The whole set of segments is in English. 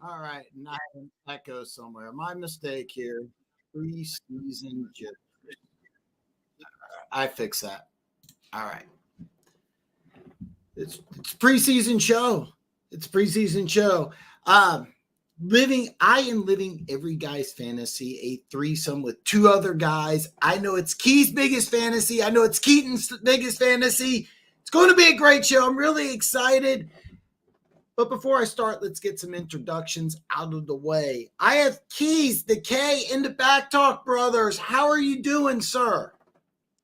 All right, not that goes somewhere. My mistake here. Preseason jitters. I fix that. All right. It's preseason show. It's preseason show. I am living every guy's fantasy, a threesome with two other guys. I know it's Key's biggest fantasy. I know it's Keaton's biggest fantasy. It's going to be a great show. I'm really excited. But before I start, let's get some introductions out of the way. I have Keys, the K, and the Back Talk Brothers. How are you doing, sir?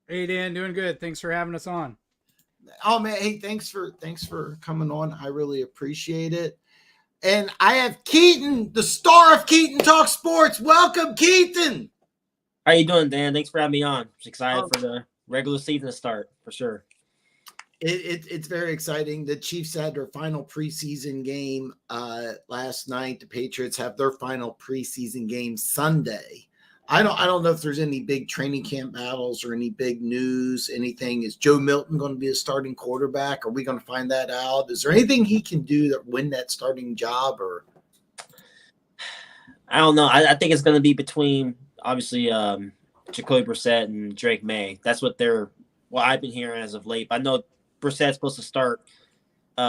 Hey, Dan, doing good. Thanks for having us on. Oh man, hey, thanks for coming on. I really appreciate it. And I have Keaton, the star of Keaton Talk Sports. Welcome, Keaton. How you doing, Dan? Thanks for having me on. Just excited for the regular season to start, for sure. It's very exciting. The Chiefs had their final preseason game last night. The Patriots have their final preseason game Sunday. I don't know if there's any big training camp battles or any big news, anything. Is Joe Milton going to be a starting quarterback? Are we going to find that out? Is there anything he can do to win that starting job? Or I don't know. I think it's going to be between, obviously, Jacoby Brissett and Drake May. That's what I've been hearing as of late. I know Brissett's supposed to start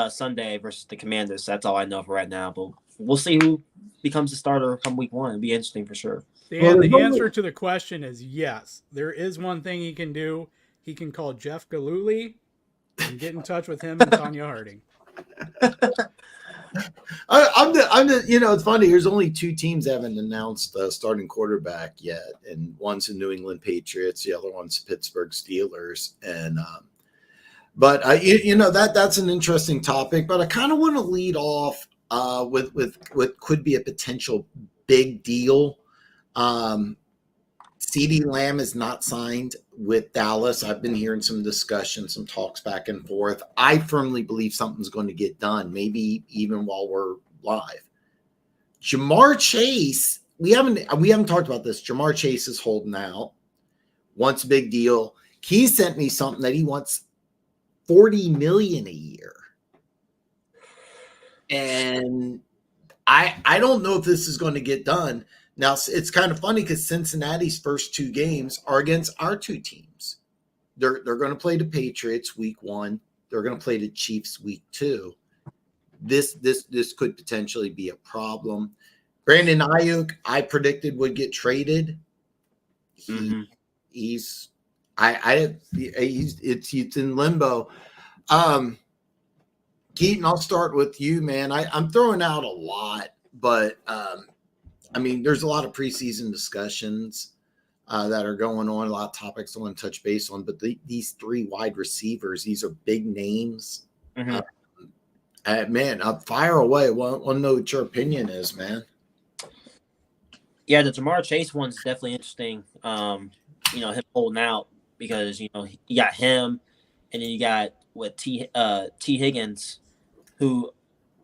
Sunday versus the Commanders. That's all I know for right now. But we'll see who becomes the starter come week one. It'll be interesting for sure. Dan, the answer to the question is yes. There is one thing he can do. He can call Jeff Galooly and get in touch with him and Tanya Harding. It's funny. There's only two teams that haven't announced a starting quarterback yet, and one's the New England Patriots, the other one's Pittsburgh Steelers, and that's an interesting topic. But I kind of want to lead off with what could be a potential big deal. CeeDee Lamb is not signed with Dallas. I've been hearing some discussion, some talks back and forth. I firmly believe something's going to get done, maybe even while we're live. Jamar Chase, we haven't talked about this. Jamar Chase is holding out, wants a big deal. He sent me something that he wants $40 million a year. And I don't know if this is going to get done. Now, it's kind of funny because Cincinnati's first two games are against our two teams. They're going to play the Patriots week one. They're going to play the Chiefs week two. This could potentially be a problem. Brandon Ayuk, I predicted would get traded. He's in limbo. Keaton, I'll start with you, man. I'm throwing out a lot, but there's a lot of preseason discussions that are going on, a lot of topics I want to touch base on, but these three wide receivers, these are big names. Fire away. Want to know what your opinion is, man. Yeah, the Jamar Chase one's definitely interesting. Him holding out because, you got him, and then you got T. Higgins, who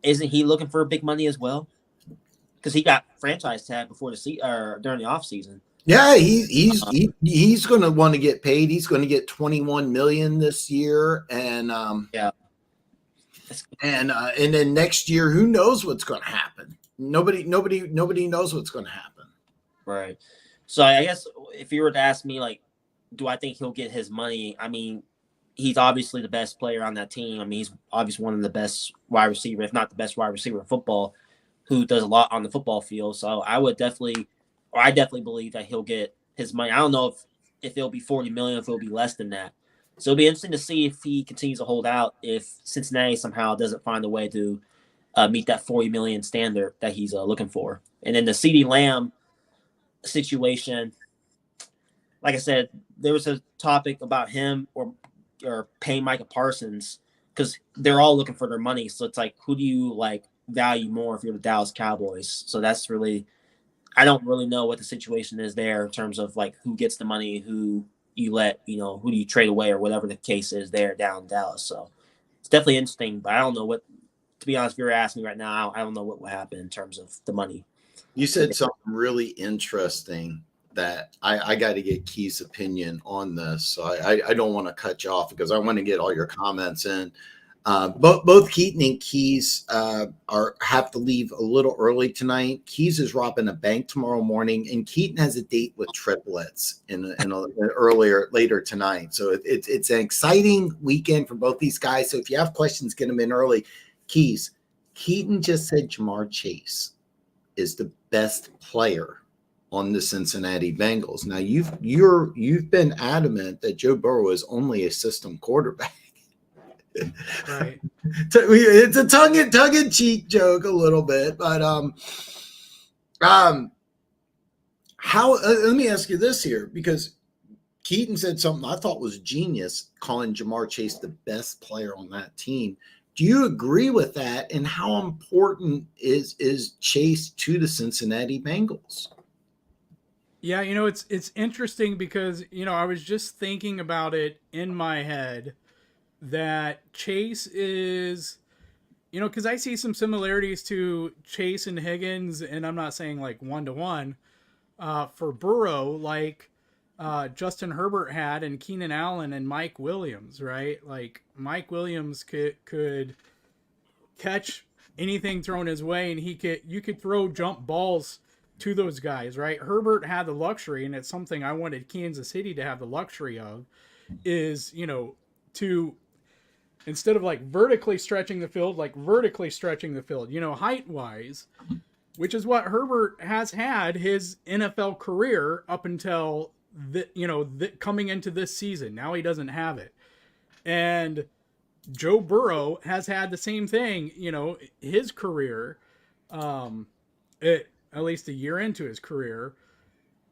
isn't he looking for big money as well? Because he got franchise tag before during the offseason. Yeah, he's going to want to get paid. He's going to get $21 million this year, and and then next year, who knows what's going to happen? Nobody knows what's going to happen. Right. So I guess if you were to ask me, like, do I think he'll get his money? I mean, he's obviously the best player on that team. I mean, he's obviously one of the best wide receiver, if not the best wide receiver in football, who does a lot on the football field. So I definitely believe that he'll get his money. I don't know if it'll be $40 million, if it'll be less than that. So it'll be interesting to see if he continues to hold out, if Cincinnati somehow doesn't find a way to meet that $40 million standard that he's looking for. And then the CeeDee Lamb situation, like I said, there was a topic about him or paying Micah Parsons because they're all looking for their money. So it's like, who do you value more if you're the Dallas Cowboys? So that's really, I don't really know what the situation is there in terms of who gets the money, who you let, who do you trade away or whatever the case is there down in Dallas. So it's definitely interesting, but I don't know to be honest, if you're asking me right now, I don't know what will happen in terms of the money. You said something really interesting that I got to get Key's opinion on this. So I don't want to cut you off because I want to get all your comments in. Both Keaton and Keys have to leave a little early tonight. Keys is robbing a bank tomorrow morning, and Keaton has a date with triplets later tonight. So it's an exciting weekend for both these guys. So if you have questions, get them in early. Keaton just said Jamar Chase is the best player on the Cincinnati Bengals. Now you've been adamant that Joe Burrow is only a system quarterback. Right. It's a tongue-in-cheek joke a little bit, but how? Let me ask you this here, because Keaton said something I thought was genius, calling Jamar Chase the best player on that team. Do you agree with that? And how important is Chase to the Cincinnati Bengals? Yeah, it's interesting because I was just thinking about it in my head that Chase is, because I see some similarities to Chase and Higgins, and I'm not saying like 1-to-1 for Burrow, like Justin Herbert had, and Keenan Allen and Mike Williams, right? Like Mike Williams could catch anything thrown his way, and you could throw jump balls to those guys, right? Herbert had the luxury, and it's something I wanted Kansas City to have the luxury of, is to, instead of like vertically stretching the field, height wise, which is what Herbert has had his NFL career up until coming into this season. Now he doesn't have it. And Joe Burrow has had the same thing, his career, at least a year into his career.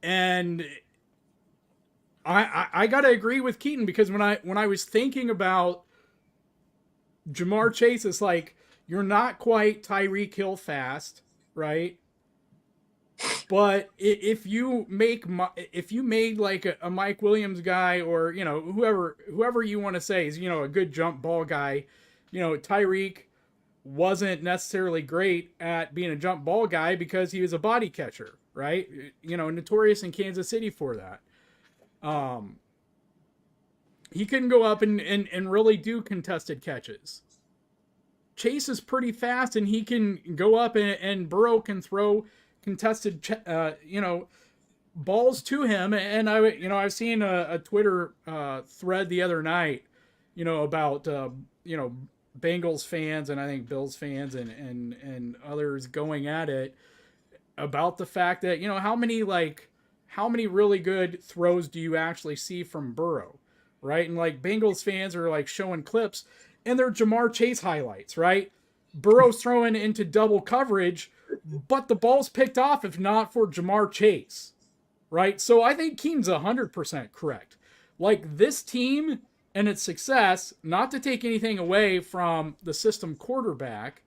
And I got to agree with Keaton, because when I was thinking about Jamar Chase, is like, you're not quite Tyreek Hill fast, right? But if you made like a Mike Williams guy, or whoever you want to say is a good jump ball guy, Tyreek wasn't necessarily great at being a jump ball guy because he was a body catcher, right? Notorious in Kansas City for that. He couldn't go up and really do contested catches. Chase is pretty fast, and he can go up, and Burrow can throw contested, balls to him. And I've seen a Twitter thread the other night, about Bengals fans, and I think Bills fans and others going at it about the fact that how many really good throws do you actually see from Burrow, right? And like Bengals fans are like showing clips, and they're Jamar Chase highlights, right? Burrow's throwing into double coverage, but the ball's picked off if not for Jamar Chase, right? So I think Keaton's 100% correct. Like, this team and its success, not to take anything away from the system quarterback,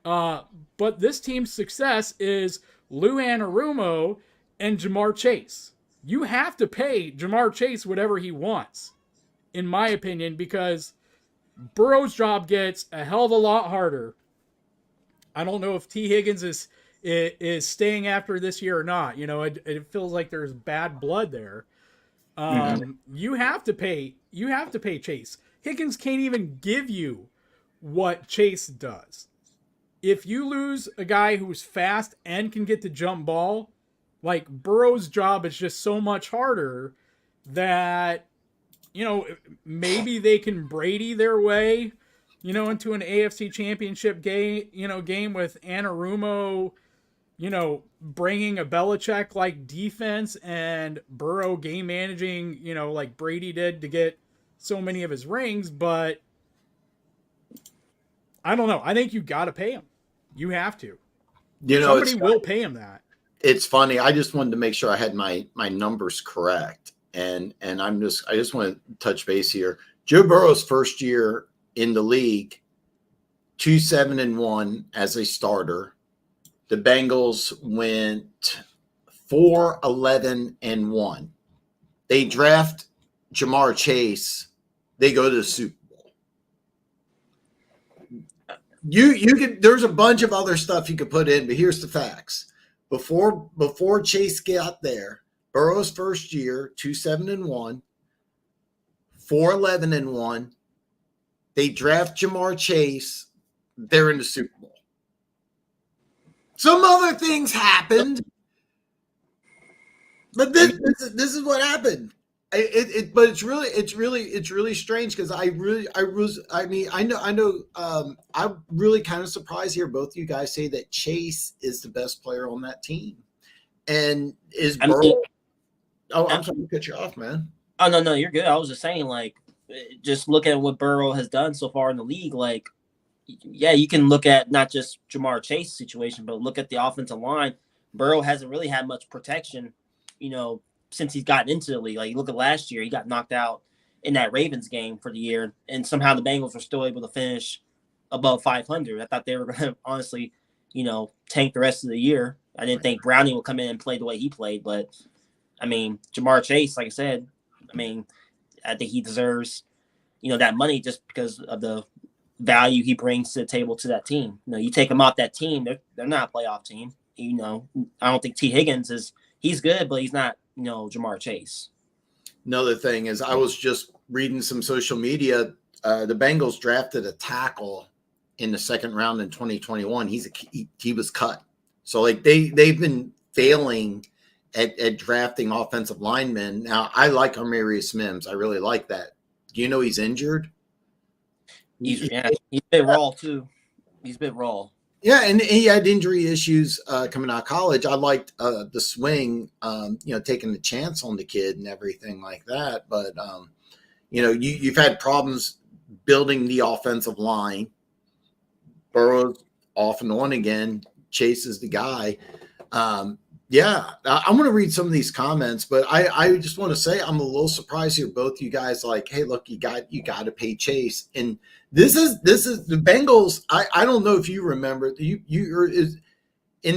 but this team's success is Lou Anarumo and Jamar Chase. You have to pay Jamar Chase whatever he wants, in my opinion, because Burrow's job gets a hell of a lot harder. I don't know if T. Higgins is staying after this year or not. It feels like there's bad blood there. You have to pay Chase. Higgins can't even give you what Chase does. If you lose a guy who's fast and can get the jump ball, like, Burrow's job is just so much harder that, maybe they can Brady their way, into an AFC Championship game with Anarumo, bringing a Belichick-like defense, and Burrow game managing, like Brady did to get so many of his rings. But I don't know. I think you got to pay him. You have to. Somebody will pay him that. It's funny. I just wanted to make sure I had my numbers correct. And I just want to touch base here. Joe Burrow's first year in the league, 2-7-1 as a starter. The Bengals went 4-11-1. They draft Jamar Chase. They go to the Super Bowl. You could. There's a bunch of other stuff you could put in, but here's the facts. Before Chase got there, Burrow's first year, 2-7-1, 4-11-1. they draft Jamar Chase, they're in the Super Bowl. Some other things happened, but this is what happened. But it's really strange because I know I'm really kind of surprised here. Both you guys say that Chase is the best player on that team, and is Burrow. I'm sorry to cut you off, man. Oh no, you're good. I was just saying, like, just look at what Burrow has done so far in the league. Like, yeah, you can look at not just Jamar Chase's situation, but look at the offensive line. Burrow hasn't really had much protection, since he's gotten into the league. Like, you look at last year, he got knocked out in that Ravens game for the year, and somehow the Bengals were still able to finish above 500. I thought they were going to honestly, tank the rest of the year. I didn't think Browning would come in and play the way he played, but I mean, Jamar Chase, like I said, I think he deserves, that money just because of the value he brings to the table to that team. You take him off that team, they're not a playoff team. I don't think T. Higgins he's good, but he's not, Jamar Chase. Another thing is I was just reading some social media. The Bengals drafted a tackle in the second round in 2021. He was cut. So like they've been failing at drafting offensive linemen. Now I like Amarius Mims. I really like that. Do you know he's injured? He's a bit raw too. He's a bit raw. Yeah, and he had injury issues coming out of college. I liked the swing, taking the chance on the kid and everything like that. But, you've had problems building the offensive line. Burrow's off and on again. Chase is the guy. I'm going to read some of these comments, but I just want to say I'm a little surprised here. Both you guys like, hey, look, you got to pay Chase, and this is the Bengals. I don't know if you remember in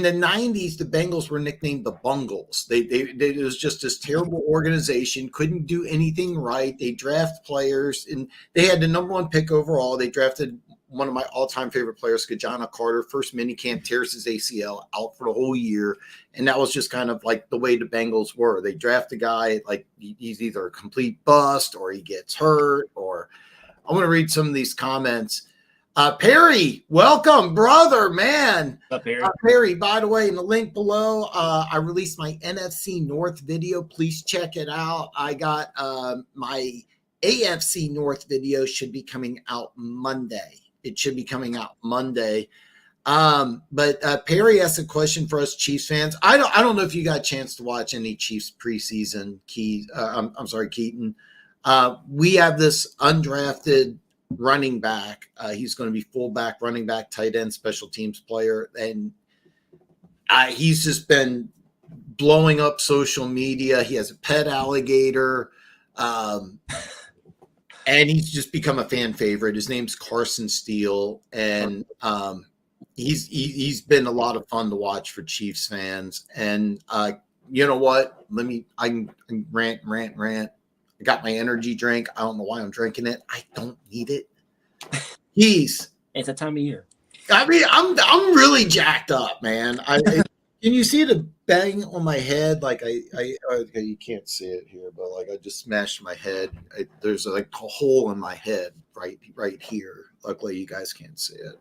the 90s, the Bengals were nicknamed the Bungles. It was just this terrible organization, couldn't do anything right. They draft players, and they had the number one pick overall. They drafted one of my all-time favorite players, Kajana Carter, first minicamp, tears his ACL, out for the whole year. And that was just kind of like the way the Bengals were. They draft a guy like he's either a complete bust or he gets hurt. Or I'm going to read some of these comments. Perry, welcome, brother, man. What's up, Perry? Perry, by the way, in the link below, I released my NFC North video. Please check it out. I got my AFC North video should be coming out Monday. It should be coming out Monday. But Perry asked a question for us Chiefs fans. I don't know if you got a chance to watch any Chiefs preseason. Keaton. We have this undrafted running back. He's going to be fullback, running back, tight end, special teams player, and he's just been blowing up social media. He has a pet alligator. And he's just become a fan favorite. His name's Carson Steele, and he's been a lot of fun to watch for Chiefs fans. And you know what? I can rant. I got my energy drink. I don't know why I'm drinking it. I don't need it. It's that time of year. I mean, I'm really jacked up, man. Can you see the bang on my head? Like you can't see it here, but like I just smashed my head. There's like a hole in my head right here. Luckily, you guys can't see it.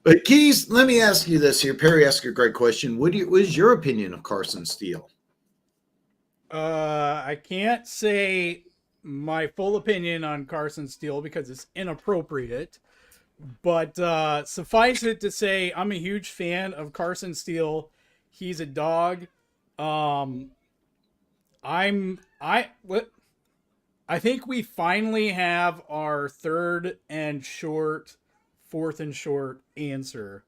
But Keys, let me ask you this here. Perry asked a great question. What is your opinion of Carson Steele? I can't say my full opinion on Carson Steele because it's inappropriate. But suffice it to say, I'm a huge fan of Carson Steele. He's a dog. I think we finally have our fourth and short answer.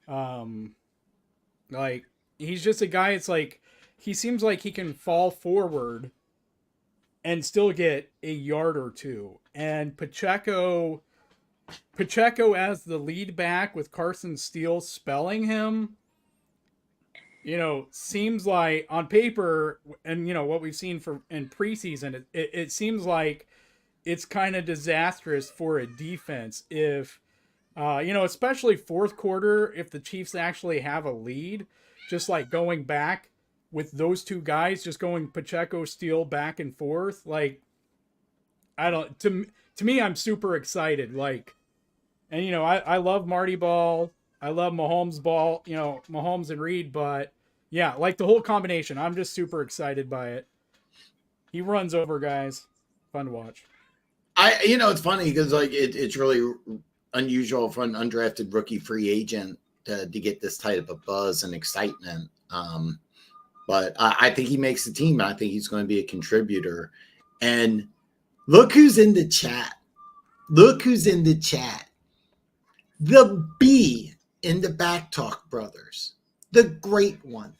Like he's just a guy. It's like he seems like he can fall forward and still get a yard or two. And Pacheco as the lead back with Carson Steele spelling him, seems like on paper and, what we've seen in preseason, it seems like it's kind of disastrous for a defense if, especially fourth quarter, if the Chiefs actually have a lead, just like going back with those two guys just going Pacheco Steele back and forth, like I don't to me I'm super excited. Like, and I love Marty Ball, I love Mahomes Ball, Mahomes and Reed, but yeah, like the whole combination, I'm just super excited by it. He runs over guys, fun to watch. It's funny because like it's really unusual for an undrafted rookie free agent to get this type of buzz and excitement. But I think he makes the team. I think he's going to be a contributor. And look who's in the chat. Look who's in the chat. The B in the Back Talk brothers. The great one.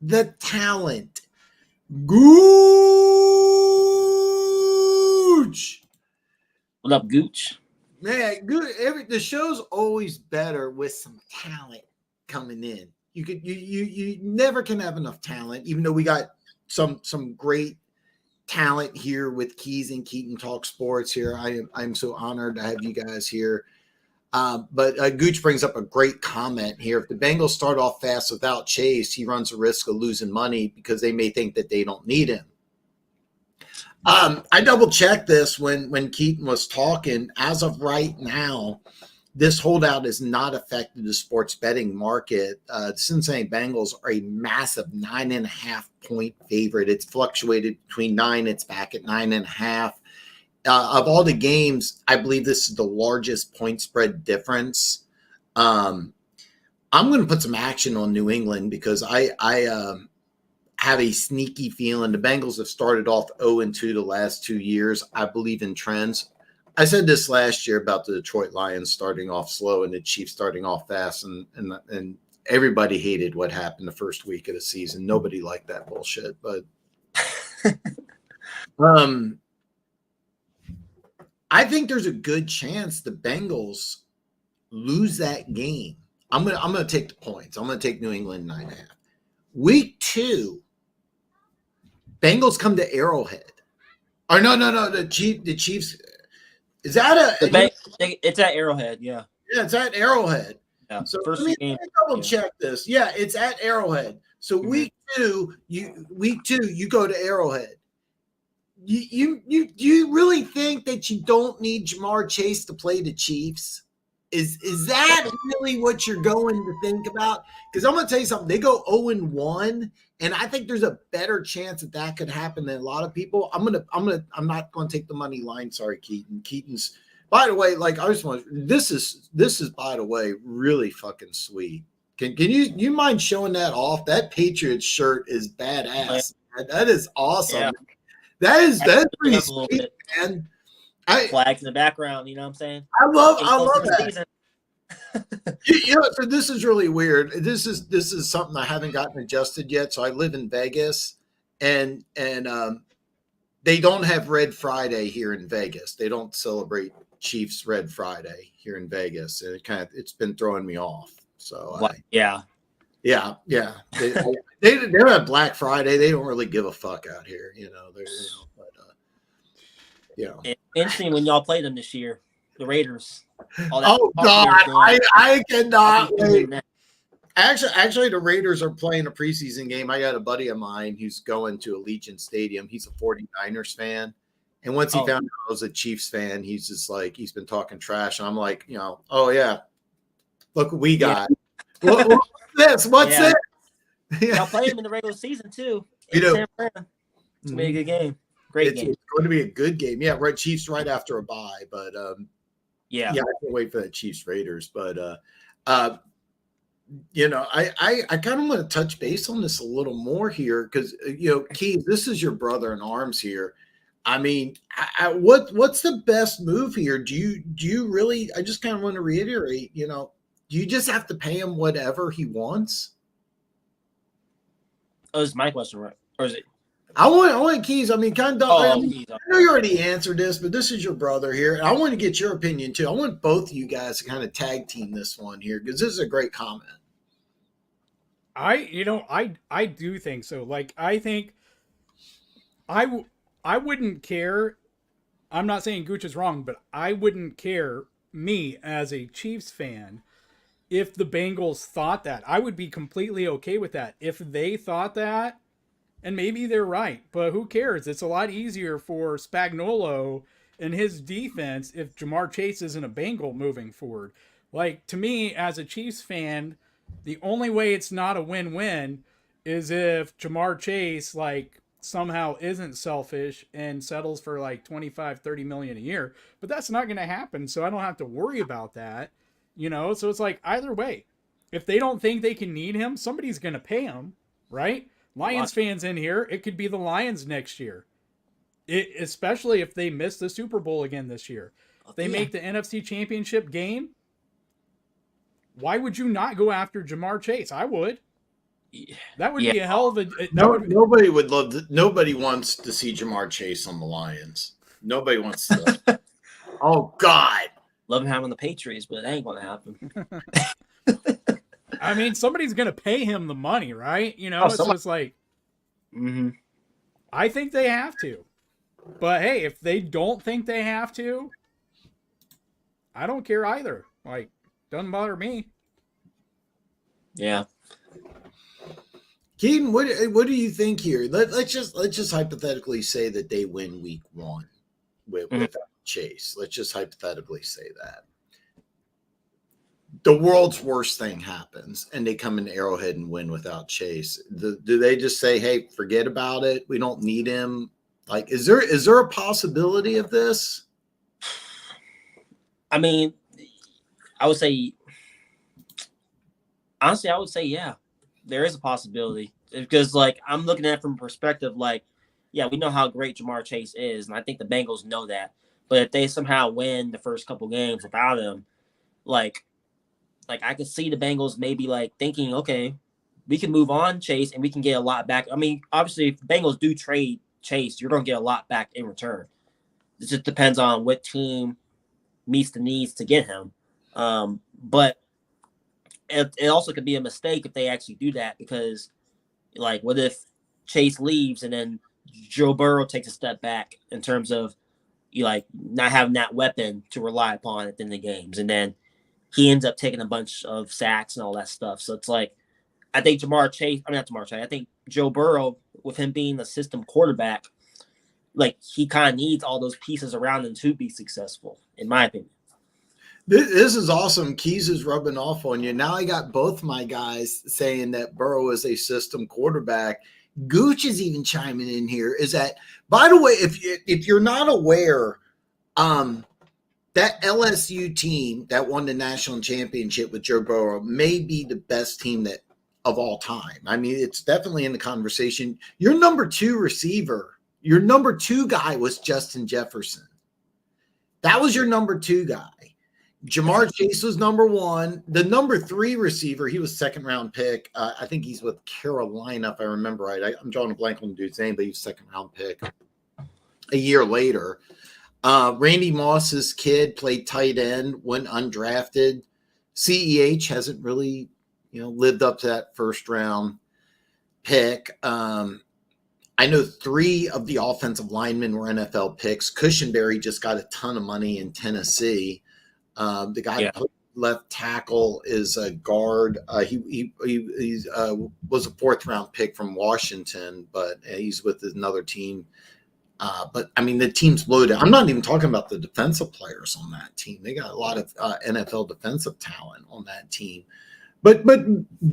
The talent. Gooch. What up, Gooch? Man, good. The show's always better with some talent coming in. You never can have enough talent, even though we got some great talent here with Keys and Keaton Talk Sports here. I'm so honored to have you guys here. But Gooch brings up a great comment here. If the Bengals start off fast without Chase, he runs a risk of losing money because they may think that they don't need him. I double checked this when Keaton was talking. As of right now, this holdout has not affected the sports betting market. The Cincinnati Bengals are a massive 9.5 point favorite. It's fluctuated between 9. It's back at 9.5. Of all the games, I believe this is the largest point spread difference. I'm going to put some action on New England because I have a sneaky feeling the Bengals have started off 0-2 the last 2 years. I believe in trends. I said this last year about the Detroit Lions starting off slow and the Chiefs starting off fast, and everybody hated what happened the first week of the season. Nobody liked that bullshit, but I think there's a good chance the Bengals lose that game. I'm gonna take the points. I'm gonna take New England 9.5. Week 2, Bengals come to Arrowhead. Or no. The Chiefs. Is that it's at Arrowhead, yeah. Yeah, it's at Arrowhead. Yeah. So First let me game. double check this. Yeah, it's at Arrowhead. So week 2, you go to Arrowhead. You really think that you don't need Jamar Chase to play the Chiefs? Is that really what you're going to think about? Because I'm going to tell you something. They go 0-1, and I think there's a better chance that could happen than a lot of people. I'm not going to take the money line. Sorry, Keaton. Keaton's. By the way, like I just want this is by the way really fucking sweet. Can you mind showing that off? That Patriots shirt is badass. That is awesome. Yeah. That's pretty sweet, man. Flags in the background, you know what I'm saying? I love that. So this is really weird. This is something I haven't gotten adjusted yet. So I live in Vegas, and they don't have Red Friday here in Vegas. They don't celebrate Chiefs Red Friday here in Vegas, and it's been throwing me off. So yeah. They don't have Black Friday. They don't really give a fuck out here, Interesting when y'all played them this year, the Raiders. Oh God, I cannot wait. Actually, the Raiders are playing a preseason game. I got a buddy of mine who's going to Allegiant Stadium. He's a 49ers fan. And once he found out I was a Chiefs fan, he's just like, he's been talking trash. And I'm like, oh yeah, look what we got. Yeah. What's this? What's this? Y'all play him in the regular season too. It's going to be a good game. Great game. It's going to be a good game. Yeah, right. Chiefs right after a bye, but I can't wait for the Chiefs Raiders. But I kind of want to touch base on this a little more here because Keith, this is your brother in arms here. I mean, what's the best move here? Do you really? I just kind of want to reiterate. Do you just have to pay him whatever he wants? Oh, is my question right, or is it? I want Keys. I mean, kind of. I know Keys. you already answered this, but this is your brother here, and I want to get your opinion too. I want both of you guys to kind of tag team this one here because this is a great comment. I do think so. Like, I think I wouldn't care. I'm not saying Gooch is wrong, but I wouldn't care, me as a Chiefs fan, if the Bengals thought that. I would be completely okay with that. If they thought that, And maybe they're right, but who cares? It's a lot easier for Spagnuolo and his defense if Jamar Chase isn't a Bengal moving forward. Like, to me, as a Chiefs fan, the only way it's not a win-win is if Jamar Chase, like, somehow isn't selfish and settles for like 25, 30 million a year. But that's not going to happen, so I don't have to worry about that. So it's like either way. If they don't think they can need him, somebody's going to pay him, right? Lions fans in here, it could be the Lions next year. Especially if they miss the Super Bowl again this year. If they make the NFC Championship game, why would you not go after Jamar Chase? I would. That would be a hell of a. Nobody would love to, nobody wants to see Jamar Chase on the Lions. Nobody wants to. Oh God, love him on the Patriots, but it ain't gonna happen. I mean, somebody's gonna pay him the money, right? So it's like, I think they have to. But hey, if they don't think they have to, I don't care either. Like, doesn't bother me. Yeah. Keaton, what do you think here? Let's just hypothetically say that they win week 1 without Chase. Let's just hypothetically say that. The world's worst thing happens and they come in Arrowhead and win without Chase. Do they just say, hey, forget about it? We don't need him. Like, is there a possibility of this? I mean, I would say, honestly, yeah, there is a possibility because, like, I'm looking at it from a perspective, like, yeah, we know how great Jamar Chase is, and I think the Bengals know that. But if they somehow win the first couple games without him, like I could see the Bengals maybe like thinking, okay, we can move on Chase and we can get a lot back. I mean, obviously, if the Bengals do trade Chase, you're going to get a lot back in return. It just depends on what team meets the needs to get him. But it also could be a mistake if they actually do that because, like, what if Chase leaves and then Joe Burrow takes a step back in terms of not having that weapon to rely upon at the end of the games, and then he ends up taking a bunch of sacks and all that stuff. So it's like, I think I think Joe Burrow, with him being the system quarterback, like, he kind of needs all those pieces around him to be successful, in my opinion. This is awesome. Keys is rubbing off on you. Now I got both my guys saying that Burrow is a system quarterback. Gooch is even chiming in here. Is that, by the way, if you're not aware, that LSU team that won the national championship with Joe Burrow may be the best team of all time. I mean, it's definitely in the conversation. Your number 2 receiver, your number 2 guy was Justin Jefferson. That was your number 2 guy. Jamar Chase was number 1. The number 3 receiver, he was second-round pick. I think he's with Carolina, if I remember right. I'm drawing a blank on the dude's name, but he was second-round pick a year later. Randy Moss's kid played tight end, went undrafted. CEH hasn't really, lived up to that first-round pick. I know 3 of the offensive linemen were NFL picks. Cushenberry just got a ton of money in Tennessee. The guy left tackle is a guard. He was a 4th-round pick from Washington, but he's with another team. But I mean, the team's loaded. I'm not even talking about the defensive players on that team. They got a lot of NFL defensive talent on that team. But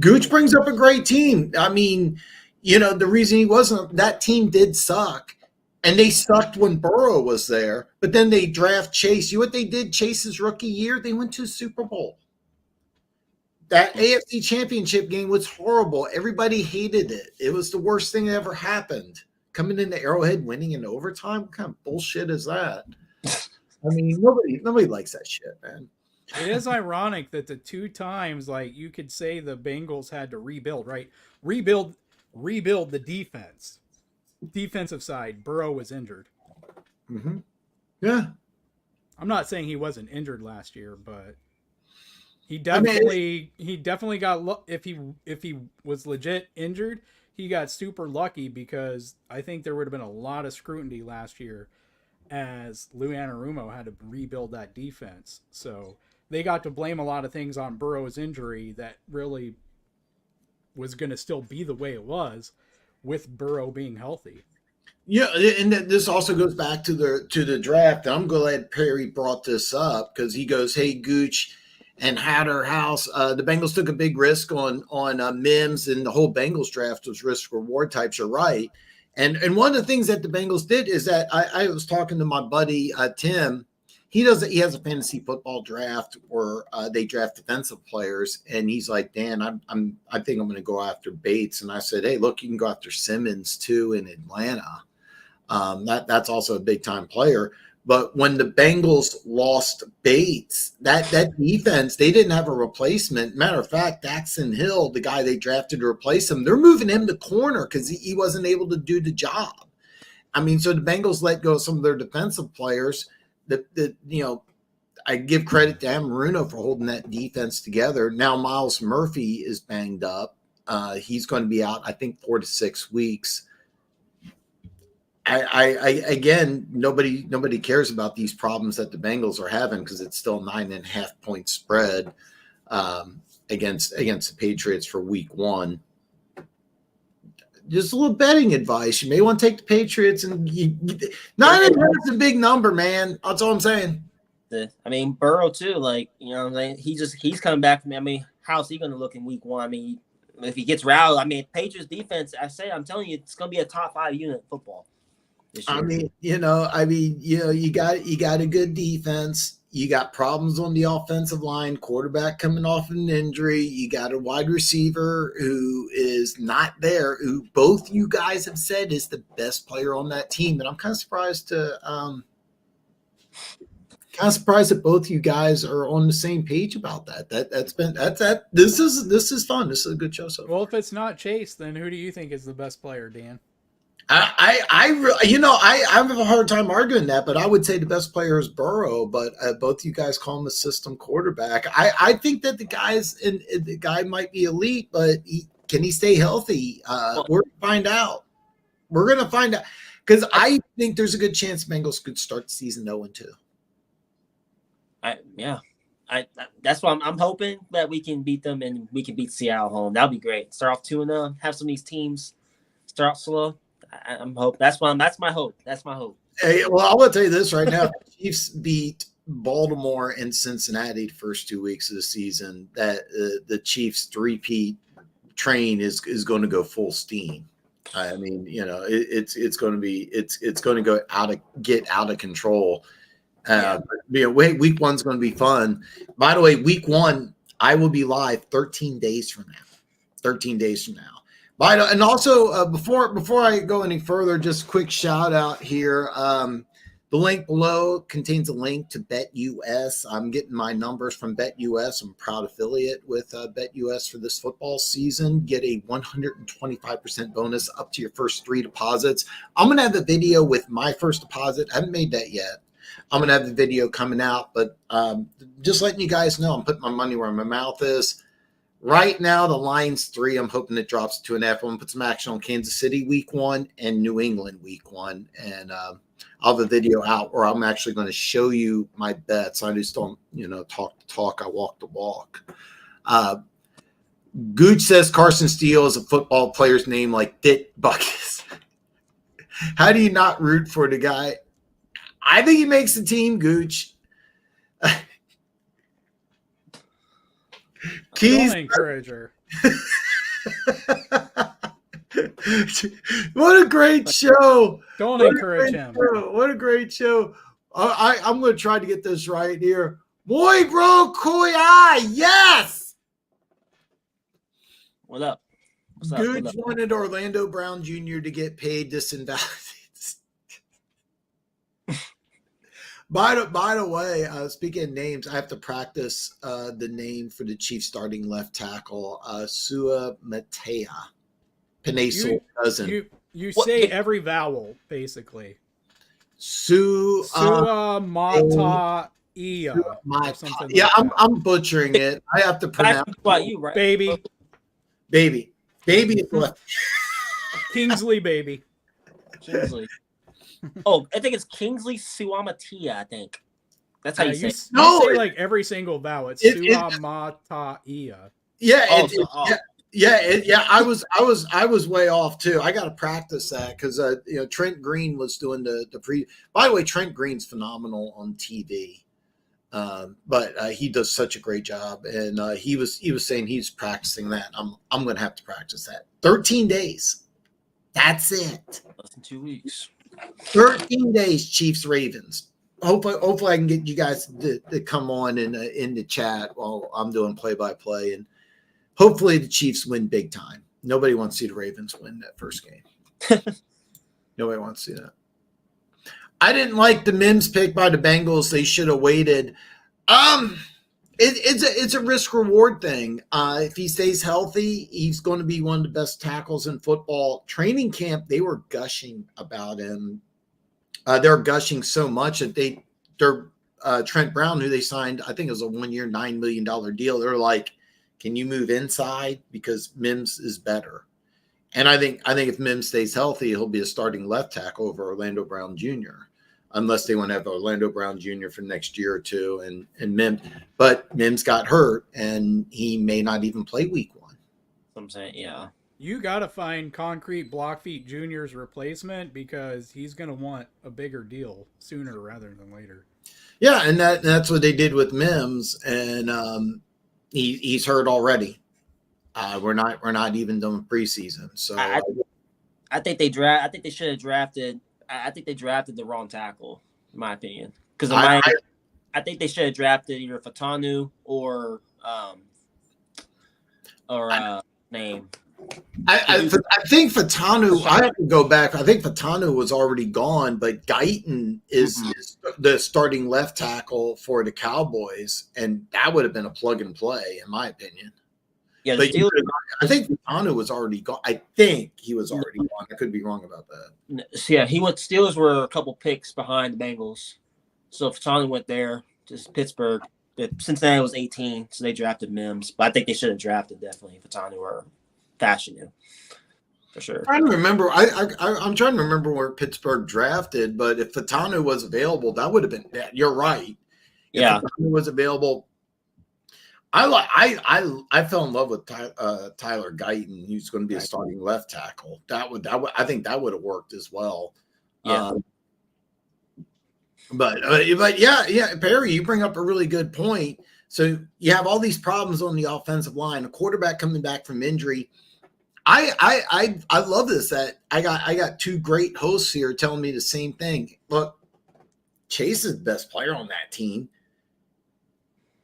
Gooch brings up a great team. I mean, the reason he wasn't, that team did suck. And they sucked when Burrow was there, but then they draft Chase. You know what they did Chase's rookie year? They went to the Super Bowl. That AFC Championship game was horrible. Everybody hated it. It was the worst thing that ever happened. Coming into Arrowhead, winning in overtime? What kind of bullshit is that? I mean, nobody likes that shit, man. It is ironic that the 2 times, like, you could say the Bengals had to rebuild, right? Rebuild the defense. Defensive side, Burrow was injured. Mm-hmm. Yeah. I'm not saying he wasn't injured last year, but he definitely got, if he was legit injured, he got super lucky because I think there would have been a lot of scrutiny last year as Lou Anarumo had to rebuild that defense. So they got to blame a lot of things on Burrow's injury that really was going to still be the way it was. with Burrow being healthy. Yeah, and this also goes back to the draft. I'm glad Perry brought this up because he goes, "Hey, Gooch and Hatter House, the Bengals took a big risk on Mims, and the whole Bengals draft was risk reward types. You're right." And one of the things that the Bengals did is that I was talking to my buddy Tim. He has a fantasy football draft where they draft defensive players, and he's like, "Dan, I think I'm going to go after Bates." And I said, "Hey, look, you can go after Simmons too in Atlanta. That's also a big time player." But when the Bengals lost Bates, that defense, they didn't have a replacement. Matter of fact, Daxton Hill, the guy they drafted to replace him, they're moving him to corner because he wasn't able to do the job. I mean, so the Bengals let go of some of their defensive players. I give credit to Amaruno for holding that defense together. Now Miles Murphy is banged up. He's going to be out, I think, 4 to 6 weeks. Again, nobody cares about these problems that the Bengals are having because it's still 9.5 point spread against the Patriots for week 1. Just a little betting advice. You may want to take the Patriots, and 9.5 is a big number, man. That's all I'm saying. I mean, Burrow too. Like, you know what I'm saying? He's coming back from. I mean, how's he going to look in week 1? I mean, if he gets routed, I mean, Patriots defense. I'm telling you, it's going to be a top 5 unit in football. I mean, you got a good defense. You got problems on the offensive line, quarterback coming off an injury. You got a wide receiver who is not there, who both you guys have said is the best player on that team. And I'm kind of surprised that both you guys are on the same page about that. This is fun. This is a good show. So well, if it's not Chase, then who do you think is the best player, Dan? I have a hard time arguing that, but I would say the best player is Burrow. But both you guys call him a system quarterback. I think that the guy might be elite, but can he stay healthy? We're gonna find out. We're gonna find out because I think there's a good chance Bengals could start the season 0-2. That's why I'm hoping that we can beat them and we can beat Seattle home. That'll be great. Start off 2-0. Have some of these teams start off slow. I'm hope. That's my hope. That's my hope. Hey, well, I will tell you this right now: the Chiefs beat Baltimore and Cincinnati the first 2 weeks of the season. That the Chiefs three-peat train is going to go full steam. I mean, it's going to get out of control. Week 1's going to be fun. By the way, week 1, I will be live 13 days from now. 13 days from now. And also, before I go any further, just a quick shout out here. The link below contains a link to BetUS. I'm getting my numbers from BetUS. I'm a proud affiliate with BetUS for this football season. Get a 125% bonus up to your first 3 deposits. I'm going to have a video with my first deposit. I haven't made that yet. I'm going to have the video coming out, but just letting you guys know, I'm putting my money where my mouth is. Right now, the line's 3. I'm hoping it drops to 2.5. I'm going to put some action on Kansas City week 1 and New England week 1. And I'll have a video out where I'm actually going to show you my bets. I just don't, talk the talk. I walk the walk. Gooch says Carson Steele is a football player's name like Dick Buckus. How do you not root for the guy? I think he makes the team, Gooch. Keys, don't encourage her. What a great show! Don't encourage him. What a great show! I'm going to try to get this right here. Boy, bro, Koi, yes. What up? Gooch wanted Orlando Brown Jr. to get paid. This invalidates. By the way, speaking of names, I have to practice the name for the Chiefs starting left tackle, Sua Matea. Penasul cousin. You say every vowel, basically. Mata. Yeah, I'm butchering it. I have to pronounce it. You, right? Baby. Kingsley, baby. Kingsley. Oh, I think it's Kingsley Suamatia, I think. That's how you say it. You say like every single vowel. It's Suamatia. Yeah, Yeah. I was way off too. I got to practice that because Trent Green was doing the pre. By the way, Trent Green's phenomenal on TV, but he does such a great job, and he was saying he's practicing that. I'm going to have to practice that. 13 days. That's it. Less than 2 weeks. 13 days. Chiefs Ravens. Hopefully I can get you guys to come on in the chat while I'm doing play-by-play, and hopefully the Chiefs win big time. Nobody wants to see the Ravens win that first game. Nobody wants to see that. I didn't like the Mims pick by the Bengals. They should have waited. It's a risk reward thing. If he stays healthy, he's going to be one of the best tackles in football. Training camp, they were gushing about him. They're gushing so much that they're Trent Brown, who they signed, I think it was a 1-year, $9 million deal. They're like, can you move inside because Mims is better? And I think if Mims stays healthy, he'll be a starting left tackle over Orlando Brown Jr. Unless they want to have Orlando Brown Jr. for next year or two, and Mims. But Mims got hurt, and he may not even play week 1. I'm saying, yeah. You got to find Concrete Blockfeet Jr.'s replacement because he's going to want a bigger deal sooner rather than later. Yeah, and that's what they did with Mims, and he's hurt already. We're not even done preseason, so I think they should have drafted. I think they drafted the wrong tackle, in my opinion. Because I think they should have drafted either Fatanu or name. I think Fatanu. I have to go back. I think Fatanu was already gone, but Guyton is the starting left tackle for the Cowboys, and that would have been a plug and play, in my opinion. Yeah, I think Fatanu was already gone. I think he was already gone. I could be wrong about that. Yeah, Steelers were a couple picks behind the Bengals, so Fatanu went there to Pittsburgh. Cincinnati was 18, so they drafted Mims, but I think they should have drafted definitely Fatanu or Fashanu for sure. I'm trying to remember. I'm trying to remember where Pittsburgh drafted, but if Fatanu was available, that would have been bad. You're right. If Fatanu was available. I fell in love with Tyler Guyton. He's going to be a starting left tackle. I think that would have worked as well. Yeah. But yeah, Perry, you bring up a really good point. So you have all these problems on the offensive line, a quarterback coming back from injury. I love this. That I got two great hosts here telling me the same thing. Look, Chase is the best player on that team.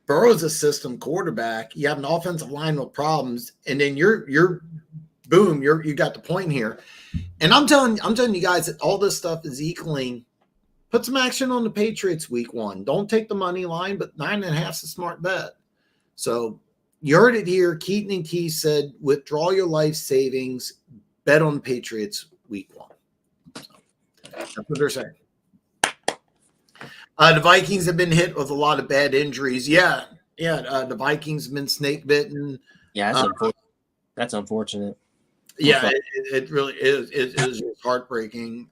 Burrow's a system quarterback. You have an offensive line with problems, and then you're boom, you got the point here. And I'm telling you guys that all this stuff is equaling. Put some action on the Patriots week 1. Don't take the money line, but 9.5 is a smart bet. So you heard it here. Keaton and Keys said, withdraw your life savings, bet on the Patriots week 1. So that's what they're saying. The Vikings have been hit with a lot of bad injuries. Yeah. The Vikings have been snake bitten. Yeah, that's unfortunate. Yeah, it really is. It is heartbreaking.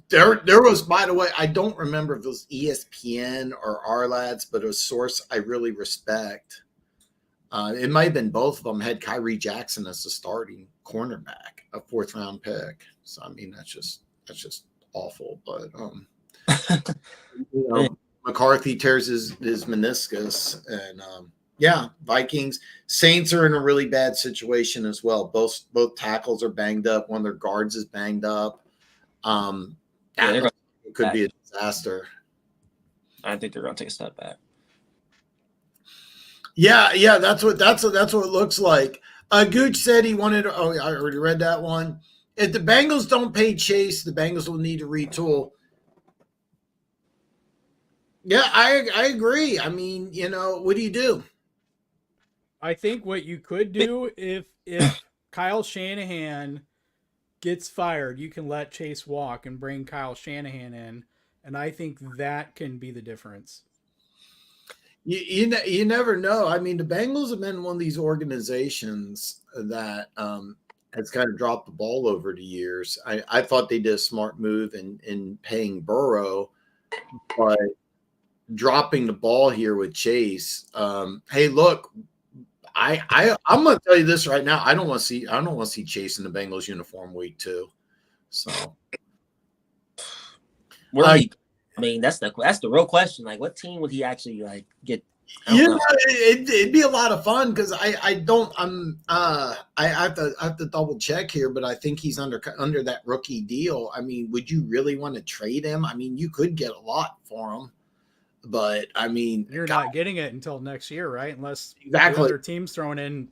There was, by the way, I don't remember if it was ESPN or our lads, but a source I really respect. It might have been both of them. Had Kyrie Jackson as the starting cornerback, a 4th-round pick. So I mean, that's just awful. But McCarthy tears his meniscus, and Vikings. Saints are in a really bad situation as well. Both tackles are banged up. One of their guards is banged up. It could be a disaster. I think they're going to take a step back. Yeah, that's what it looks like. Gooch said he wanted. Oh, I already read that one. If the Bengals don't pay Chase, the Bengals will need to retool. Yeah, I agree. I mean, what do you do? I think what you could do if Kyle Shanahan gets fired, you can let Chase walk and bring Kyle Shanahan in, and I think that can be the difference. You never know. I mean, the Bengals have been one of these organizations that has kind of dropped the ball over the years. I thought they did a smart move in paying Burrow, but dropping the ball here with Chase. Hey, look, I'm gonna tell you this right now. I don't want to see Chase in the Bengals uniform week 2. So Where he? I mean, that's the real question. Like, what team would he actually like get? It'd be a lot of fun because I have to double check here, but I think he's under that rookie deal. I mean, would you really want to trade him? I mean, you could get a lot for him, but I mean, you're not getting it until next year, right? Unless exactly. the other team's throwing in,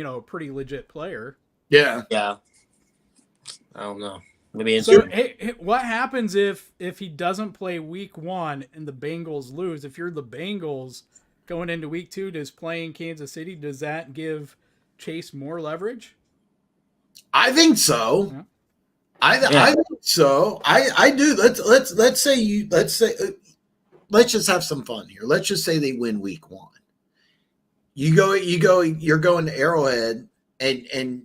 a pretty legit player. Yeah. I don't know. Maybe so. Hey, what happens if he doesn't play week 1 and the Bengals lose? If you're the Bengals going into week 2, does playing Kansas City, does that give Chase more leverage? I think so. Yeah. I think so. I do. Let's just have some fun here. Let's just say they win week 1. You're going to Arrowhead, and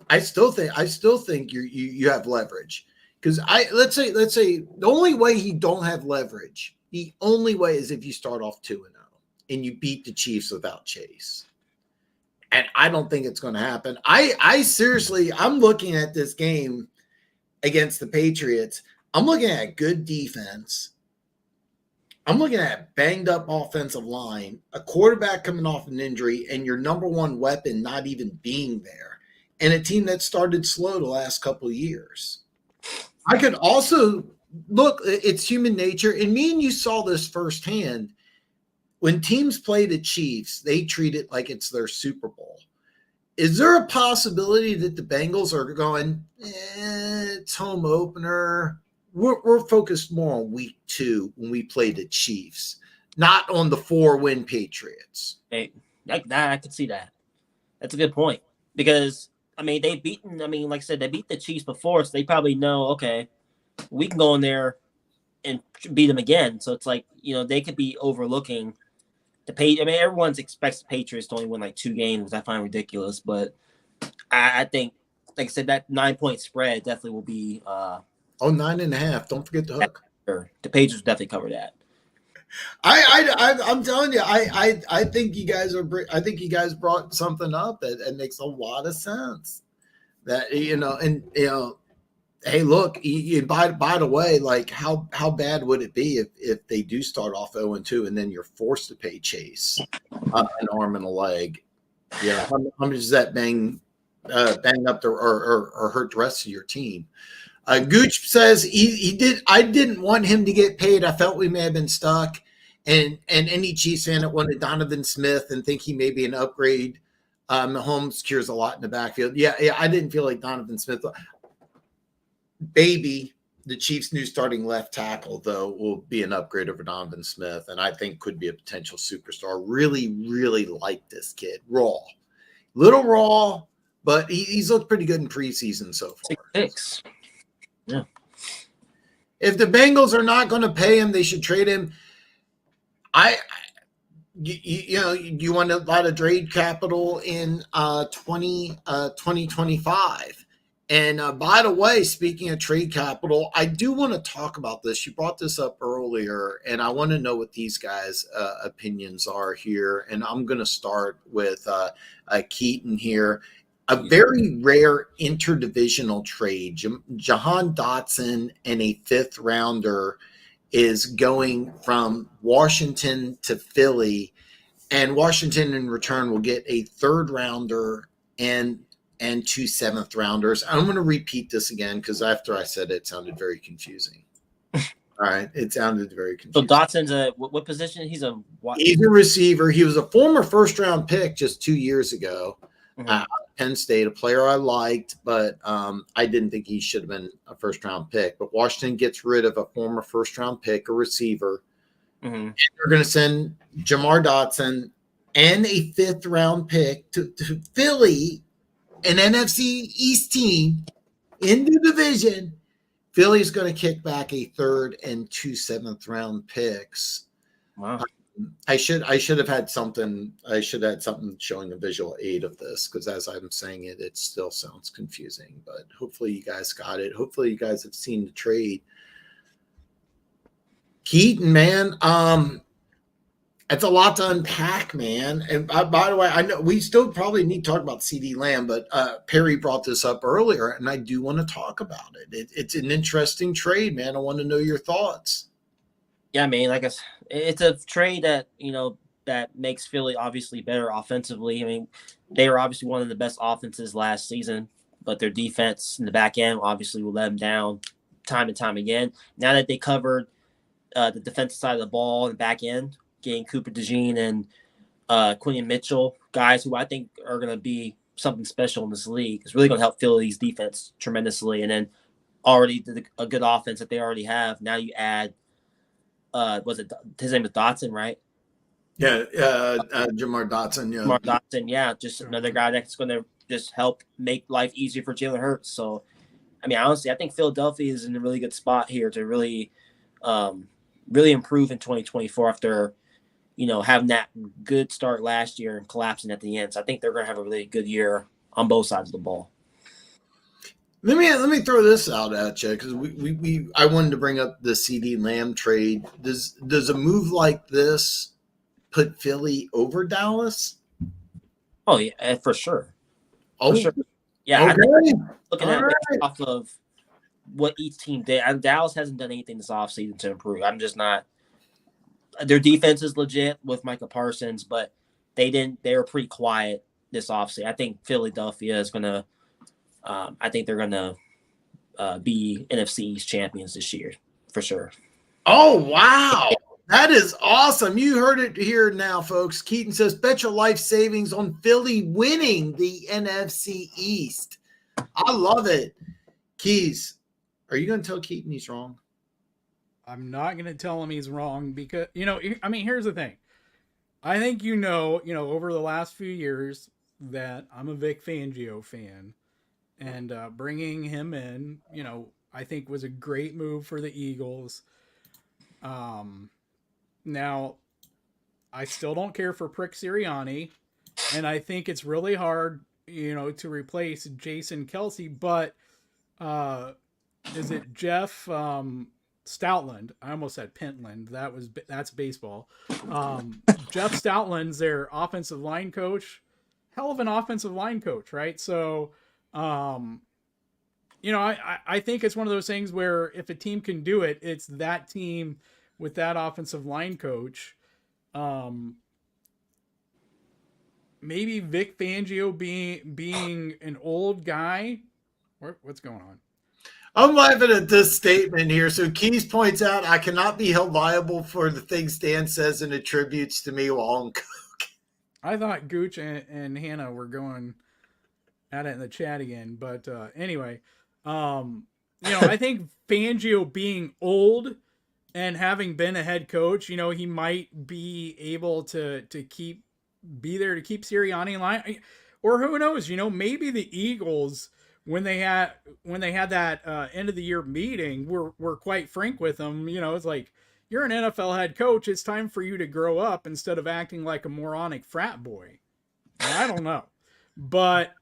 I still think you have leverage, because let's say the only way you don't have leverage, the only way is if you start off 2-0 and you beat the Chiefs without Chase. And I don't think it's going to happen. I seriously, I'm looking at this game against the Patriots. I'm looking at good defense. I'm looking at banged up offensive line, a quarterback coming off an injury, and your number one weapon not even being there, and a team that started slow the last couple of years. I could also look, it's human nature, and me and you saw this firsthand. When teams play the Chiefs, they treat it like it's their Super Bowl. Is there a possibility that the Bengals are going, it's home opener? We're focused more on week 2 when we play the Chiefs, not on the 4-win Patriots. Hey, like that, I could see that. That's a good point, because I mean like I said, they beat the Chiefs before, so they probably know, okay, we can go in there and beat them again. So it's like, they could be overlooking the Patriots. I mean, everyone expects the Patriots to only win like 2 games, which I find ridiculous, but I think, like I said, that 9-point spread definitely will be 9.5. Don't forget the hook. Sure. The Patriots will definitely cover that. I'm telling you, I think you guys brought something up that makes a lot of sense. That hey, look, by the way, like how bad would it be if they do start off 0-2 and then you're forced to pay Chase an arm and a leg? Yeah, how much does that bang up or hurt the rest of your team? Gooch says I didn't want him to get paid. I felt we may have been stuck. And any Chiefs fan that wanted Donovan Smith and think he may be an upgrade, Mahomes cures a lot in the backfield. Yeah, I didn't feel like Donovan Smith. Baby, the Chiefs' new starting left tackle, though, will be an upgrade over Donovan Smith, and I think could be a potential superstar. Really, really like this kid. Little raw, but he's looked pretty good in preseason so far. 6'6". Yeah. If the Bengals are not going to pay him, they should trade him. You want a lot of trade capital in 2025. And by the way, speaking of trade capital, I do want to talk about this. You brought this up earlier, and I want to know what these guys' opinions are here. And I'm going to start with Keaton here. A very rare interdivisional trade. Jahan Dotson and a 5th rounder is going from Washington to Philly, and Washington in return will get a 3rd rounder and 2 7th rounders. I'm going to repeat this again because after I said it, it sounded very confusing. All right, it sounded very confusing. So Dotson's what position? He's a receiver. He was a former 1st-round pick just 2 years ago. Mm-hmm. Penn State, a player I liked, but I didn't think he should have been a 1st-round pick. But Washington gets rid of a former 1st-round pick, a receiver. Mm-hmm. And they're going to send Jamar Dotson and a 5th-round pick to Philly, an NFC East team in the division. Philly's going to kick back a 3rd and 2 7th-round picks. Wow. I should have had something. I should have had something showing a visual aid of this, because as I'm saying it, it still sounds confusing. But hopefully you guys got it. Hopefully you guys have seen the trade. Keaton, man, It's a lot to unpack, man. And by the way, I know we still probably need to talk about CD Lamb, but Perry brought this up earlier, and I do want to talk about it. It's an interesting trade, man. I want to know your thoughts. Yeah, man. Like it's a trade that that makes Philly obviously better offensively. I mean, they were obviously one of the best offenses last season, but their defense in the back end obviously will let them down time and time again. Now that they covered the defensive side of the ball and back end, getting Cooper DeJean and Quinion Mitchell, guys who I think are going to be something special in this league. It's really going to help Philly's defense tremendously. And then already a good offense that they already have. Now you add, was it his name is Dotson, right? Yeah, Jamar Dotson. Yeah, Jamar Dotson. Yeah, just another guy that's going to just help make life easier for Jalen Hurts. So, I mean, honestly, I think Philadelphia is in a really good spot here to really, really improve in 2024 after, having that good start last year and collapsing at the end. So I think they're going to have a really good year on both sides of the ball. Let me throw this out at you because I wanted to bring up the CD Lamb trade. Does a move like this put Philly over Dallas? Oh yeah, for sure. Oh, for sure. Yeah. Okay. I think looking at it off of what each team did, and Dallas hasn't done anything this offseason to improve. I'm just not. Their defense is legit with Micah Parsons, but they were pretty quiet this offseason. I think Philadelphia is gonna. I think they're gonna be NFC East champions this year for sure. Oh wow. That is awesome. You heard it here now, folks. Keaton says, bet your life savings on Philly winning the NFC East. I love it. Keys, are you going to tell Keaton he's wrong? I'm not going to tell him he's wrong because, I mean, here's the thing. I think over the last few years that I'm a Vic Fangio fan. And bringing him in, I think was a great move for the Eagles. Now, I still don't care for Prick Sirianni, and I think it's really hard, to replace Jason Kelce. But is it Jeff Stoutland? I almost said Pentland. That's baseball. Jeff Stoutland's their offensive line coach. Hell of an offensive line coach, right? So, I think it's one of those things where if a team can do it, it's that team with that offensive line coach. Maybe Vic Fangio being an old guy. What's going on? I'm laughing at this statement here. So Keys points out, I cannot be held liable for the things Dan says and attributes to me while I'm cooking. I thought Gooch and Hannah were going at it in the chat again. But anyway, I think Fangio being old and having been a head coach, he might be able to be there to keep Sirianni in line. Or who knows, maybe the Eagles, when they had that end of the year meeting, were quite frank with him. It's like, you're an NFL head coach. It's time for you to grow up instead of acting like a moronic frat boy. I don't know. But,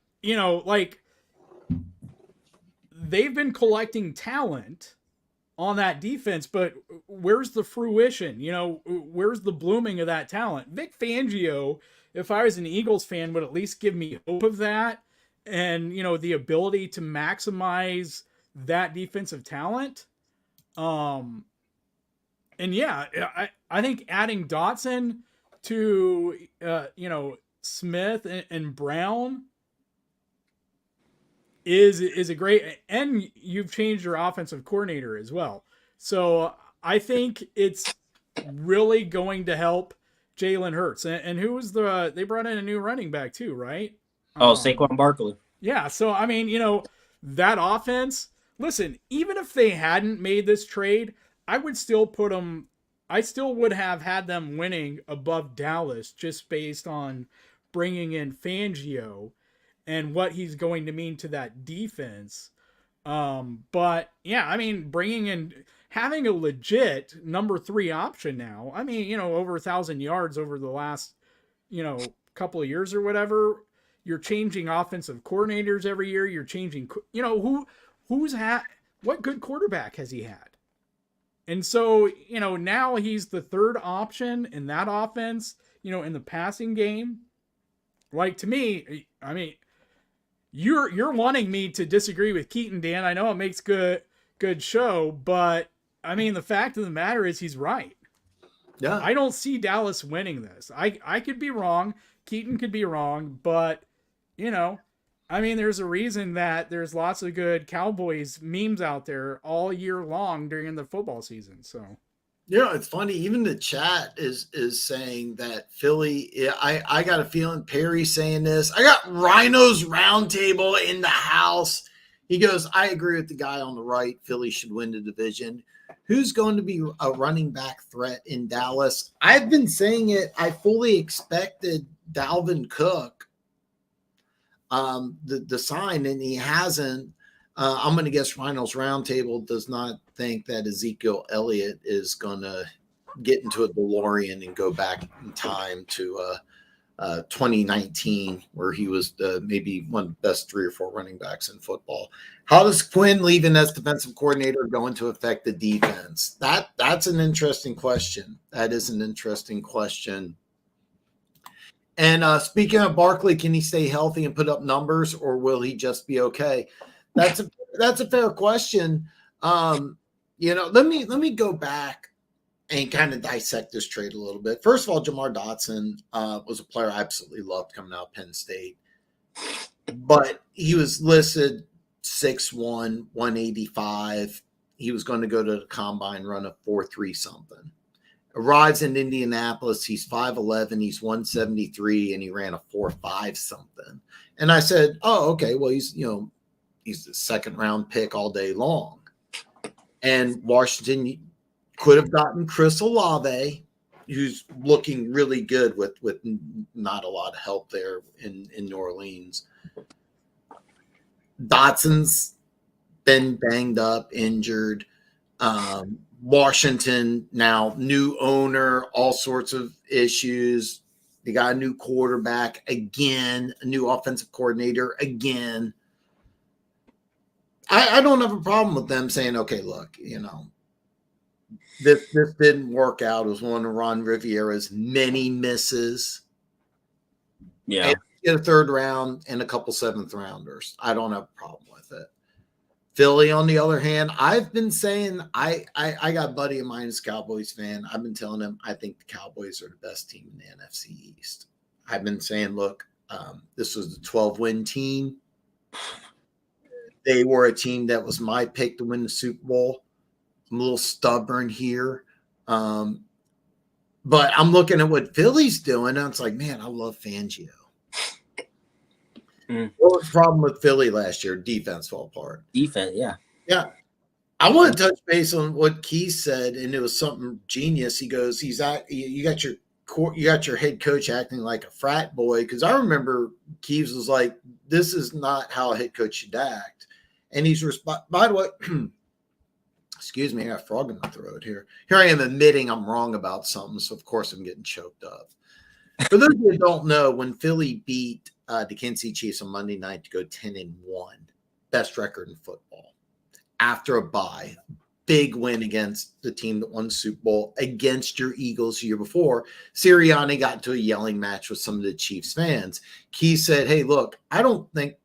they've been collecting talent on that defense, but where's the fruition? Where's the blooming of that talent? Vic Fangio, if I was an Eagles fan, would at least give me hope of that and, the ability to maximize that defensive talent. And yeah, I think adding Dotson to, Smith and Brown is a great, and you've changed your offensive coordinator as well. So I think it's really going to help Jalen Hurts. And who was they brought in a new running back too, right? Saquon Barkley. Yeah. So, I mean, that offense, listen, even if they hadn't made this trade, I still would have had them winning above Dallas just based on bringing in Fangio and what he's going to mean to that defense. But yeah, I mean, having a legit number 3 option now, I mean, over 1,000 yards over the last, couple of years or whatever. You're changing offensive coordinators every year. You're changing, what good quarterback has he had? And so, now he's the third option in that offense, in the passing game. Like, to me, I mean, you're wanting me to disagree with Keaton, Dan. I know it makes good show, but I mean, the fact of the matter is he's right. Yeah. I don't see Dallas winning this. I could be wrong. Keaton could be wrong, but I mean, there's a reason that there's lots of good Cowboys memes out there all year long during the football season. So, it's funny. Even the chat is saying that Philly. I got a feeling Perry's saying this. I got Rhinos Roundtable in the house. He goes, I agree with the guy on the right. Philly should win the division. Who's going to be a running back threat in Dallas? I've been saying it. I fully expected Dalvin Cook the sign, and he hasn't. I'm going to guess Rhinos Roundtable does not think that Ezekiel Elliott is going to get into a DeLorean and go back in time to 2019, where he was maybe one of the best 3 or 4 running backs in football. How does Quinn leaving as defensive coordinator going to affect the defense? That's an interesting question. That is an interesting question. And speaking of Barkley, can he stay healthy and put up numbers, or will he just be okay? That's a fair question. Let me go back and kind of dissect this trade a little bit. First of all, Jamar Dotson was a player I absolutely loved coming out of Penn State, but he was listed 6'1", 185. He was going to go to the combine, run a 4.3 something. Arrives in Indianapolis. He's 5'11", he's 173, and he ran a 4.5 something. And I said, oh, okay, well, he's the second round pick all day long. And Washington could have gotten Chris Olave, who's looking really good with not a lot of help there in New Orleans. Dotson's been banged up, injured. Washington now, new owner, all sorts of issues. They got a new quarterback again, a new offensive coordinator again. I don't have a problem with them saying, okay, look, this didn't work out. It was one of Ron Rivera's many misses. Yeah. And get a third round and a couple 7th rounders. I don't have a problem with it. Philly, on the other hand, I've been saying I got a buddy of mine who's a Cowboys fan. I've been telling him I think the Cowboys are the best team in the NFC East. I've been saying, look, this was the 12-win team. They were a team that was my pick to win the Super Bowl. I'm a little stubborn here. But I'm looking at what Philly's doing, and it's like, man, I love Fangio. What was the problem with Philly last year? Defense fell apart. Defense, yeah. Yeah. I want to touch base on what Keys said, and it was something genius. He goes, you got your head coach acting like a frat boy. Because I remember Keys was like, this is not how a head coach should act. And he's by the way, excuse me, I got a frog in my throat here. Here I am admitting I'm wrong about something, so of course I'm getting choked up. For those who don't know, when Philly beat the Kansas City Chiefs on Monday night to go 10-1, best record in football, after a bye, big win against the team that won the Super Bowl against your Eagles the year before, Sirianni got into a yelling match with some of the Chiefs fans. Keys said, hey, look, I don't think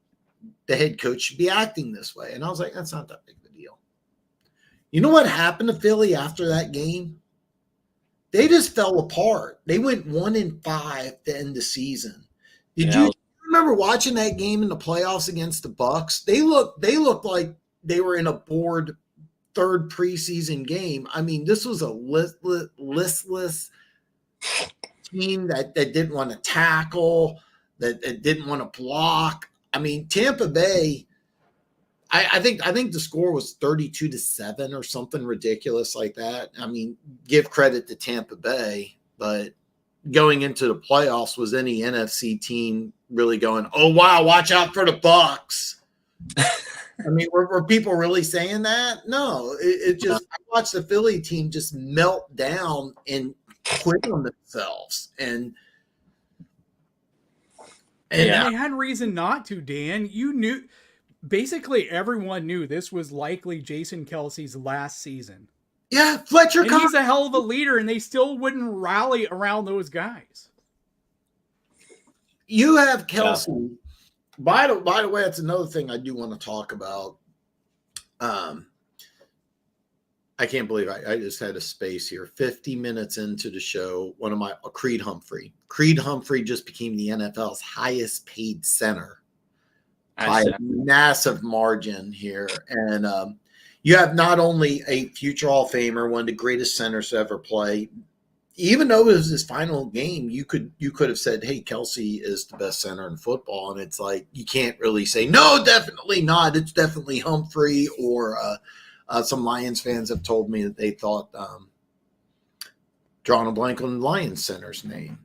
the head coach should be acting this way. And I was like, that's not that big of a deal. You know what happened to Philly after that game? They just fell apart. They went 1-5 to end the season. Did you remember watching that game in the playoffs against the Bucs? They looked like they were in a bored third preseason game. I mean, this was a listless team that didn't want to tackle, that didn't want to block. I mean, Tampa Bay, I think the score was 32-7 or something ridiculous like that. I mean, give credit to Tampa Bay, but going into the playoffs, was any NFC team really going, oh, wow, watch out for the Bucs? I mean, were people really saying that? No, it just, I watched the Philly team just melt down and quit on themselves. And they had reason not to, Dan. You knew, basically everyone knew this was likely Jason Kelsey's last season. Yeah, Fletcher And Cox. he's a hell of a leader, and they still wouldn't rally around those guys. You have Kelsey. Yeah. By the way, that's another thing I do want to talk about. I can't believe I just had a space here. 50 minutes into the show, Creed Humphrey. Creed Humphrey just became the NFL's highest paid center by a massive margin here. And you have not only a future Hall of Famer, one of the greatest centers to ever play. Even though it was his final game, you could have said, hey, Kelsey is the best center in football. And it's like, you can't really say, no, definitely not. It's definitely Humphrey. Or some Lions fans have told me that they thought, drawing a blank on the Lions center's name.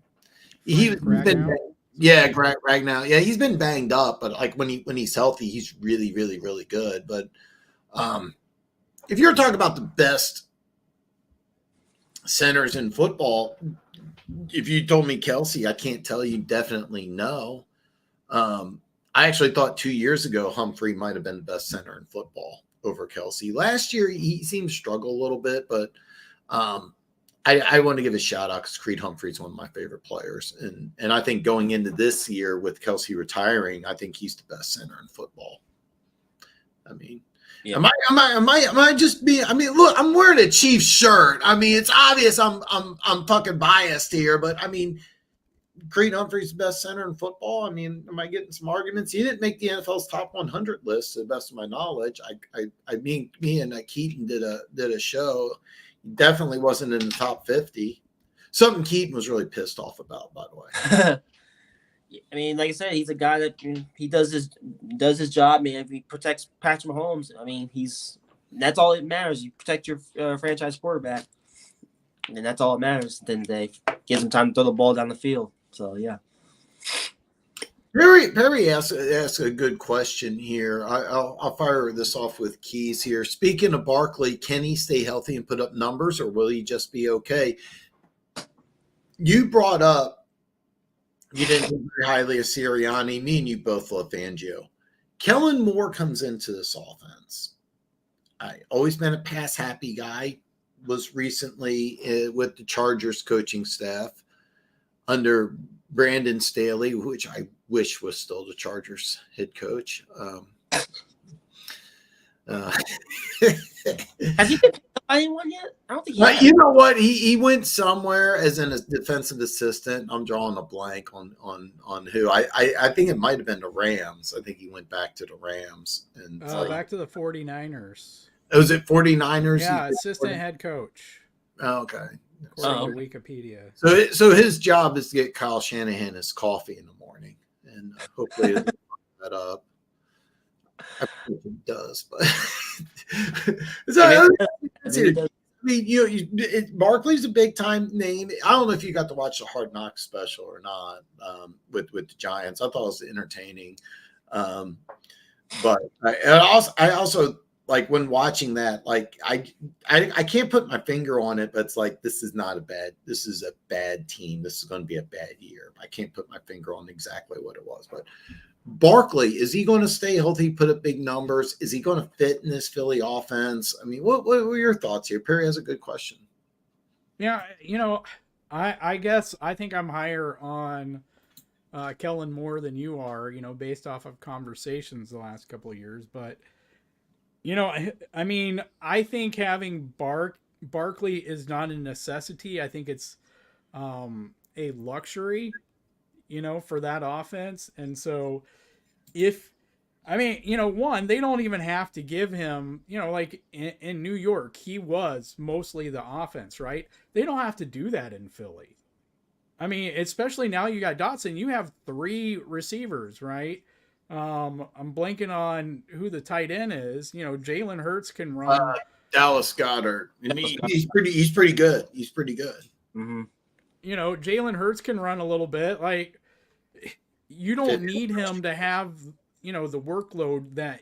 He's been Ragnow. Yeah, he's been banged up, but like when he's healthy, he's really, really, really good. But if you're talking about the best centers in football, if you told me Kelsey, I can't tell you definitely no. I actually thought 2 years ago Humphrey might have been the best center in football over Kelsey. Last year he seemed to struggle a little bit, but I want to give a shout out because Creed Humphrey is one of my favorite players, and I think going into this year with Kelsey retiring, I think he's the best center in football. I mean. Yeah. Am I just being? I mean, look, I'm wearing a Chiefs shirt. I mean, it's obvious I'm fucking biased here, but I mean, Creed Humphrey's the best center in football. I mean, am I getting some arguments? He didn't make the NFL's top 100 list, to the best of my knowledge. I mean, me and Keaton did a show. He definitely wasn't in the top 50. Something Keaton was really pissed off about, by the way. I mean, like I said, he's a guy that he does his job, man. If he protects Patrick Mahomes, I mean, that's all that matters. You protect your franchise quarterback, and that's all that matters. Then they gives him time to throw the ball down the field. So yeah. Perry asked a good question here. I'll fire this off with Keys here. Speaking of Barkley, can he stay healthy and put up numbers, or will he just be okay? You brought up. You didn't think very highly of Sirianni. Me and you both love Fangio. Kellen Moore comes into this offense. I always been a pass-happy guy. Was recently with the Chargers coaching staff under Brandon Staley, which I wish was still the Chargers head coach. Has he been picked up by anyone yet? I don't think he has. You know what? He went somewhere as in a defensive assistant. I'm drawing a blank on who. I think it might have been the Rams. I think he went back to the Rams. And back to the 49ers. Was it 49ers? Yeah, assistant head coach. Oh, okay. According to Wikipedia. So his job is to get Kyle Shanahan his coffee in the morning. And hopefully he'll that up. I think it does, but I mean, Barkley's a big time name. I don't know if you got to watch the Hard Knocks special or not with the Giants. I thought it was entertaining, but I also like when watching that. Like I can't put my finger on it, but it's like this is a bad team. This is going to be a bad year. I can't put my finger on exactly what it was, but. Barkley, is he going to stay healthy, put up big numbers? Is he going to fit in this Philly offense? I mean, what were your thoughts here? Perry has a good question. Yeah, I guess I think I'm higher on Kellen Moore than you are, based off of conversations the last couple of years. But, I mean, I think having Barkley is not a necessity. I think it's a luxury, for that offense. And so one, they don't even have to give him, like in New York, he was mostly the offense, right? They don't have to do that in Philly. I mean, especially now you got Dotson, you have 3 receivers, right? I'm blanking on who the tight end is. Jalen Hurts can run. Dallas Goedert. He's pretty good. He's pretty good. Mm-hmm. Jalen Hurts can run a little bit. Like, you don't need him to have, the workload that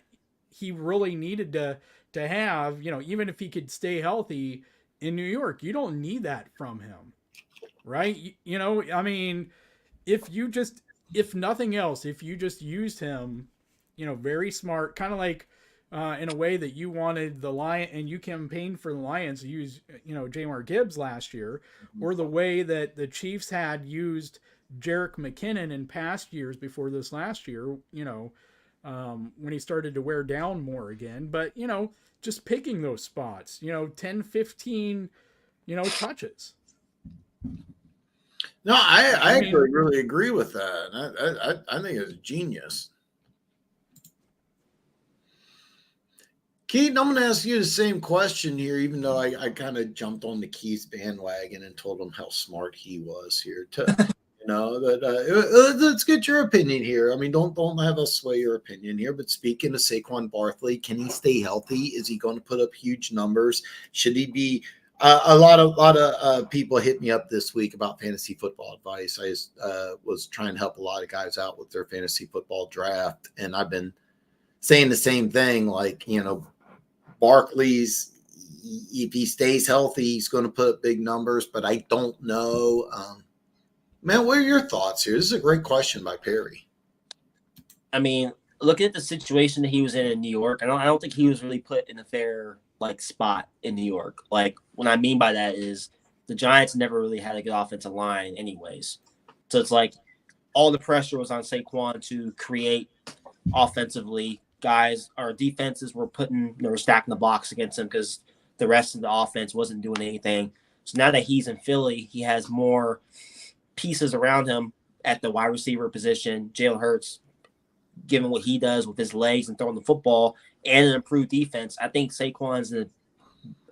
he really needed to have, even if he could stay healthy in New York. You don't need that from him, right? I mean, if nothing else, if you just used him, very smart, kind of like in a way that you wanted the Lion and you campaigned for the Lions to use, Jamar Gibbs last year, or the way that the Chiefs had used Jerick McKinnon in past years before this last year, when he started to wear down more again. But, just picking those spots, 10, 15, touches. No, I actually really agree with that. I think it's genius. Keaton, I'm going to ask you the same question here, even though I kind of jumped on the Keys bandwagon and told him how smart he was here. Let's get your opinion here. I mean, don't have us sway your opinion here. But speaking of Saquon Barkley, can he stay healthy? Is he going to put up huge numbers? Should he be? A lot of people hit me up this week about fantasy football advice. I was trying to help a lot of guys out with their fantasy football draft, and I've been saying the same thing. Like, Barkley's, if he stays healthy, he's going to put up big numbers, but I don't know. Man, what are your thoughts here? This is a great question by Perry. I mean, look at the situation that he was in New York. I don't think he was really put in a fair spot in New York. Like, what I mean by that is the Giants never really had a good offensive line anyways. So it's like all the pressure was on Saquon to create offensively. Guys, our defenses were stacking the box against him because the rest of the offense wasn't doing anything. So now that he's in Philly, he has more pieces around him at the wide receiver position. Jalen Hurts, given what he does with his legs and throwing the football and an improved defense, I think Saquon's in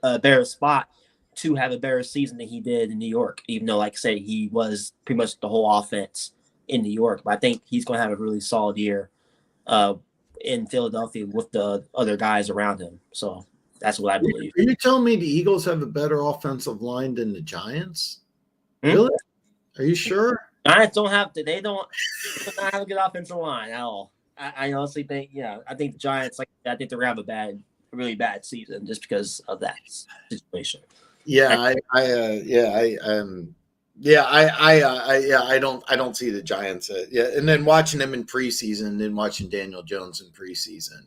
a better spot to have a better season than he did in New York, even though, like I say, he was pretty much the whole offense in New York. But I think he's going to have a really solid year in Philadelphia with the other guys around him. So that's what I believe. Are you telling me the Eagles have a better offensive line than the Giants? Hmm? Really? Are you sure? Giants don't have to. They don't have a good offensive line at all. I honestly think, I think the Giants, I think they're gonna have a really bad season just because of that situation. Yeah, I don't see the Giants. And then watching them in preseason, and then watching Daniel Jones in preseason.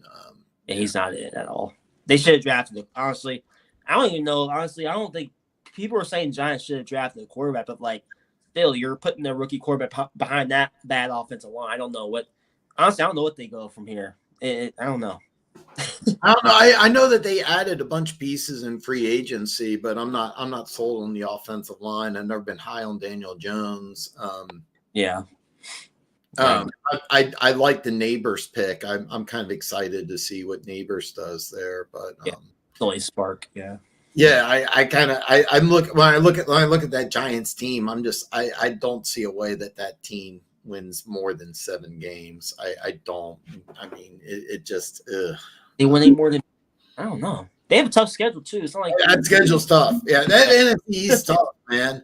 He's not in it at all. They should have drafted him. Honestly, I don't even know. Honestly, I don't think people are saying Giants should have drafted a quarterback, but still, you're putting a rookie quarterback behind that bad offensive line. I don't know what. Honestly, I don't know what they go from here. I don't know. I don't know. I know that they added a bunch of pieces in free agency, but I'm not sold on the offensive line. I've never been high on Daniel Jones. Yeah. I like the Neighbors pick. I'm kind of excited to see what Neighbors does there, but Only spark. Yeah. Yeah, I'm look when I look at that Giants team, I don't see a way that team wins more than 7 games. I don't. I mean, it just. They win any more than. I don't know. They have a tough schedule too. It's not like that schedule's tough. Yeah, that NFC is tough, man.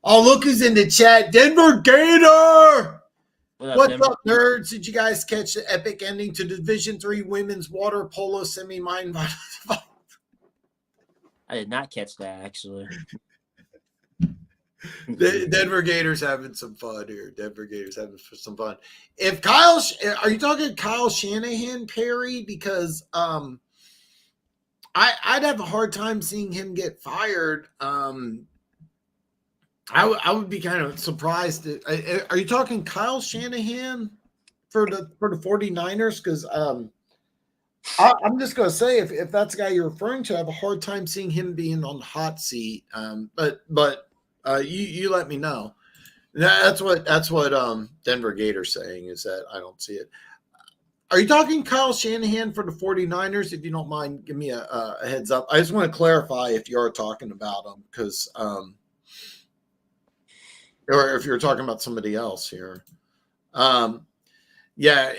Oh, look who's in the chat, Denver Gator. What's up, nerds? Did you guys catch the epic ending to Division III women's water polo semi-final? I did not catch that, actually. Denver Gators having some fun here. If are you talking Kyle Shanahan, Perry? Because I'd have a hard time seeing him get fired. I would be kind of surprised. Are you talking Kyle Shanahan for the 49ers? Because I'm just going to say, if that's the guy you're referring to, I have a hard time seeing him being on the hot seat. But you let me know. That's what Denver Gators saying is that I don't see it. Are you talking Kyle Shanahan for the 49ers? If you don't mind, give me a heads up. I just want to clarify if you are talking about him, because or if you're talking about somebody else here. Yeah.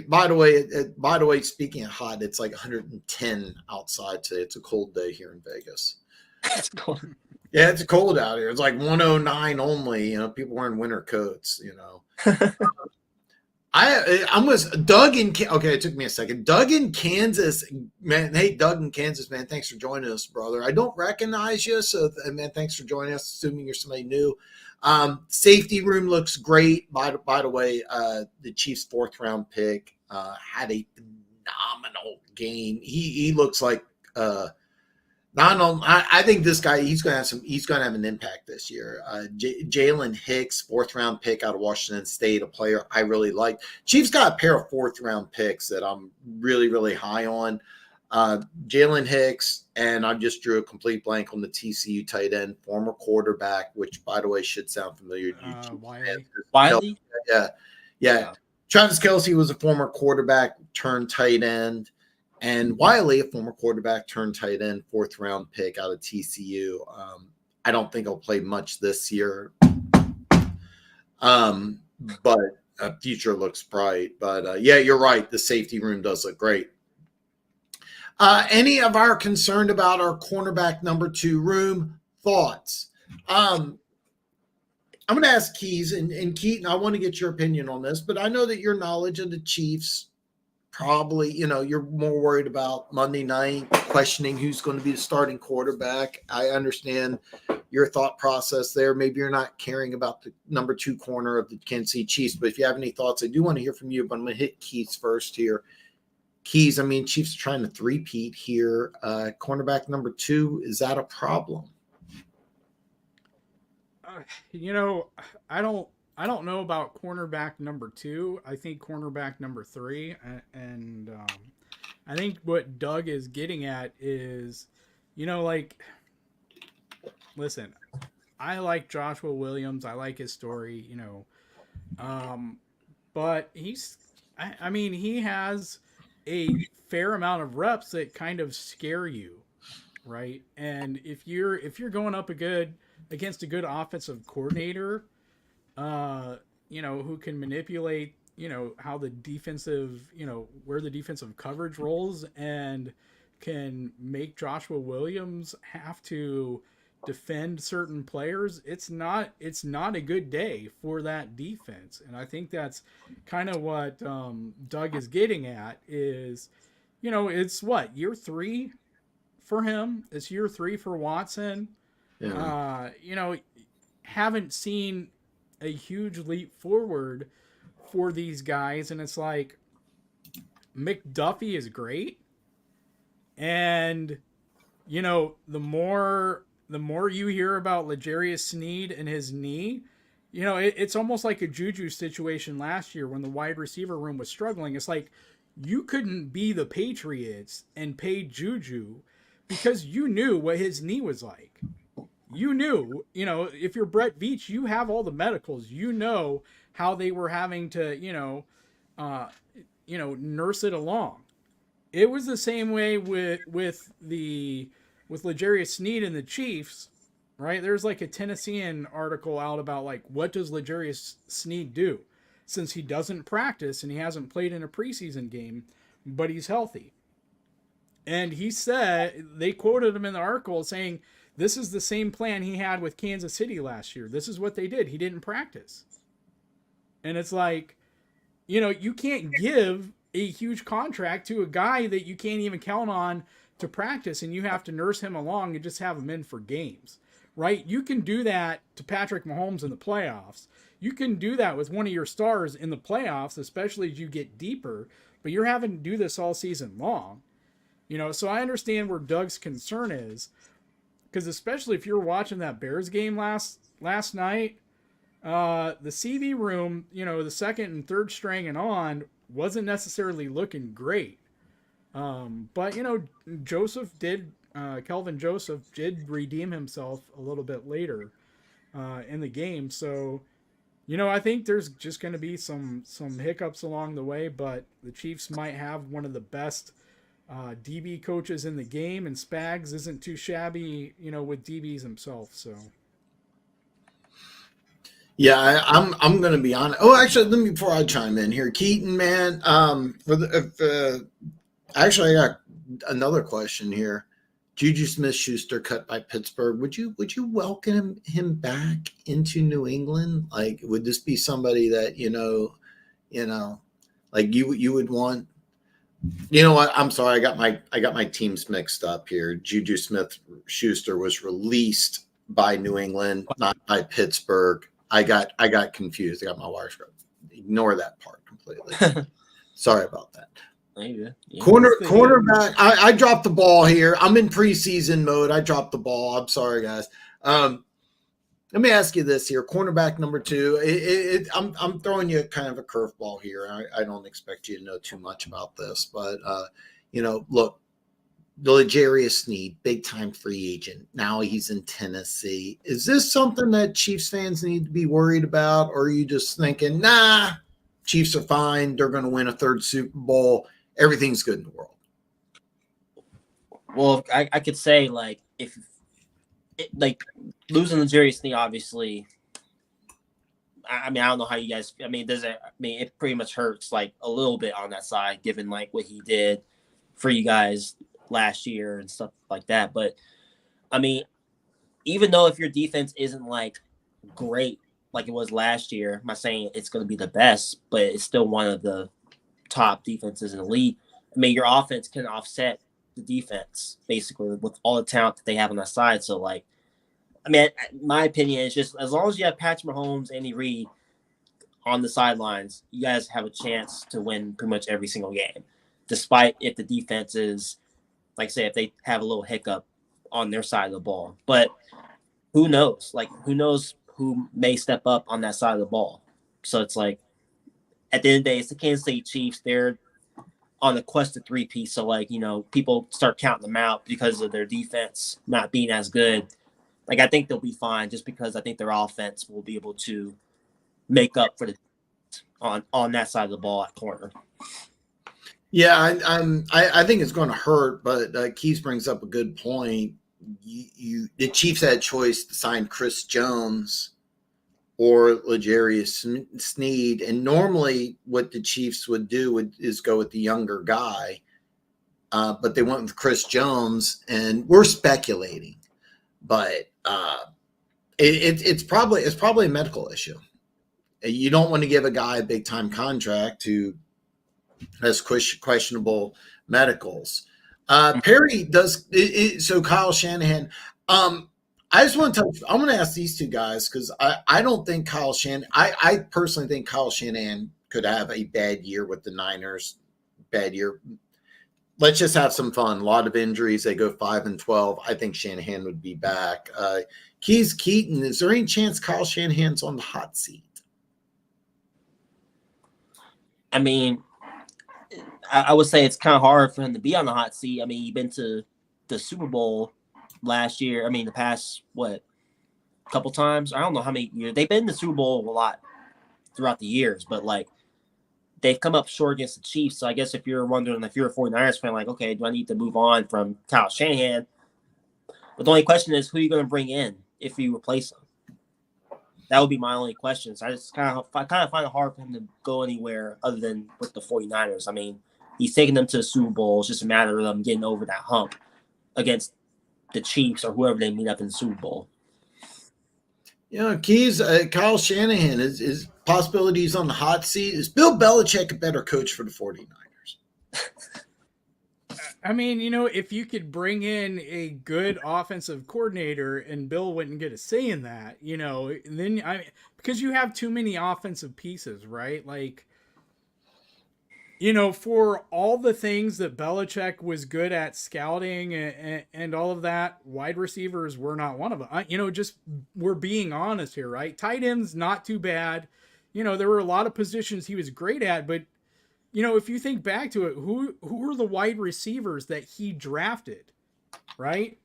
By the way, speaking of hot, it's like 110 outside today. It's a cold day here in Vegas. It's cold. Yeah, it's cold out here. It's like 109 only. People wearing winter coats. I'm with Doug in. Okay, it took me a second. Doug in Kansas, man. Hey, Doug in Kansas, man. Thanks for joining us, brother. I don't recognize you, so man, thanks for joining us. Assuming you're somebody new. Safety room looks great. By the way, the Chiefs' 4th round pick had a phenomenal game. He looks like I think this guy he's going to have an impact this year. Jalen Hicks, 4th-round pick out of Washington State, a player I really like. Chiefs got a pair of 4th-round picks that I'm really, really high on. Jalen Hicks, and I just drew a complete blank on the TCU tight end, former quarterback, which, by the way, should sound familiar to you. Wiley? Yeah. Travis Kelce was a former quarterback turned tight end. And Wiley, a former quarterback turned tight end, 4th-round pick out of TCU. I don't think he'll play much this year, but future looks bright. But yeah, you're right. The safety room does look great. Any of our concerned about our cornerback number 2 room? Thoughts? I'm going to ask Keys and Keaton. I want to get your opinion on this, but I know that your knowledge of the Chiefs. Probably, you're more worried about Monday night, questioning who's going to be the starting quarterback. I understand your thought process there. Maybe you're not caring about the number 2 corner of the Kansas City Chiefs, but if you have any thoughts, I do want to hear from you, but I'm going to hit Keys first here. Keys, Chiefs are trying to three-peat here. Cornerback number 2, is that a problem? I don't know about cornerback number 2. I think cornerback number 3, and I think what Doug is getting at is, listen, I like Joshua Williams. I like his story, but he has a fair amount of reps that kind of scare you, right? And if you're going up against a good offensive coordinator, who can manipulate, how the defensive, where the defensive coverage rolls, and can make Joshua Williams have to defend certain players, it's not a good day for that defense. And I think that's kind of what Doug is getting at is, it's what, year 3 for him? It's year 3 for Watson. Yeah. Haven't seen a huge leap forward for these guys, and it's like McDuffie is great, and the more you hear about L'Jarius Sneed and his knee, it's almost like a Juju situation last year when the wide receiver room was struggling. It's like you couldn't be the Patriots and pay Juju because you knew what his knee was like. You knew, if you're Brett Veach, you have all the medicals. How they were having to, nurse it along. It was the same way with L'Jarius Sneed and the Chiefs, right? There's like a Tennessean article out about like, what does L'Jarius Sneed do? Since he doesn't practice and he hasn't played in a preseason game, but he's healthy. And he said, they quoted him in the article saying, this is the same plan he had with Kansas City last year. This is what they did. He didn't practice. And it's like, you can't give a huge contract to a guy that you can't even count on to practice, and you have to nurse him along and just have him in for games, right? You can do that to Patrick Mahomes in the playoffs. You can do that with one of your stars in the playoffs, especially as you get deeper, but you're having to do this all season long. So I understand where Doug's concern is, because especially if you're watching that Bears game last night, the CV room, the second and third string and on wasn't necessarily looking great. But Kelvin Joseph did redeem himself a little bit later in the game. So, I think there's just going to be some hiccups along the way, but the Chiefs might have one of the best DB coaches in the game, and Spags isn't too shabby, with DBs himself. So, yeah, I'm going to be honest. Oh, actually, let me before I chime in here, Keaton, man. Actually, I got another question here. Juju Smith-Schuster cut by Pittsburgh. Would you welcome him back into New England? Like, would this be somebody that like you would want? You know what? I'm sorry. I got my teams mixed up here. Juju Smith-Schuster was released by New England, not by Pittsburgh. I got confused. I got my wires crossed. Ignore that part completely. Sorry about that. Maybe. Yeah. Cornerback. I dropped the ball here. I'm in preseason mode. I dropped the ball. I'm sorry, guys. Let me ask you this here. Cornerback number 2. I'm throwing you kind of a curveball here. I don't expect you to know too much about this, but look, the L'Jarius Sneed, big time free agent. Now he's in Tennessee. Is this something that Chiefs fans need to be worried about, or are you just thinking, nah, Chiefs are fine. They're going to win a 3rd Super Bowl. Everything's good in the world. Well, I could say losing L'Jarius Sneed, obviously. I mean, I don't know how you guys. I mean, it pretty much hurts like a little bit on that side, given like what he did for you guys last year and stuff like that. But I mean, even though if your defense isn't like great like it was last year, I'm not saying it's going to be the best, but it's still one of the top defenses in the league. I mean, your offense can offset the defense basically with all the talent that they have on that side. So, like, I mean, my opinion is just as long as you have Patrick Mahomes, Andy Reid on the sidelines, you guys have a chance to win pretty much every single game, despite if the defense is, like, say, if they have a little hiccup on their side of the ball. But who knows? Like, who knows who may step up on that side of the ball? So it's like, at the end of the day, it's the Kansas City Chiefs. They're on the quest to 3-piece. So, like, people start counting them out because of their defense not being as good. Like, I think they'll be fine just because I think their offense will be able to make up for the on that side of the ball at corner. Yeah, I think it's going to hurt, but Keys brings up a good point. The Chiefs had a choice to sign Chris Jones or L'Jarius Sneed, and normally what the Chiefs would do is go with the younger guy, but they went with Chris Jones, and we're speculating, but it's probably a medical issue. You don't want to give a guy a big time contract who has questionable medicals. Perry does so. Kyle Shanahan. I just want to tell. I'm going to ask these two guys because I don't think Kyle Shanahan. I personally think Kyle Shanahan could have a bad year with the Niners. Bad year. Let's just have some fun. A lot of injuries. They go 5-12. I think Shanahan would be back. Keys Keaton. Is there any chance Kyle Shanahan's on the hot seat? I mean, I would say it's kind of hard for him to be on the hot seat. I mean, you've been to the Super Bowl last year. I mean, the past, couple times? I don't know how many years. They've been in the Super Bowl a lot throughout the years, but, like, they've come up short against the Chiefs. So I guess if you're wondering, if you're a 49ers fan, like, okay, do I need to move on from Kyle Shanahan? But the only question is, who are you going to bring in if you replace him? That would be my only question. So I just kind of find it hard for him to go anywhere other than with the 49ers. I mean, he's taking them to the Super Bowl. It's just a matter of them getting over that hump against the Chiefs or whoever they meet up in the Super Bowl. Keys, Kyle Shanahan, is possibilities on the hot seat. Is Bill Belichick a better coach for the 49ers? I mean, if you could bring in a good offensive coordinator and Bill wouldn't get a say in that, then because you have too many offensive pieces, right? Like, for all the things that Belichick was good at scouting and all of that, wide receivers were not one of them. Just we're being honest here, right? Tight ends, not too bad. There were a lot of positions he was great at, but if you think back to it, who were the wide receivers that he drafted, right?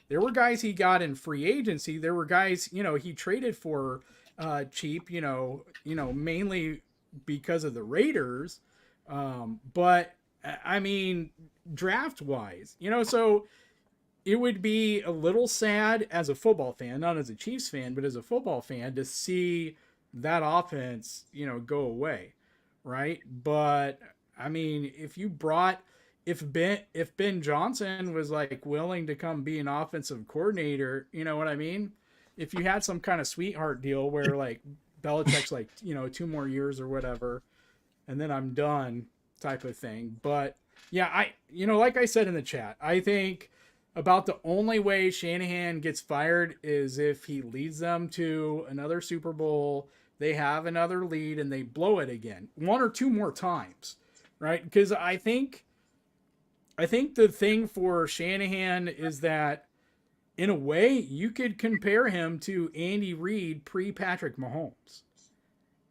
There were guys he got in free agency. There were guys, he traded for cheap, mainly because of the Raiders. But I mean, draft wise, so it would be a little sad as a football fan, not as a Chiefs fan, but as a football fan to see that offense, go away. Right. But I mean, if Ben Johnson was like willing to come be an offensive coordinator, you know what I mean? If you had some kind of sweetheart deal where like Belichick's like, 2 more years or whatever, and then I'm done type of thing. But yeah, like I said in the chat, I think about the only way Shanahan gets fired is if he leads them to another Super Bowl, they have another lead, and they blow it again 1 or 2 more times, right? Because I think I think the thing for Shanahan is that, in a way, you could compare him to Andy Reid pre-Patrick Mahomes.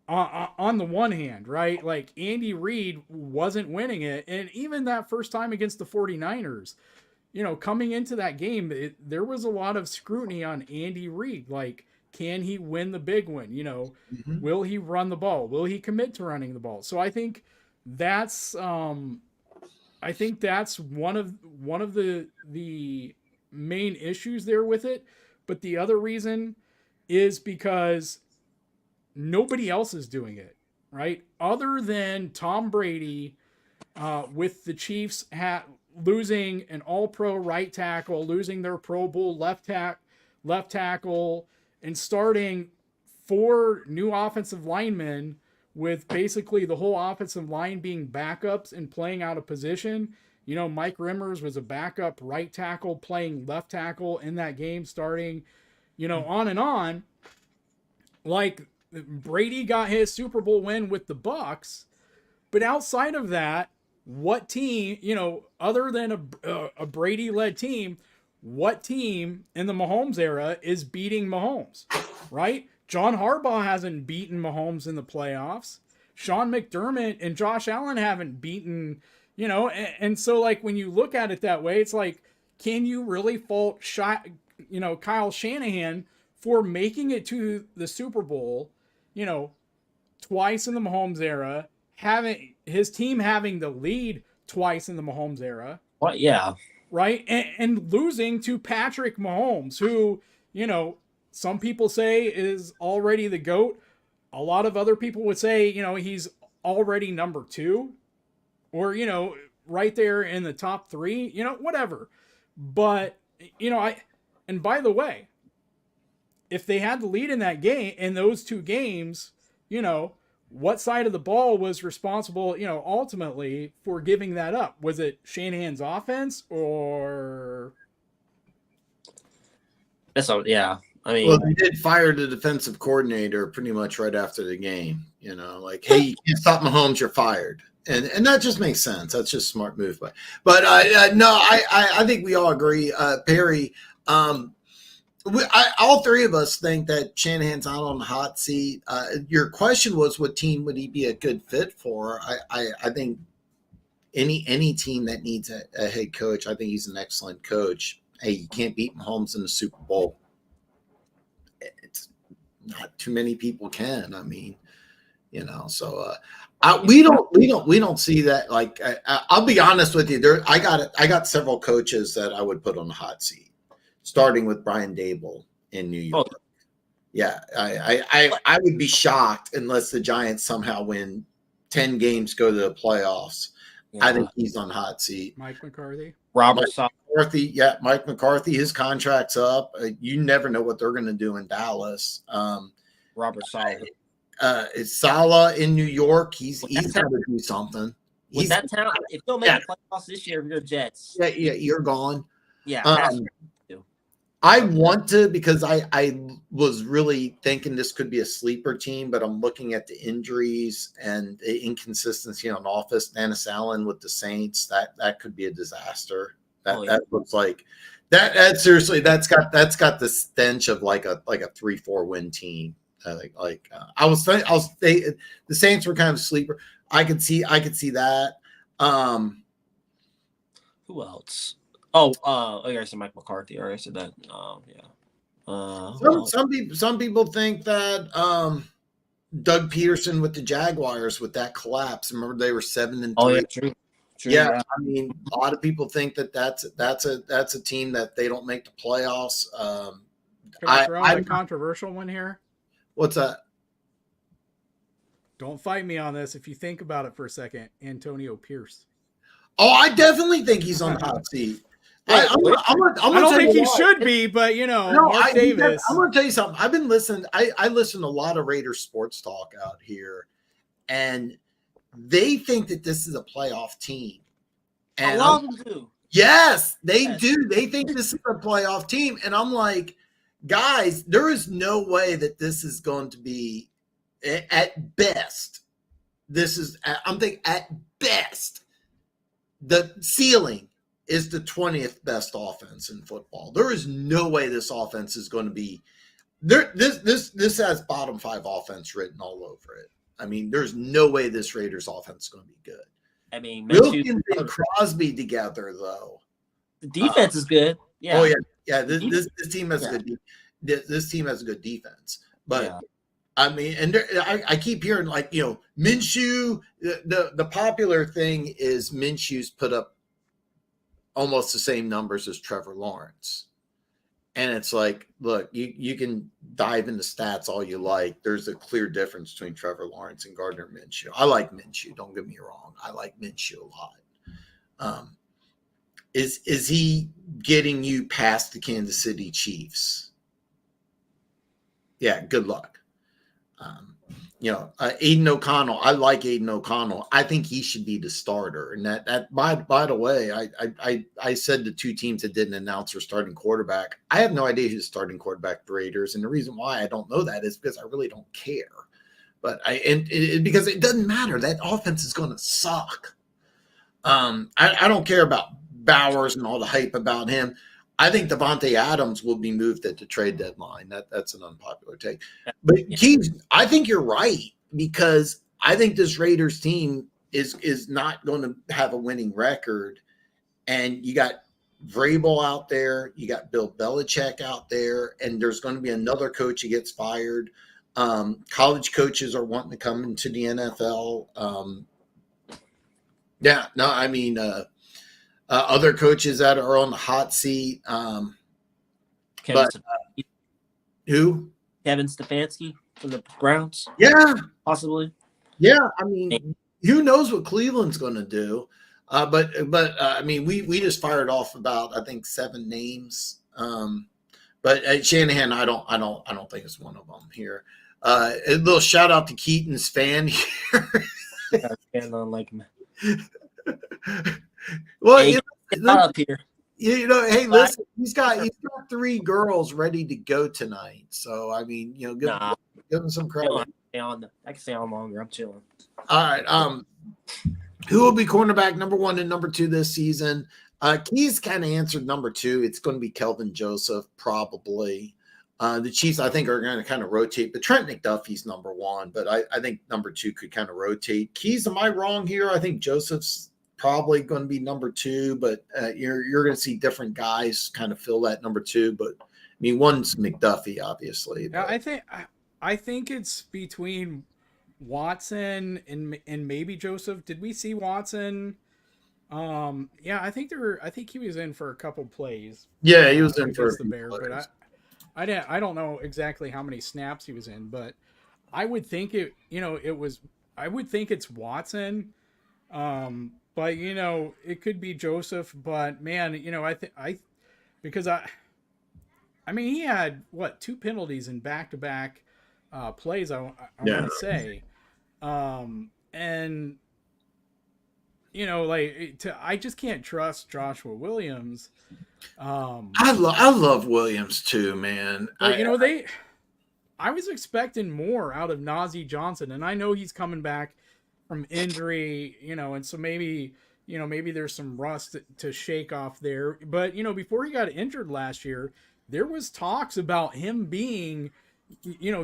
On the one hand, right? Like, Andy Reid wasn't winning it. And even that first time against the 49ers, coming into that game, there was a lot of scrutiny on Andy Reid. Like, can he win the big one? Mhm. Will he run the ball? Will he commit to running the ball? So I think that's one of the main issues there with it. But the other reason is because nobody else is doing it, right? Other than Tom Brady, with the Chiefs losing an All-Pro right tackle, losing their Pro Bowl left tackle, and starting 4 new offensive linemen with basically the whole offensive line being backups and playing out of position. Mike Rimmers was a backup right tackle playing left tackle in that game, starting, on and on. Like, Brady got his Super Bowl win with the Bucs, but outside of that, what team, other than a Brady-led team, what team in the Mahomes era is beating Mahomes, right? John Harbaugh hasn't beaten Mahomes in the playoffs. Sean McDermott and Josh Allen haven't beaten, and so, like, when you look at it that way, it's like, can you really fault Kyle Shanahan for making it to the Super Bowl, twice in the Mahomes era, having his team having the lead twice in the Mahomes era? What? Yeah. Right? And losing to Patrick Mahomes, who, some people say is already the GOAT. A lot of other people would say, he's already number 2, or, right there in the top 3, whatever. But, and by the way, if they had the lead in that game, in those 2 games, what side of the ball was responsible, ultimately for giving that up? Was it Shanahan's offense or? Yeah. I mean, Well, they did fire the defensive coordinator pretty much right after the game. Like, hey, you can't stop Mahomes, you're fired, and that just makes sense. That's just a smart move, but no, I think we all agree, Perry. All 3 of us think that Shanahan's out on the hot seat. Your question was, what team would he be a good fit for? I think any team that needs a head coach, I think he's an excellent coach. Hey, you can't beat Mahomes in the Super Bowl. It's not too many people can. I mean, so we don't see that. Like, I'll be honest with you. I got several coaches that I would put on the hot seat, starting with Brian Dable in New York. Oh. Yeah, I would be shocked unless the Giants somehow win 10 games, go to the playoffs. Yeah. I think he's on the hot seat. Mike McCarthy. Robert McCarthy. Yeah, Mike McCarthy. His contract's up. You never know what they're going to do in Dallas. Robert Saleh. Is Saleh in New York? He's got to do something. With that talent, if they'll make the playoffs this year, you're Jets. Yeah, you're gone. Yeah. I want to, because I was really thinking this could be a sleeper team, but I'm looking at the injuries and the inconsistency on offense. Dennis Allen with the Saints, that could be a disaster. That looks like that seriously, that's got the stench of like a 3-4 win team. The Saints were kind of a sleeper. I could see that. Who else? I said Mike McCarthy. Or I said that. Some people think that Doug Peterson with the Jaguars, with that collapse. Remember, they were 7-3. Oh, yeah, true. Yeah, I mean, a lot of people think that that's a team that they don't make the playoffs. Can I throw out a controversial one here? What's that? Don't fight me on this. If you think about it for a second, Antonio Pierce. Oh, I definitely think he's on the hot seat. I don't think he should be, but Mark Davis. I'm going to tell you something. I've been listening. I listen to a lot of Raiders sports talk out here, and they think that this is a playoff team. And a lot of them do. Yes, they do. They think this is a playoff team, and I'm like, guys, there is no way that this is going to be at best. I'm thinking at best the ceiling is the 20th best offense in football. There is no way this offense is going to be there. This has bottom 5 offense written all over it. I mean, there's no way this Raiders offense is going to be good. I mean, Wilkins and Crosby together, though. The defense is good. Yeah. Oh yeah. This team has a good. This team has a good defense, but I mean, and I keep hearing like Minshew. The popular thing is Minshew's put up almost the same numbers as Trevor Lawrence. And it's like, look, you can dive into stats all you like. There's a clear difference between Trevor Lawrence and Gardner Minshew. I like Minshew. Don't get me wrong. I like Minshew a lot. Is he getting you past the Kansas City Chiefs? Yeah, good luck. Aiden O'Connell. I like Aiden O'Connell. I think he should be the starter. And that by the way, I said the 2 teams that didn't announce their starting quarterback. I have no idea who's starting quarterback for Raiders, and the reason why I don't know that is because I really don't care. But because it doesn't matter. That offense is going to suck. I don't care about Bowers and all the hype about him. I think Devontae Adams will be moved at the trade deadline. That's an unpopular take. But Keys, I think you're right, because I think this Raiders team is not going to have a winning record. And you got Vrabel out there, you got Bill Belichick out there, and there's going to be another coach who gets fired. College coaches are wanting to come into the NFL. Other coaches that are on the hot seat. Who? Kevin Stefanski from the Browns? Yeah. Possibly. Yeah. I mean, who knows what Cleveland's going to do? But I mean, we just fired off about, I think, 7 names. But Shanahan, I don't think it's one of them here. A little shout out to Keaton's fan here. I don't like him. Well, hey, up here. Hey, listen, he's got 3 girls ready to go tonight. So I mean, give him some credit. I can stay on longer. I'm chilling. All right. Who will be cornerback number 1 and number 2 this season? Keys kind of answered number 2. It's going to be Kelvin Joseph, probably. The Chiefs, I think, are going to kind of rotate, but Trent McDuffie's number 1, but I think number 2 could kind of rotate. Keys, am I wrong here? I think Joseph's probably going to be number 2, but you're going to see different guys kind of fill that number 2. But I mean, one's McDuffie, obviously. But. I think it's between Watson and maybe Joseph. Did we see Watson? I think he was in for a couple plays. Yeah, he was in for the Bears, but I don't know exactly how many snaps he was in, but I would think I would think it's Watson. But it could be Joseph, but man, I mean, he had 2 penalties in back-to-back plays. I want to say, and I just can't trust Joshua Williams. I love Williams too, man. But, I was expecting more out of Najee Johnson, and I know he's coming back from injury, and so maybe there's some rust to shake off there. But, before he got injured last year, there was talks about him being,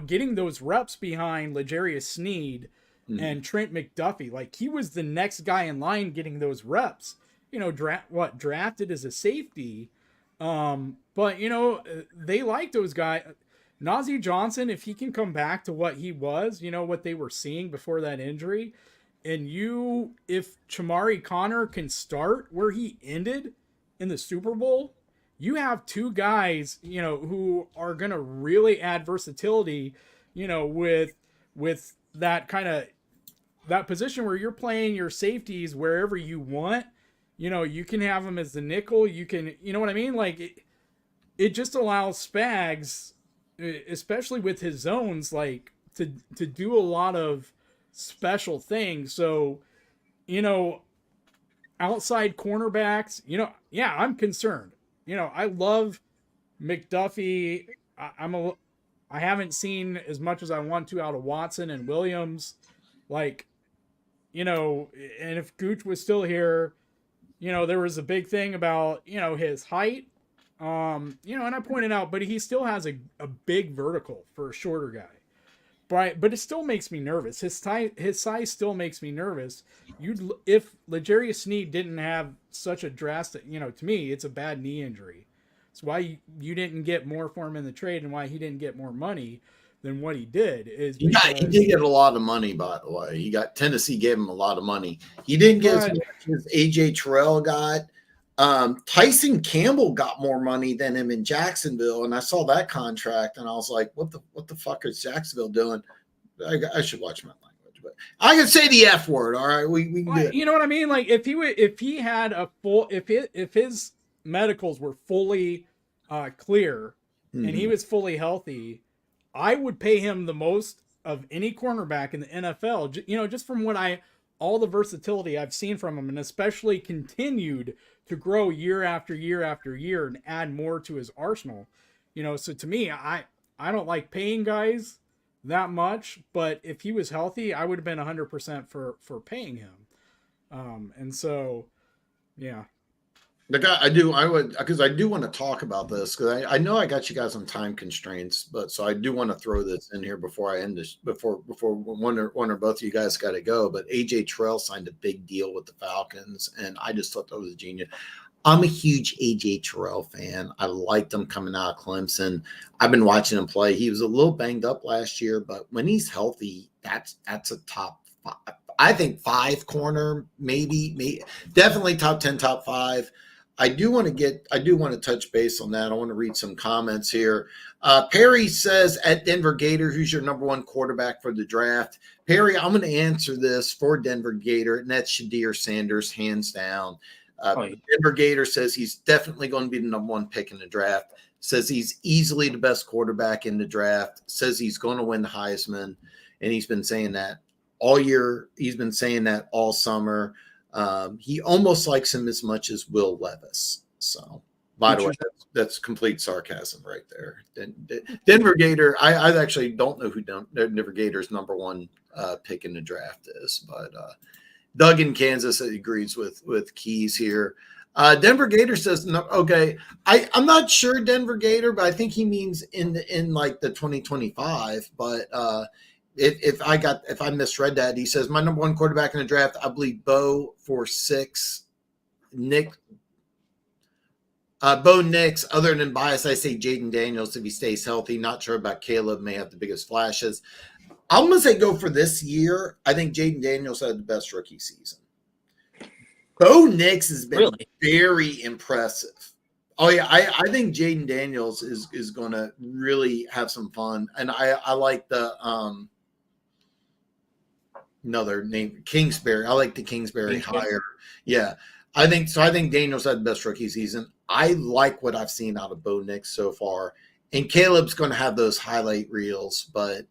getting those reps behind L'Jarius Sneed and Trent McDuffie. Like, he was the next guy in line getting those reps, drafted as a safety. But, they like those guys. Najee Johnson, if he can come back to what he was, what they were seeing before that injury, and if Chamari Connor can start where he ended in the Super Bowl, you have 2 guys, who are going to really add versatility, with that kind of that position where you're playing your safeties wherever you want. You can have them as the nickel. You can, what I mean? Like it just allows Spags, especially with his zones, like to do a lot of special things. So, outside cornerbacks, I'm concerned. I love McDuffie. I haven't seen as much as I want to out of Watson and Williams. Like, and if Gooch was still here, there was a big thing about, his height. And I pointed out, but he still has a big vertical for a shorter guy. But it still makes me nervous. His size still makes me nervous. If L'Jarius Sneed didn't have such a drastic, to me, it's a bad knee injury. It's why you didn't get more for him in the trade, and why he didn't get more money than what he did is he because did get a lot of money, by the way. Tennessee gave him a lot of money. He didn't get as much as AJ Terrell got. Tyson Campbell got more money than him in Jacksonville, and I saw that contract, and I was like, "What the fuck is Jacksonville doing?" I should watch my language, but I can say the F word. All right, we can do it. You know what I mean? Like if he had a full if his medicals were fully clear and he was fully healthy, I would pay him the most of any cornerback in the NFL. Just from all the versatility I've seen from him, and especially continued to grow year after year after year and add more to his arsenal. So to me, I don't like paying guys that much, but if he was healthy, I would have been 100% for paying him. And so, yeah. I do want to talk about this because I know I got you guys on time constraints, but so I do want to throw this in here before I end this, before one or both of you guys got to go. But AJ Terrell signed a big deal with the Falcons, and I just thought that was genius. I'm a huge AJ Terrell fan. I liked him coming out of Clemson. I've been watching him play. He was a little banged up last year, but when he's healthy, that's a top 5. I think 5 corner, maybe definitely top 10, top 5. I do want to touch base on that. I want to read some comments here. Perry says at Denver Gator, who's your number 1 quarterback for the draft? Perry, I'm going to answer this for Denver Gator, and that's Shadir Sanders, hands down. Denver Gator says he's definitely going to be the number 1 pick in the draft. Says he's easily the best quarterback in the draft. Says he's going to win the Heisman, and he's been saying that all year. He's been saying that all summer. He almost likes him as much as Will Levis. So, by the way, that's complete sarcasm right there. Denver Gator, I actually don't know who Denver Gator's number 1 pick in the draft is, but Doug in Kansas agrees with Keys here. Denver Gator says, no, okay, I'm not sure Denver Gator, but I think he means in like the 2025, but if I misread that, he says my number 1 quarterback in the draft, I believe Bo for 6, Bo Nix. Other than bias, I say Jaden Daniels if he stays healthy. Not sure about Caleb, may have the biggest flashes. I'm gonna say go for this year. I think Jaden Daniels had the best rookie season. Bo Nix has been very impressive. Oh yeah, I think Jaden Daniels is going to really have some fun, and I like the another name, Kingsbury. I like the Kingsbury hire. Yeah, I think so. I think Daniels had the best rookie season. I like what I've seen out of Bo Nix so far, and Caleb's going to have those highlight reels, but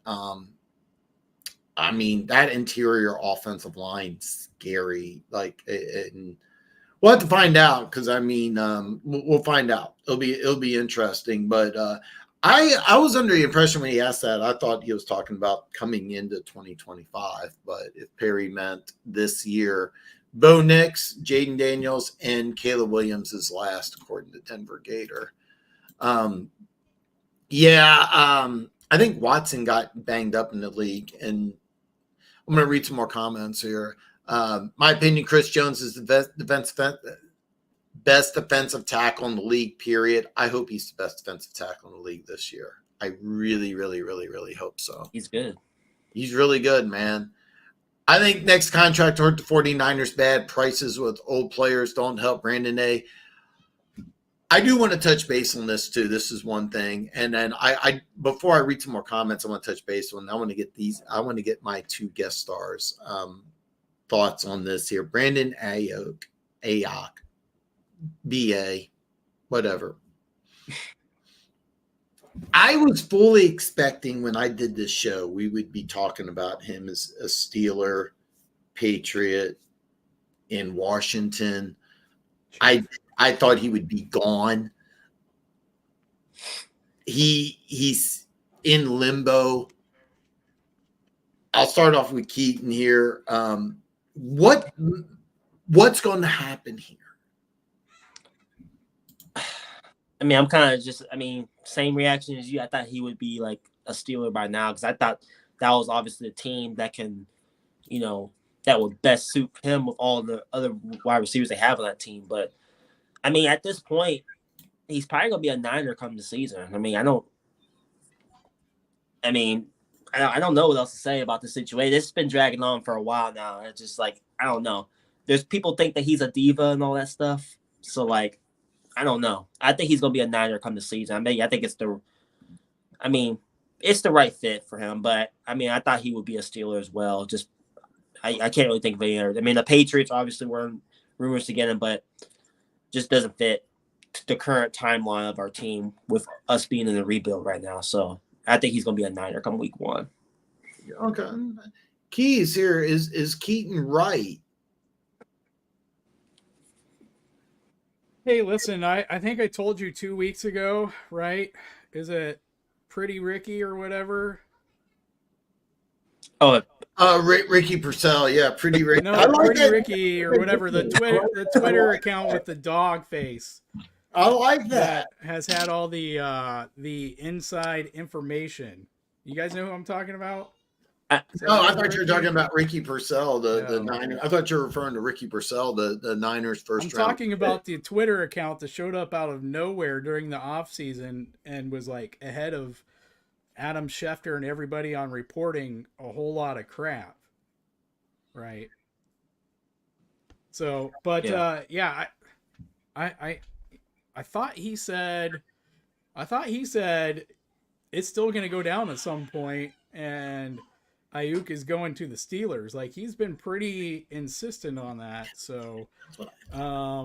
I mean that interior offensive line scary. Like, and we'll have to find out because I mean we'll find out. It'll be interesting, but I was under the impression when he asked that, I thought he was talking about coming into 2025. But if Perry meant this year, Bo Nix, Jaden Daniels, and Caleb Williams is last, according to Denver Gator. I think Watson got banged up in the league, and I'm going to read some more comments here. My opinion, Chris Jones is the best defensive tackle in the league, period. I hope he's the best defensive tackle in the league this year. I really, really, really, really hope so. He's good. He's really good, man. I think next contract hurt the 49ers bad. Prices with old players don't help Brandon A. I do want to touch base on this too. This is one thing. And then I before I read some more comments, I want to touch base on. I want to get my 2 guest stars thoughts on this here. Brandon Ayuk, BA, whatever. I was fully expecting when I did this show, we would be talking about him as a Steeler, Patriot in Washington. I thought he would be gone. He's in limbo. I'll start off with Keaton here. What's going to happen here? I mean, I'm kind of just, same reaction as you. I thought he would be like a Steeler by now because I thought that was obviously a team that can, that would best suit him with all the other wide receivers they have on that team. But, at this point, he's probably going to be a Niner come the season. I don't know what else to say about the situation. It's been dragging on for a while now. It's just like, I don't know. There's people think that he's a diva and all that stuff. So, like, I don't know. I think he's going to be a Niner come the season. I think it's it's the right fit for him. But, I thought he would be a Steeler as well. Just, I can't really think of any other. The Patriots obviously were in rumors to get him, but just doesn't fit the current timeline of our team with us being in the rebuild right now. So, I think he's going to be a Niner come week 1. Okay. Keys here. Is Keaton right? Hey, listen, I think I told you 2 weeks ago, right? Is it Pretty Ricky or whatever? Oh, Ricky Purcell. Yeah, Pretty Ricky. No, Pretty Ricky or whatever, the Twitter account with the dog face. I like that. Has had all the inside information. You guys know who I'm talking about? I thought you were talking about Ricky Purcell, the Niners. I thought you were referring to Ricky Purcell, the Niners first round. I'm talking about the Twitter account that showed up out of nowhere during the offseason and was like ahead of Adam Schefter and everybody on reporting a whole lot of crap. Right. So, but I thought he said it's still going to go down at some point, and Ayuk is going to the Steelers. Like, he's been pretty insistent on that. So, I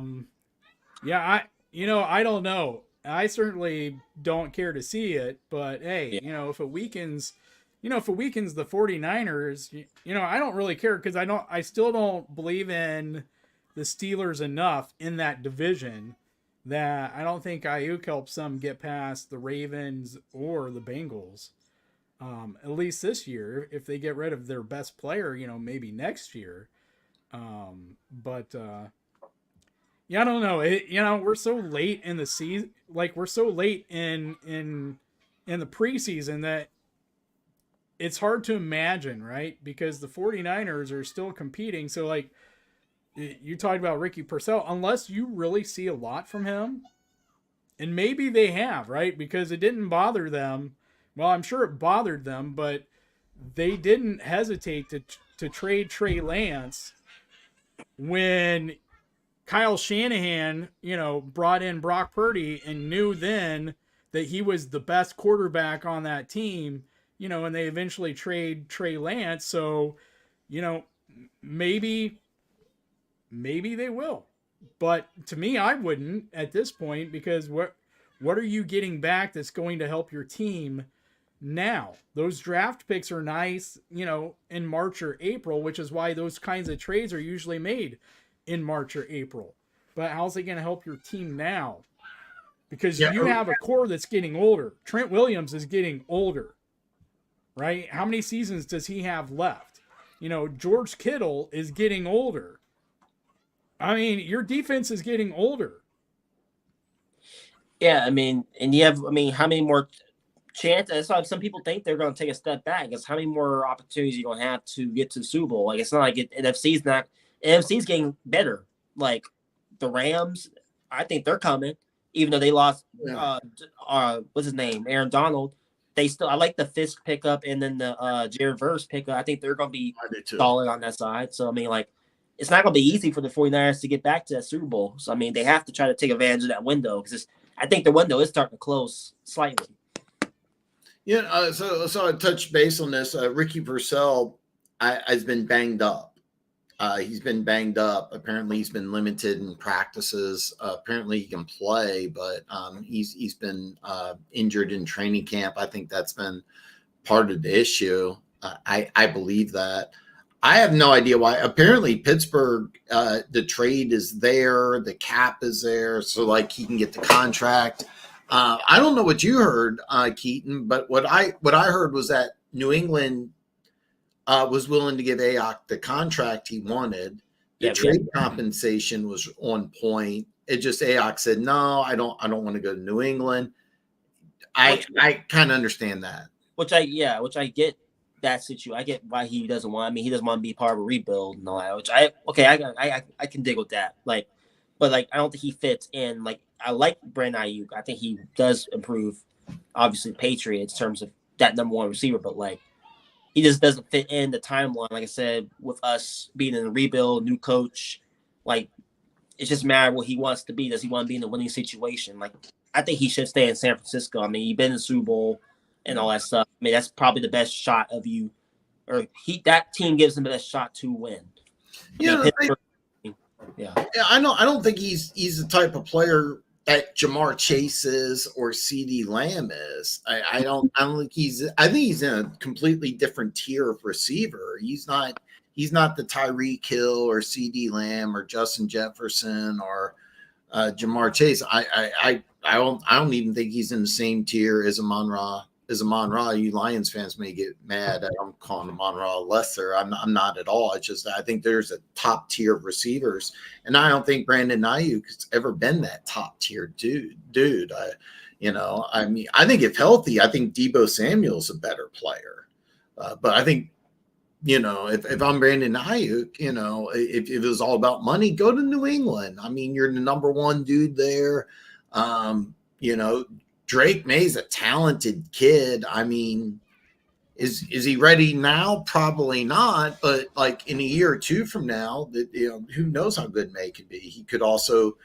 don't know. I certainly don't care to see it, but hey, if it weakens the 49ers, I don't really care because I still don't believe in the Steelers enough in that division that I don't think Ayuk helps them get past the Ravens or the Bengals. At least this year, if they get rid of their best player, maybe next year. I don't know. We're so late in the season, like we're so late in the preseason that it's hard to imagine, right? Because the 49ers are still competing. So, like, you talked about Ricky Purcell, unless you really see a lot from him, and maybe they have, right? Because it didn't bother them. Well, I'm sure it bothered them, but they didn't hesitate to trade Trey Lance when Kyle Shanahan, brought in Brock Purdy and knew then that he was the best quarterback on that team, and they eventually trade Trey Lance. So, maybe they will. But to me, I wouldn't at this point, because what are you getting back that's going to help your team now? Those draft picks are nice, in March or April, which is why those kinds of trades are usually made in March or April. But how's it going to help your team now? Because you have a core that's getting older. Trent Williams is getting older, right? How many seasons does he have left? George Kittle is getting older. Your defense is getting older. Yeah, and you have, how many more chances? Some people think they're going to take a step back. It's how many more opportunities you're going to have to get to the Super Bowl. Like, it's not like NFC's getting better. Like, the Rams, I think they're coming, even though they lost, what's his name, Aaron Donald. I like the Fisk pickup and then the Jared Verse pickup. I think they're going to be solid on that side. So, it's not going to be easy for the 49ers to get back to that Super Bowl. So, they have to try to take advantage of that window, because I think the window is starting to close slightly. Yeah, so I touched base on this. Ricky Purcell has been banged up. He's been banged up. Apparently, he's been limited in practices. Apparently, he can play, but he's been injured in training camp. I think that's been part of the issue. I believe that. I have no idea why. Apparently, Pittsburgh, the trade is there, the cap is there, so like he can get the contract. I don't know what you heard, Keaton, but what I heard was that New England was willing to give Ayuk the contract he wanted. The trade compensation was on point. It just Ayoc said, no, I don't want to go to New England. I kind of understand that. Which I get that situation. I get why he doesn't want. I mean, he doesn't want to be part of a rebuild and all that. Which I can dig with that. Like, but like I don't think he fits in. Like I like Brandon Ayuk. I think he does improve. Obviously, Patriots in terms of that number one receiver, but like he just doesn't fit in the timeline. Like I said, with us being in a rebuild, new coach, like it's just a matter of what he wants to be. Does he want to be in a winning situation? Like I think he should stay in San Francisco. I mean, he's been in the Super Bowl and all that stuff. I mean, that's probably the best shot of you, or that team gives him the best shot to win. Yeah, I know. I don't think he's the type of player that Jamar Chase is or CeeDee Lamb is. I don't think I think he's in a completely different tier of receiver. He's not the Tyreek Hill or CeeDee Lamb or Justin Jefferson or Jamar Chase. I don't even think he's in the same tier as Amon-Ra. You Lions fans may get mad that I'm calling Amon-Ra lesser. I'm not at all. It's just I think there's a top tier of receivers, and I don't think Brandon Ayuk has ever been that top tier dude. I mean, I think if healthy, I think Deebo Samuel's a better player, but I think. If I'm Brandon Ayuk, if it was all about money, go to New England. I mean, you're the number one dude there. Drake May's a talented kid. I mean, is he ready now? Probably not. But like in a year or two from now, who knows how good May could be? He could also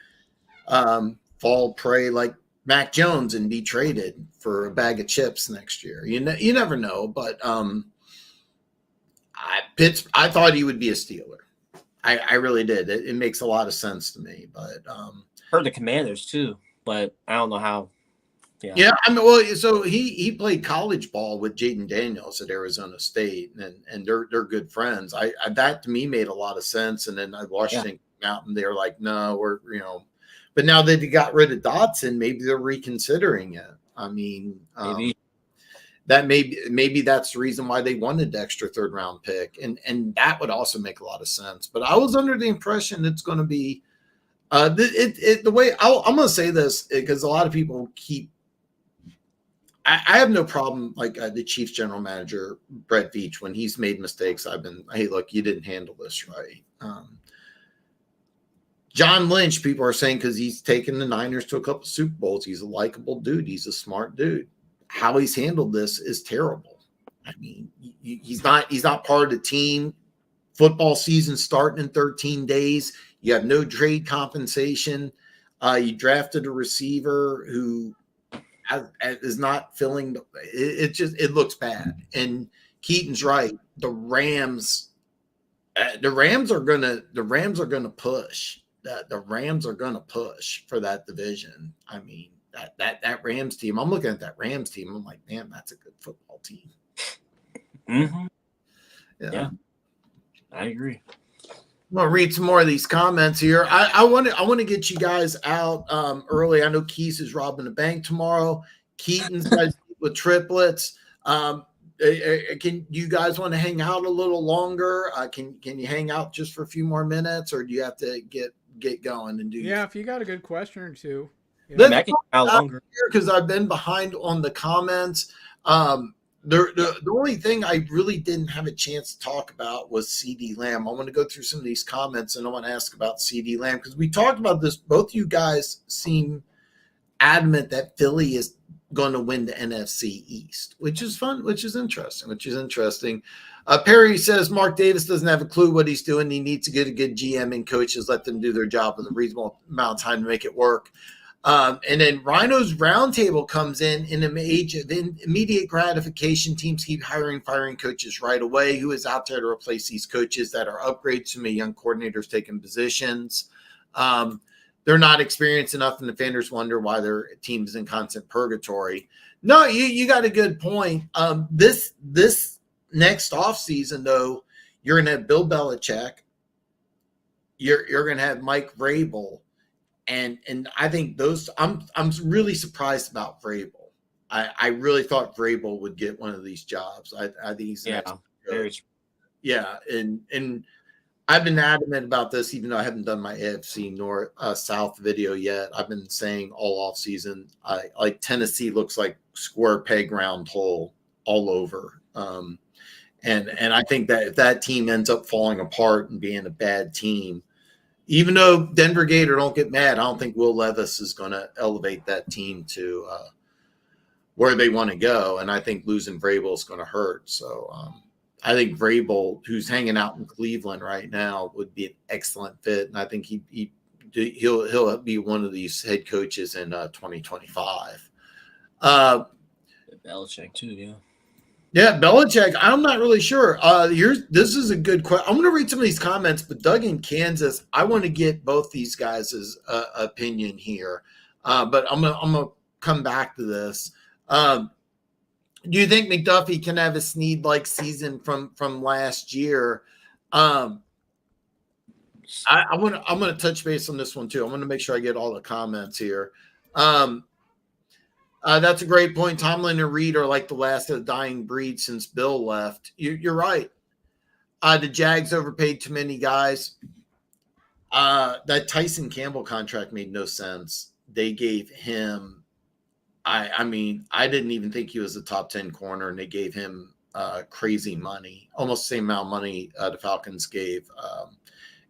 fall prey like Mac Jones and be traded for a bag of chips next year. You never know. But I thought he would be a Steeler. I really did. It makes a lot of sense to me. But heard the Commanders too, but I don't know how. Yeah, I mean, well, so he played college ball with Jaden Daniels at Arizona State, and they're good friends. That to me made a lot of sense. And then I watched him out, and they're like, no, but now that he got rid of Dotson, maybe they're reconsidering it. I mean, maybe. That maybe that's the reason why they wanted the extra third round pick, and that would also make a lot of sense. But I was under the impression it's going to be the way I'm going to say this because a lot of people keep. I have no problem like the Chiefs general manager Brett Veach when he's made mistakes. Hey, look, you didn't handle this right. John Lynch, people are saying because he's taken the Niners to a couple Super Bowls, he's a likable dude, he's a smart dude. How he's handled this is terrible. I mean, he's not part of the team. Football season starting in 13 days. You have no trade compensation. You drafted a receiver who is not filling. It looks bad. And Keaton's right. The Rams are gonna push. The Rams are gonna push for that division. I mean. That Rams team, I'm looking at that Rams team. I'm like, man, that's a good football team. Mm-hmm. Yeah, I agree. I'm gonna read some more of these comments here. I want to get you guys out early. I know Keys is robbing the bank tomorrow. Keaton's with triplets. Can you guys want to hang out a little longer? Can you hang out just for a few more minutes, or do you have to get going and do? Yeah, if you got a good question or two. Let's longer because I've been behind on the comments. The only thing I really didn't have a chance to talk about was CeeDee Lamb. I want to go through some of these comments and I want to ask about CeeDee Lamb because we talked about this. Both you guys seem adamant that Philly is going to win the NFC East, which is fun, which is interesting. Perry says Mark Davis doesn't have a clue what he's doing. He needs to get a good GM and coaches, let them do their job with a reasonable amount of time to make it work. And then Rhino's Roundtable comes in an age of immediate gratification. Teams keep firing coaches right away. Who is out there to replace these coaches that are upgrades to me? Young coordinators taking positions. They're not experienced enough, and the defenders wonder why their team is in constant purgatory. No, you got a good point. This next offseason, though, you're going to have Bill Belichick. You're going to have Mike Vrabel. And I think I'm really surprised about Vrabel. I really thought Vrabel would get one of these jobs. I think he's very true. Yeah, and I've been adamant about this, even though I haven't done my AFC North South video yet. I've been saying all off season, like Tennessee looks like square peg round hole all over. And I think that if that team ends up falling apart and being a bad team, even though Denver Gator don't get mad, I don't think Will Levis is going to elevate that team to where they want to go. And I think losing Vrabel is going to hurt. So I think Vrabel, who's hanging out in Cleveland right now, would be an excellent fit. And I think he'll be one of these head coaches in 2025. Belichick too, yeah. Yeah, Belichick, I'm not really sure. This is a good question. I'm going to read some of these comments, but Doug in Kansas, I want to get both these guys' opinion here. But I'm gonna come back to this. Do you think McDuffie can have a Snead-like season from last year? I'm gonna touch base on this one too. I'm gonna make sure I get all the comments here. That's a great point. Tomlin and Reed are like the last of the dying breed since Bill left. You're right. The Jags overpaid too many guys. That Tyson Campbell contract made no sense. They gave him, I mean, I didn't even think he was a top 10 corner, and they gave him crazy money, almost the same amount of money the Falcons gave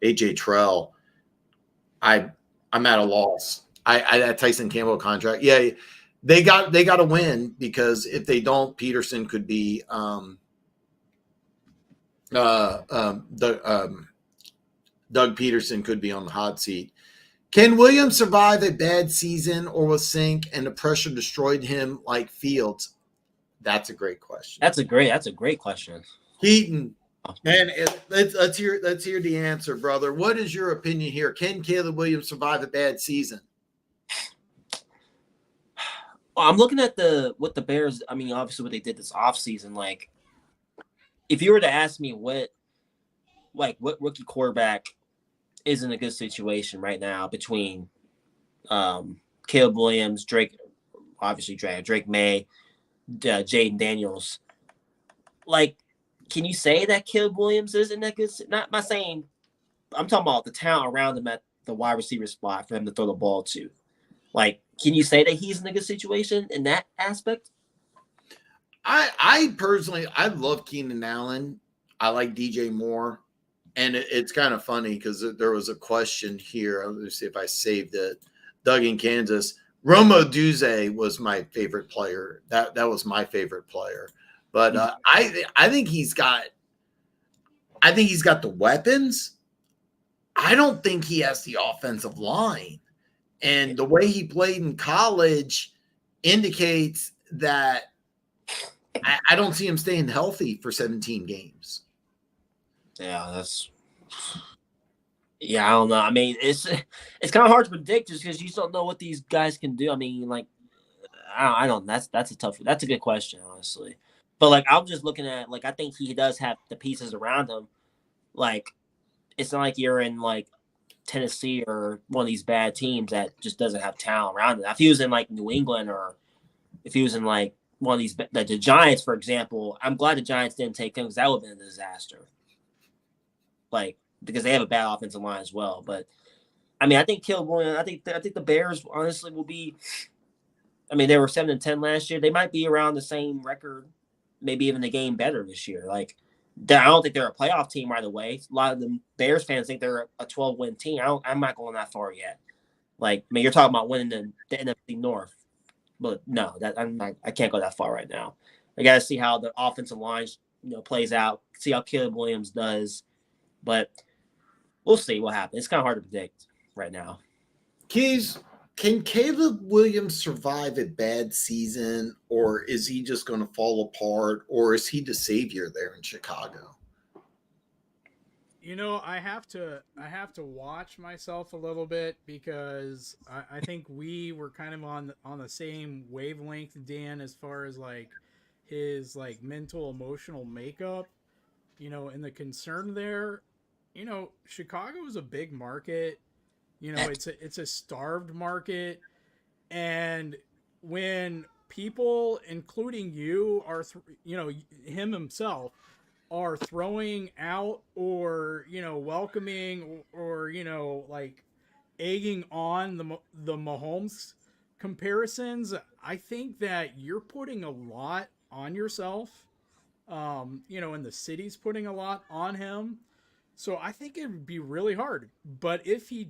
AJ Terrell. I'm at a loss. That Tyson Campbell contract, yeah. They got to win, because if they don't, Peterson could be Doug Peterson could be on the hot seat. Can Williams survive a bad season, or will sink and the pressure destroyed him like Fields? That's a great question. That's a great question. Keaton, man, let's hear the answer, brother. What is your opinion here? Can Caleb Williams survive a bad season? I'm looking at what the Bears, I mean, obviously what they did this offseason. Like, if you were to ask me what rookie quarterback is in a good situation right now between Caleb Williams, Drake May, Jaden Daniels, like, can you say that Caleb Williams isn't that good? Not saying, I'm talking about the talent around him at the wide receiver spot for him to throw the ball to. Like, can you say that he's in a good situation in that aspect? I personally, I love Keenan Allen. I like DJ Moore. And it's kind of funny because there was a question here. Let me see if I saved it. Doug in Kansas. Romo Duze was my favorite player. That was my favorite player. But I think he's got the weapons. I don't think he has the offensive line. And the way he played in college indicates that I don't see him staying healthy for 17 games. Yeah, I don't know. I mean, it's kind of hard to predict just because you just don't know what these guys can do. I mean, like, I don't. That's a good question, honestly. But like, I'm just looking at, like, I think he does have the pieces around him. Like, it's not like you're in like Tennessee or one of these bad teams that just doesn't have talent around it. If he was in like New England, or if he was in like one of these, the Giants, for example, I'm glad the Giants didn't take him, because that would have been a disaster. Like, because they have a bad offensive line as well. But I mean, I think Caleb Williams, I think the Bears honestly will be. I mean, they were 7-10 last year. They might be around the same record, maybe even a game better this year. Like, I don't think they're a playoff team right away. A lot of the Bears fans think they're a 12-win team. I'm not going that far yet. Like, I mean, you're talking about winning the NFC North, but no, I can't go that far right now. I got to see how the offensive line, plays out. See how Caleb Williams does, but we'll see what happens. It's kind of hard to predict right now. Keys, can Caleb Williams survive a bad season, or is he just going to fall apart, or is he the savior there in Chicago? I have to watch myself a little bit, because I think we were kind of on the same wavelength, Dan, as far as like his like mental emotional makeup, and the concern there. Chicago is a big market. It's a starved market, and when people, including you, are him himself, are throwing out or, welcoming or, like egging on the Mahomes comparisons, I think that you're putting a lot on yourself. And the city's putting a lot on him. So I think it would be really hard. But if he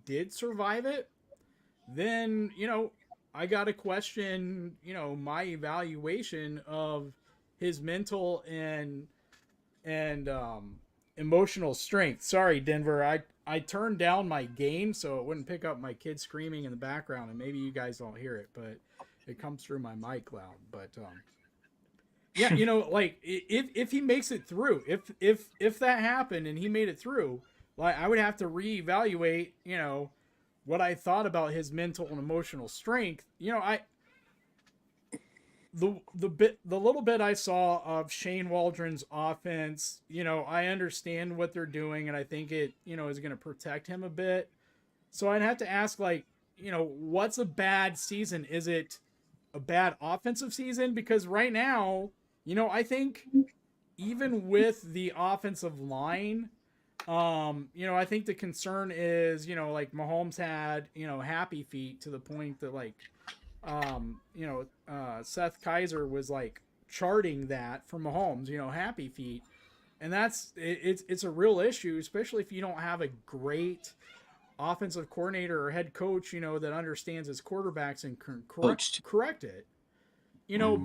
did survive it, then I got to question my evaluation of his mental and emotional strength. Sorry, Denver. I turned down my gain so it wouldn't pick up my kids screaming in the background, and maybe you guys don't hear it, but it comes through my mic loud. But yeah, like if he makes it through, if that happened and he made it through, like I would have to reevaluate, what I thought about his mental and emotional strength. The little bit I saw of Shane Waldron's offense, I understand what they're doing, and I think it, is going to protect him a bit. So I'd have to ask, like, what's a bad season? Is it a bad offensive season? Because right now, I think even with the offensive line, I think the concern is, like Mahomes had, happy feet to the point that like, Seth Kaiser was like charting that for Mahomes, happy feet. And it's a real issue, especially if you don't have a great offensive coordinator or head coach, that understands his quarterbacks and can correct it.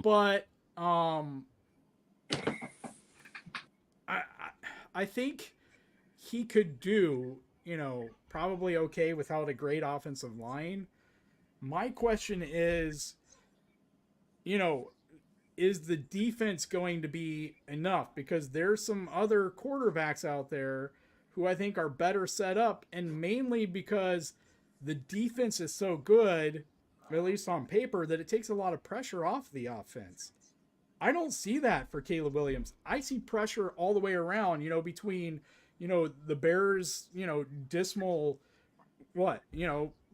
But I I think he could do, probably okay without a great offensive line. My question is, is the defense going to be enough? Because there's some other quarterbacks out there who I think are better set up, and mainly because the defense is so good, at least on paper, that it takes a lot of pressure off the offense. I don't see that for Caleb Williams. I see pressure all the way around, between, the Bears, dismal,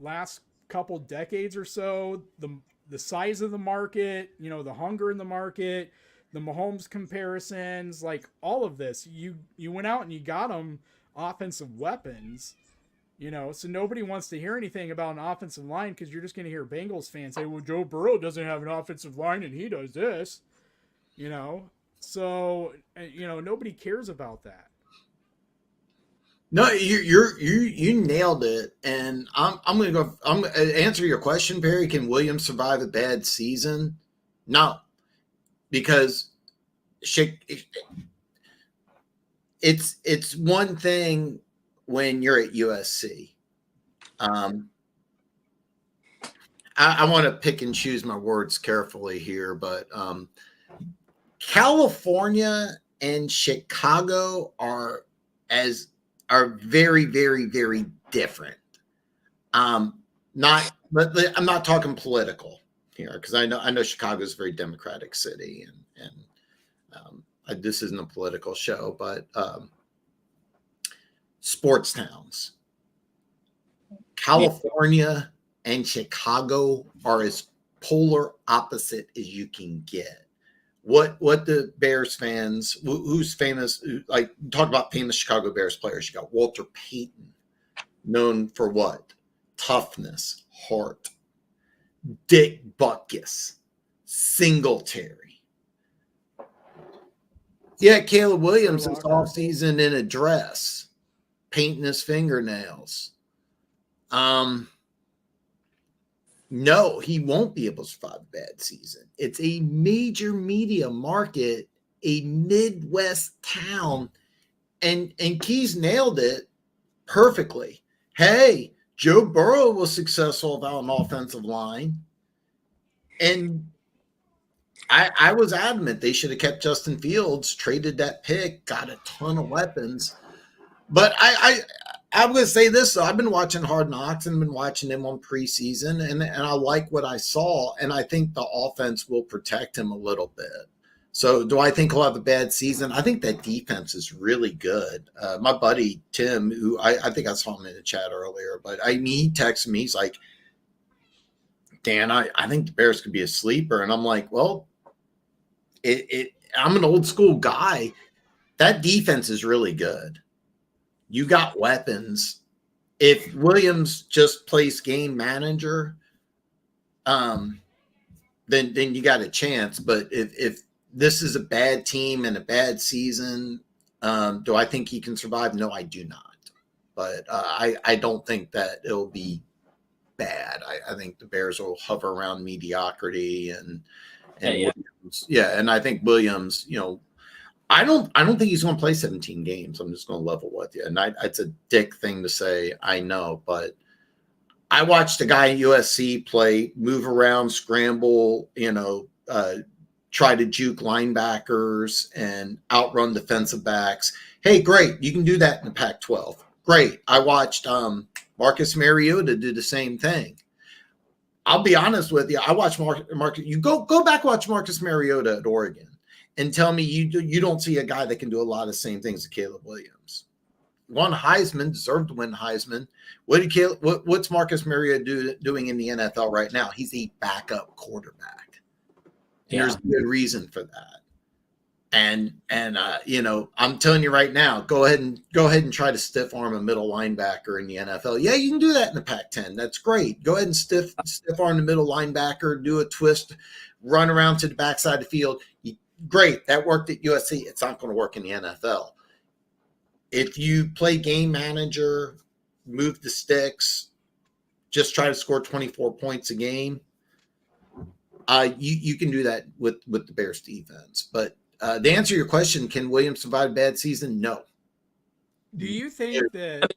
last couple decades or so, the size of the market, the hunger in the market, the Mahomes comparisons, like all of this. You went out and you got them offensive weapons, so nobody wants to hear anything about an offensive line because you're just going to hear Bengals fans say, well, Joe Burrow doesn't have an offensive line and he does this, so nobody cares about that. No, you nailed it, and I'm gonna go. I'm gonna answer your question, Barry. Can Williams survive a bad season? No, because it's one thing when you're at USC. I want to pick and choose my words carefully here, but California and Chicago are very, very, very different. But I'm not talking political here because I know Chicago is a very democratic city, and this isn't a political show, but sports towns. California and Chicago are as polar opposite as you can get. What the Bears fans, who's famous, like talk about famous Chicago Bears players. You got Walter Payton, known for what? Toughness, heart. Dick Butkus, Singletary. Yeah, Caleb Williams this offseason in a dress, painting his fingernails. No, he won't be able to survive a bad season. It's a major media market, a Midwest town, and Keys nailed it perfectly. Hey, Joe Burrow was successful without an offensive line, and I was adamant they should have kept Justin Fields, traded that pick, got a ton of weapons. But I'm going to say this, though. I've been watching Hard Knocks and been watching him on preseason, and I like what I saw, and I think the offense will protect him a little bit. So do I think he'll have a bad season? I think that defense is really good. My buddy, Tim, who I think I saw him in the chat earlier, but he texted me. He's like, Dan, I think the Bears could be a sleeper. And I'm like, well, I'm an old school guy. That defense is really good. You got weapons. If Williams just plays game manager, then you got a chance. But if this is a bad team and a bad season, do I think he can survive? No, I do not. But I don't think that it'll be bad. I think the Bears will hover around mediocrity and Williams, and I think Williams, I don't think he's going to play 17 games. I'm just going to level with you. And it's a dick thing to say, I know, but I watched a guy at USC play, move around, scramble, try to juke linebackers and outrun defensive backs. Hey, great. You can do that in the Pac-12. Great. I watched Marcus Mariota do the same thing. I'll be honest with you. I watched Marcus. You go back, watch Marcus Mariota at Oregon and tell me you don't see a guy that can do a lot of the same things as Caleb Williams. Won Heisman, deserved to win Heisman. What's Marcus Mariota doing in the NFL right now? He's a backup quarterback. Yeah. There's a good reason for that. And I'm telling you right now, go ahead and try to stiff arm a middle linebacker in the NFL. Yeah, you can do that in the Pac-10. That's great. Go ahead and stiff arm the middle linebacker, do a twist, run around to the backside of the field. Great. That worked at USC. It's not going to work in the NFL. If you play game manager, move the sticks, just try to score 24 points a game, you can do that with the Bears defense. But to answer your question, can Williams survive a bad season? No. Do you think that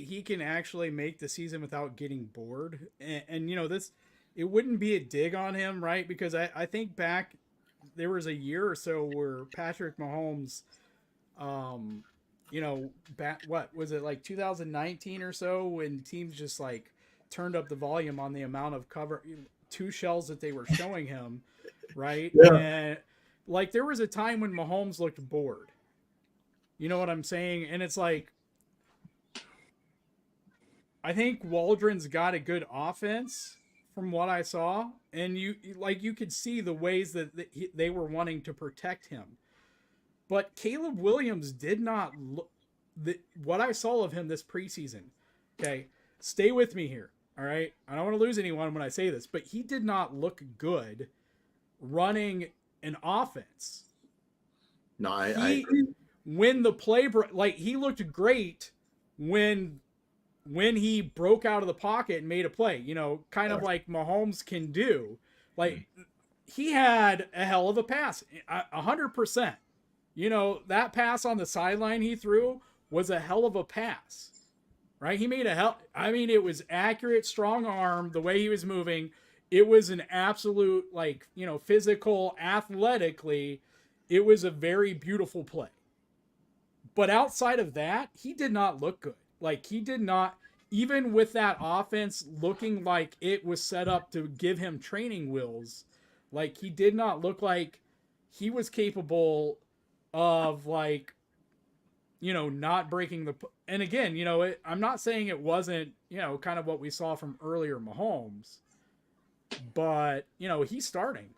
he can actually make the season without getting bored? And this, it wouldn't be a dig on him, right? Because I think back, there was a year or so where Patrick Mahomes, what was it, like 2019 or so, when teams just like turned up the volume on the amount of two shells that they were showing him, right? Yeah. And like there was a time when Mahomes looked bored. You know what I'm saying? And it's like, I think Waldron's got a good offense from what I saw, and you could see the ways that they were wanting to protect him. But Caleb Williams did not look. What I saw of him this preseason, okay, stay with me here, all right? I don't want to lose anyone when I say this, but he did not look good running an offense. No, I agree. When the play, he looked great when he broke out of the pocket and made a play, kind of like Mahomes can do. Like, he had a hell of a pass, 100%. That pass on the sideline he threw was a hell of a pass, right? He made it was accurate, strong arm, the way he was moving. It was an absolute, physical, athletically, it was a very beautiful play. But outside of that, he did not look good. Like, he did not, even with that offense looking like it was set up to give him training wheels, like, he did not look like he was capable of, not breaking the... And again, I'm not saying it wasn't, kind of what we saw from earlier Mahomes, but, he's starting.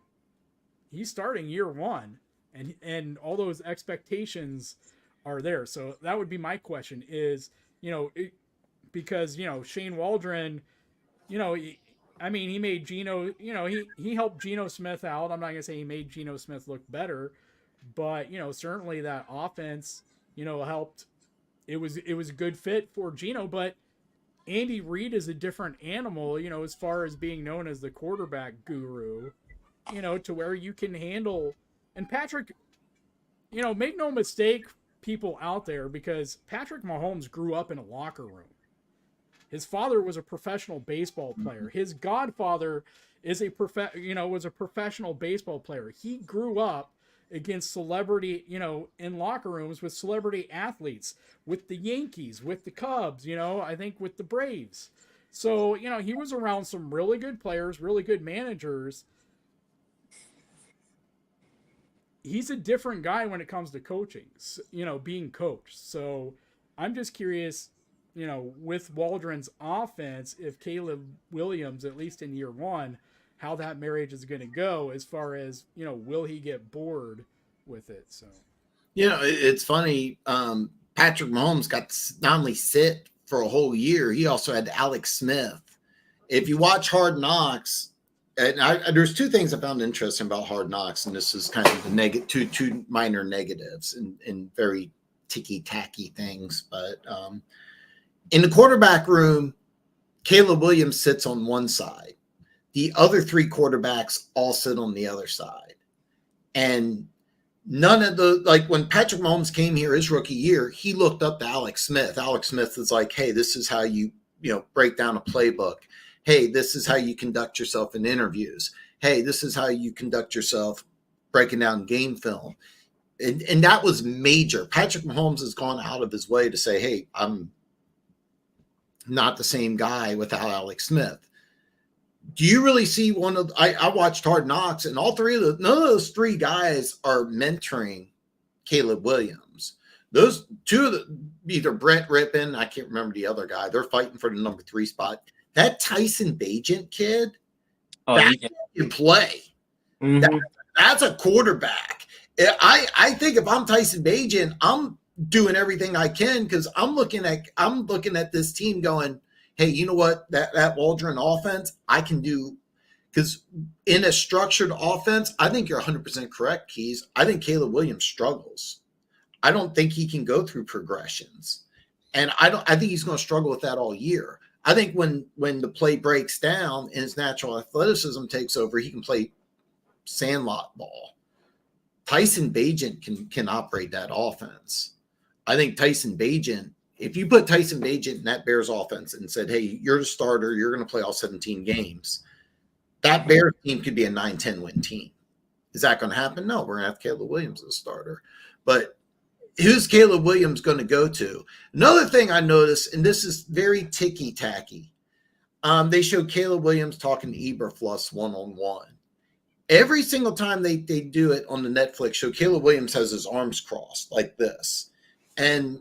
He's starting year one, and all those expectations are there. So that would be my question is, because, Shane Waldron, he made Geno, he helped Geno Smith out. I'm not going to say he made Geno Smith look better, but, certainly that offense, helped. It was a good fit for Geno, but Andy Reid is a different animal, as far as being known as the quarterback guru, to where you can handle. And Patrick, make no mistake, people out there, because Patrick Mahomes grew up in a locker room. His father was a professional baseball player. His godfather is was a professional baseball player. He grew up against celebrity, in locker rooms with celebrity athletes, with the Yankees, with the Cubs, I think with the Braves. So, he was around some really good players, really good managers. He's a different guy when it comes to coaching, being coached. So I'm just curious, with Waldron's offense, if Caleb Williams, at least in year one, how that marriage is going to go as far as, will he get bored with it? So, It's funny. Patrick Mahomes got to not only sit for a whole year, he also had Alex Smith. If you watch Hard Knocks, and there's two things I found interesting about Hard Knocks, and this is kind of the two minor negatives and very ticky-tacky things. But in the quarterback room, Caleb Williams sits on one side. The other three quarterbacks all sit on the other side. And none of like when Patrick Mahomes came here his rookie year, he looked up to Alex Smith. Alex Smith is like, hey, this is how you break down a playbook. Hey, this is how you conduct yourself in interviews. Hey, this is how you conduct yourself breaking down game film. And that was major. Patrick Mahomes has gone out of his way to say, hey, I'm not the same guy without Alex Smith. Do you really see I watched Hard Knocks, and none of those three guys are mentoring Caleb Williams. Those two, either Brett Rippon, I can't remember the other guy, they're fighting for the number 3 spot. That Tyson Bagent kid, that can play. Mm-hmm. That's a quarterback. I think if I'm Tyson Bagent, I'm doing everything I can because I'm looking at this team going, hey, you know what? That Waldron offense, I can do, because in a structured offense, I think you're 100% correct, Keys. I think Caleb Williams struggles. I don't think he can go through progressions. And I think he's going to struggle with that all year. I think when the play breaks down and his natural athleticism takes over, he can play sandlot ball. Tyson Bagent can operate that offense. I think Tyson Bagent, if you put Tyson Bagent in that Bears offense and said, hey, you're the starter, you're going to play all 17 games, that Bears team could be a 9-10 win team. Is that going to happen? No, we're going to have Caleb Williams as a starter. But who's Caleb Williams going to go to? Another thing I noticed, and this is very ticky-tacky, they showed Caleb Williams talking to Eberflus one-on-one. Every single time they do it on the Netflix show, Caleb Williams has his arms crossed like this. And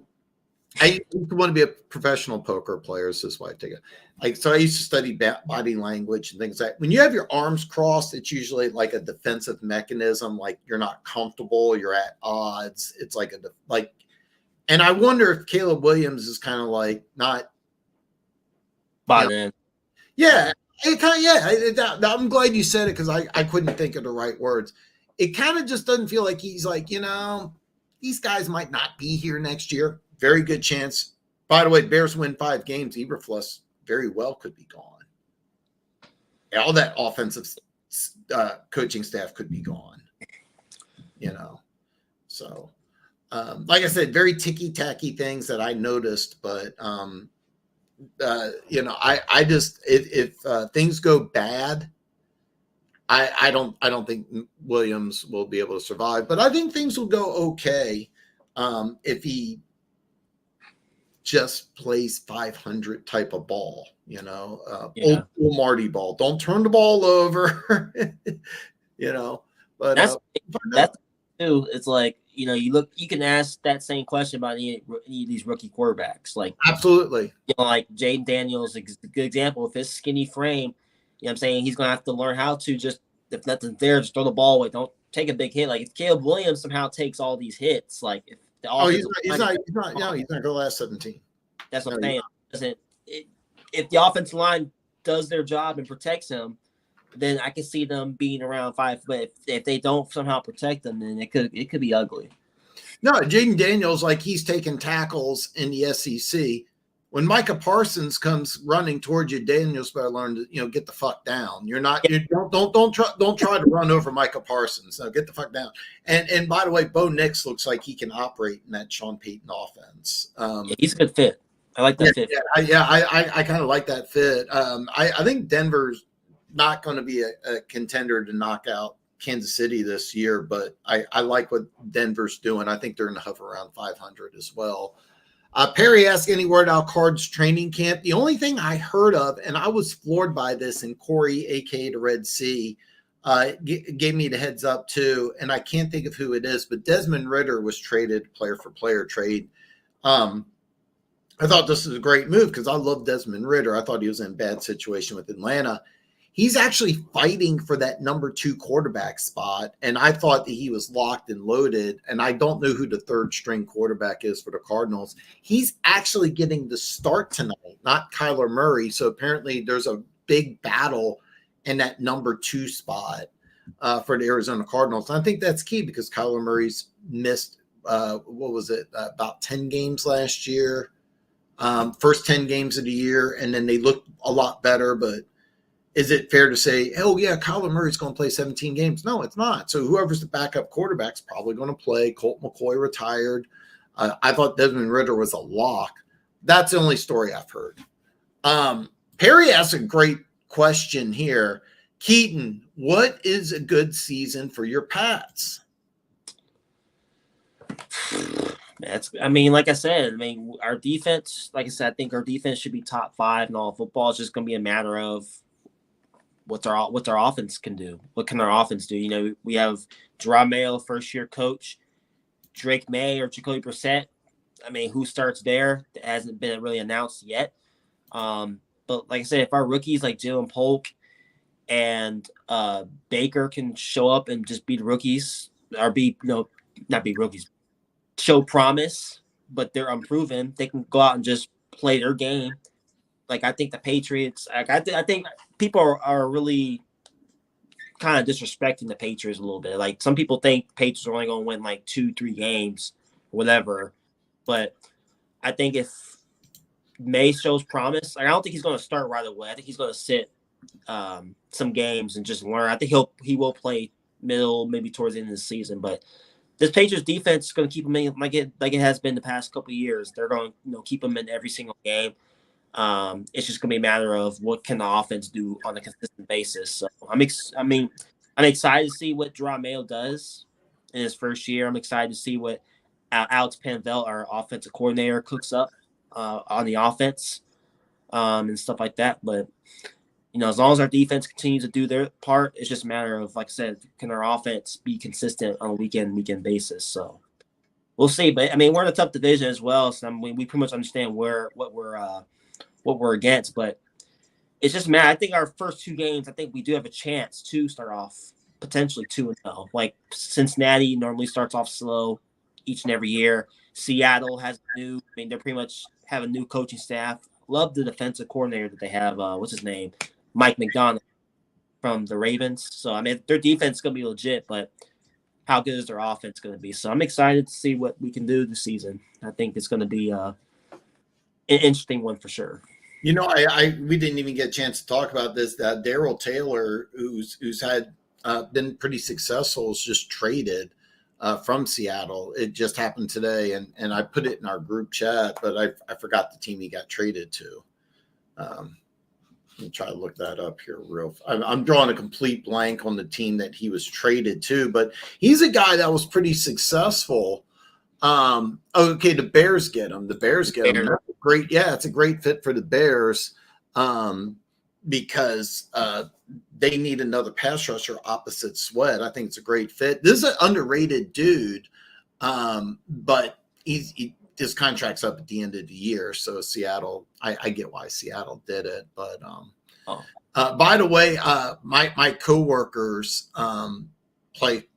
I used to want to be a professional poker player. So this is why I take it. So I used to study body language and things like that. When you have your arms crossed, it's usually like a defensive mechanism. Like you're not comfortable, you're at odds. It's and I wonder if Caleb Williams is kind of like not. By then. Yeah. I'm glad you said it because I couldn't think of the right words. It kind of just doesn't feel like he's like, these guys might not be here next year. Very good chance. By the way, Bears win 5 games. Eberflus very well could be gone. All that offensive coaching staff could be gone. So like I said, very ticky-tacky things that I noticed, but I just if things go bad, I don't think Williams will be able to survive, but I think things will go okay if he just plays 500 type of ball, old Marty ball. Don't turn the ball over, But that's too. It's like you can ask that same question about any of these rookie quarterbacks. Like absolutely, like Jaden Daniels is a good example. With his skinny frame, what I'm saying, he's gonna have to learn how to just, if nothing's there, just throw the ball away. Don't take a big hit. Like if Caleb Williams somehow takes all these hits, like if he's not going to last 17. That's what I'm saying. If the offensive line does their job and protects him, then I can see them being around 5. But if they don't somehow protect them, then it could be ugly. No, Jaden Daniels, like he's taking tackles in the SEC. When Micah Parsons comes running towards you, Daniels better learn to get the fuck down. Don't try to run over Micah Parsons. No, get the fuck down. And by the way, Bo Nix looks like he can operate in that Sean Payton offense. He's a good fit. I like that fit. I kind of like that fit. I think Denver's not going to be a contender to knock out Kansas City this year, but I like what Denver's doing. I think they're going to hover around 500 as well. Perry asked, any word out Cards training camp? The only thing I heard of, and I was floored by this, and Corey, a.k.a. the Red Sea, gave me the heads up too, and I can't think of who it is, but Desmond Ridder was traded player-for-player trade. I thought this was a great move because I love Desmond Ridder. I thought he was in a bad situation with Atlanta. he's actually fighting for that number 2 quarterback spot. And I thought that he was locked and loaded. And I don't know who the 3rd string quarterback is for the Cardinals. He's actually getting the start tonight, not Kyler Murray. So apparently there's a big battle in that number 2 spot for the Arizona Cardinals. And I think that's key because Kyler Murray's missed, about 10 games last year. First 10 games of the year, and then they looked a lot better. But is it fair to say, oh, yeah, Kyler Murray's going to play 17 games? No, it's not. So whoever's the backup quarterback's probably going to play. Colt McCoy retired. I thought Desmond Ridder was a lock. That's the only story I've heard. Perry asked a great question here. Keaton, what is a good season for your Pats? Like I said, our defense, like I said, I think our defense should be top 5 in all football. It's just going to be a matter of what our offense can do. What can our offense do? We have Jerome Mayo, first-year coach, Drake May or Jacoby Brissett. Who starts there? That hasn't been really announced yet. But like I said, if our rookies like Jalen Polk and Baker can show up and just be the rookies, or not be rookies, show promise, but they're unproven, they can go out and just play their game. Like, I think the Patriots, I think people are really kind of disrespecting the Patriots a little bit. Like, some people think Patriots are only going to win like 2-3 games, whatever. But I think if May shows promise, I don't think he's going to start right away. I think he's going to sit some games and just learn. I think he will play middle, maybe towards the end of the season. But this Patriots defense is going to keep him in like it has been the past couple of years. They're going to keep him in every single game. It's just going to be a matter of what can the offense do on a consistent basis. So I'm excited to see what Jerome Mayo does in his first year. I'm excited to see what Alex Panvel, our offensive coordinator, cooks up on the offense and stuff like that. But as long as our defense continues to do their part, it's just a matter of, like I said, can our offense be consistent on a weekend basis? So we'll see. But we're in a tough division as well, so we pretty much understand what we're against. But it's just, man, I think our first 2 games, I think we do have a chance to start off potentially 2-0. Like, Cincinnati normally starts off slow each and every year. Seattle has they pretty much have a new coaching staff. Love the defensive coordinator that they have. What's his name? Mike McDonald from the Ravens. So, their defense is going to be legit, but how good is their offense going to be? So I'm excited to see what we can do this season. I think it's going to be an interesting one for sure. We didn't even get a chance to talk about this. That Darrell Taylor, who's had been pretty successful, is just traded from Seattle. It just happened today, and I put it in our group chat, but I forgot the team he got traded to. Let me try to look that up here I'm drawing a complete blank on the team that he was traded to, but he's a guy that was pretty successful. Okay, the Bears get him. That's great. Yeah, it's a great fit for the Bears because they need another pass rusher opposite Sweat. I think it's a great fit. This is an underrated dude, but his contract's up at the end of the year. So Seattle, I get why Seattle did it. But by the way, my coworkers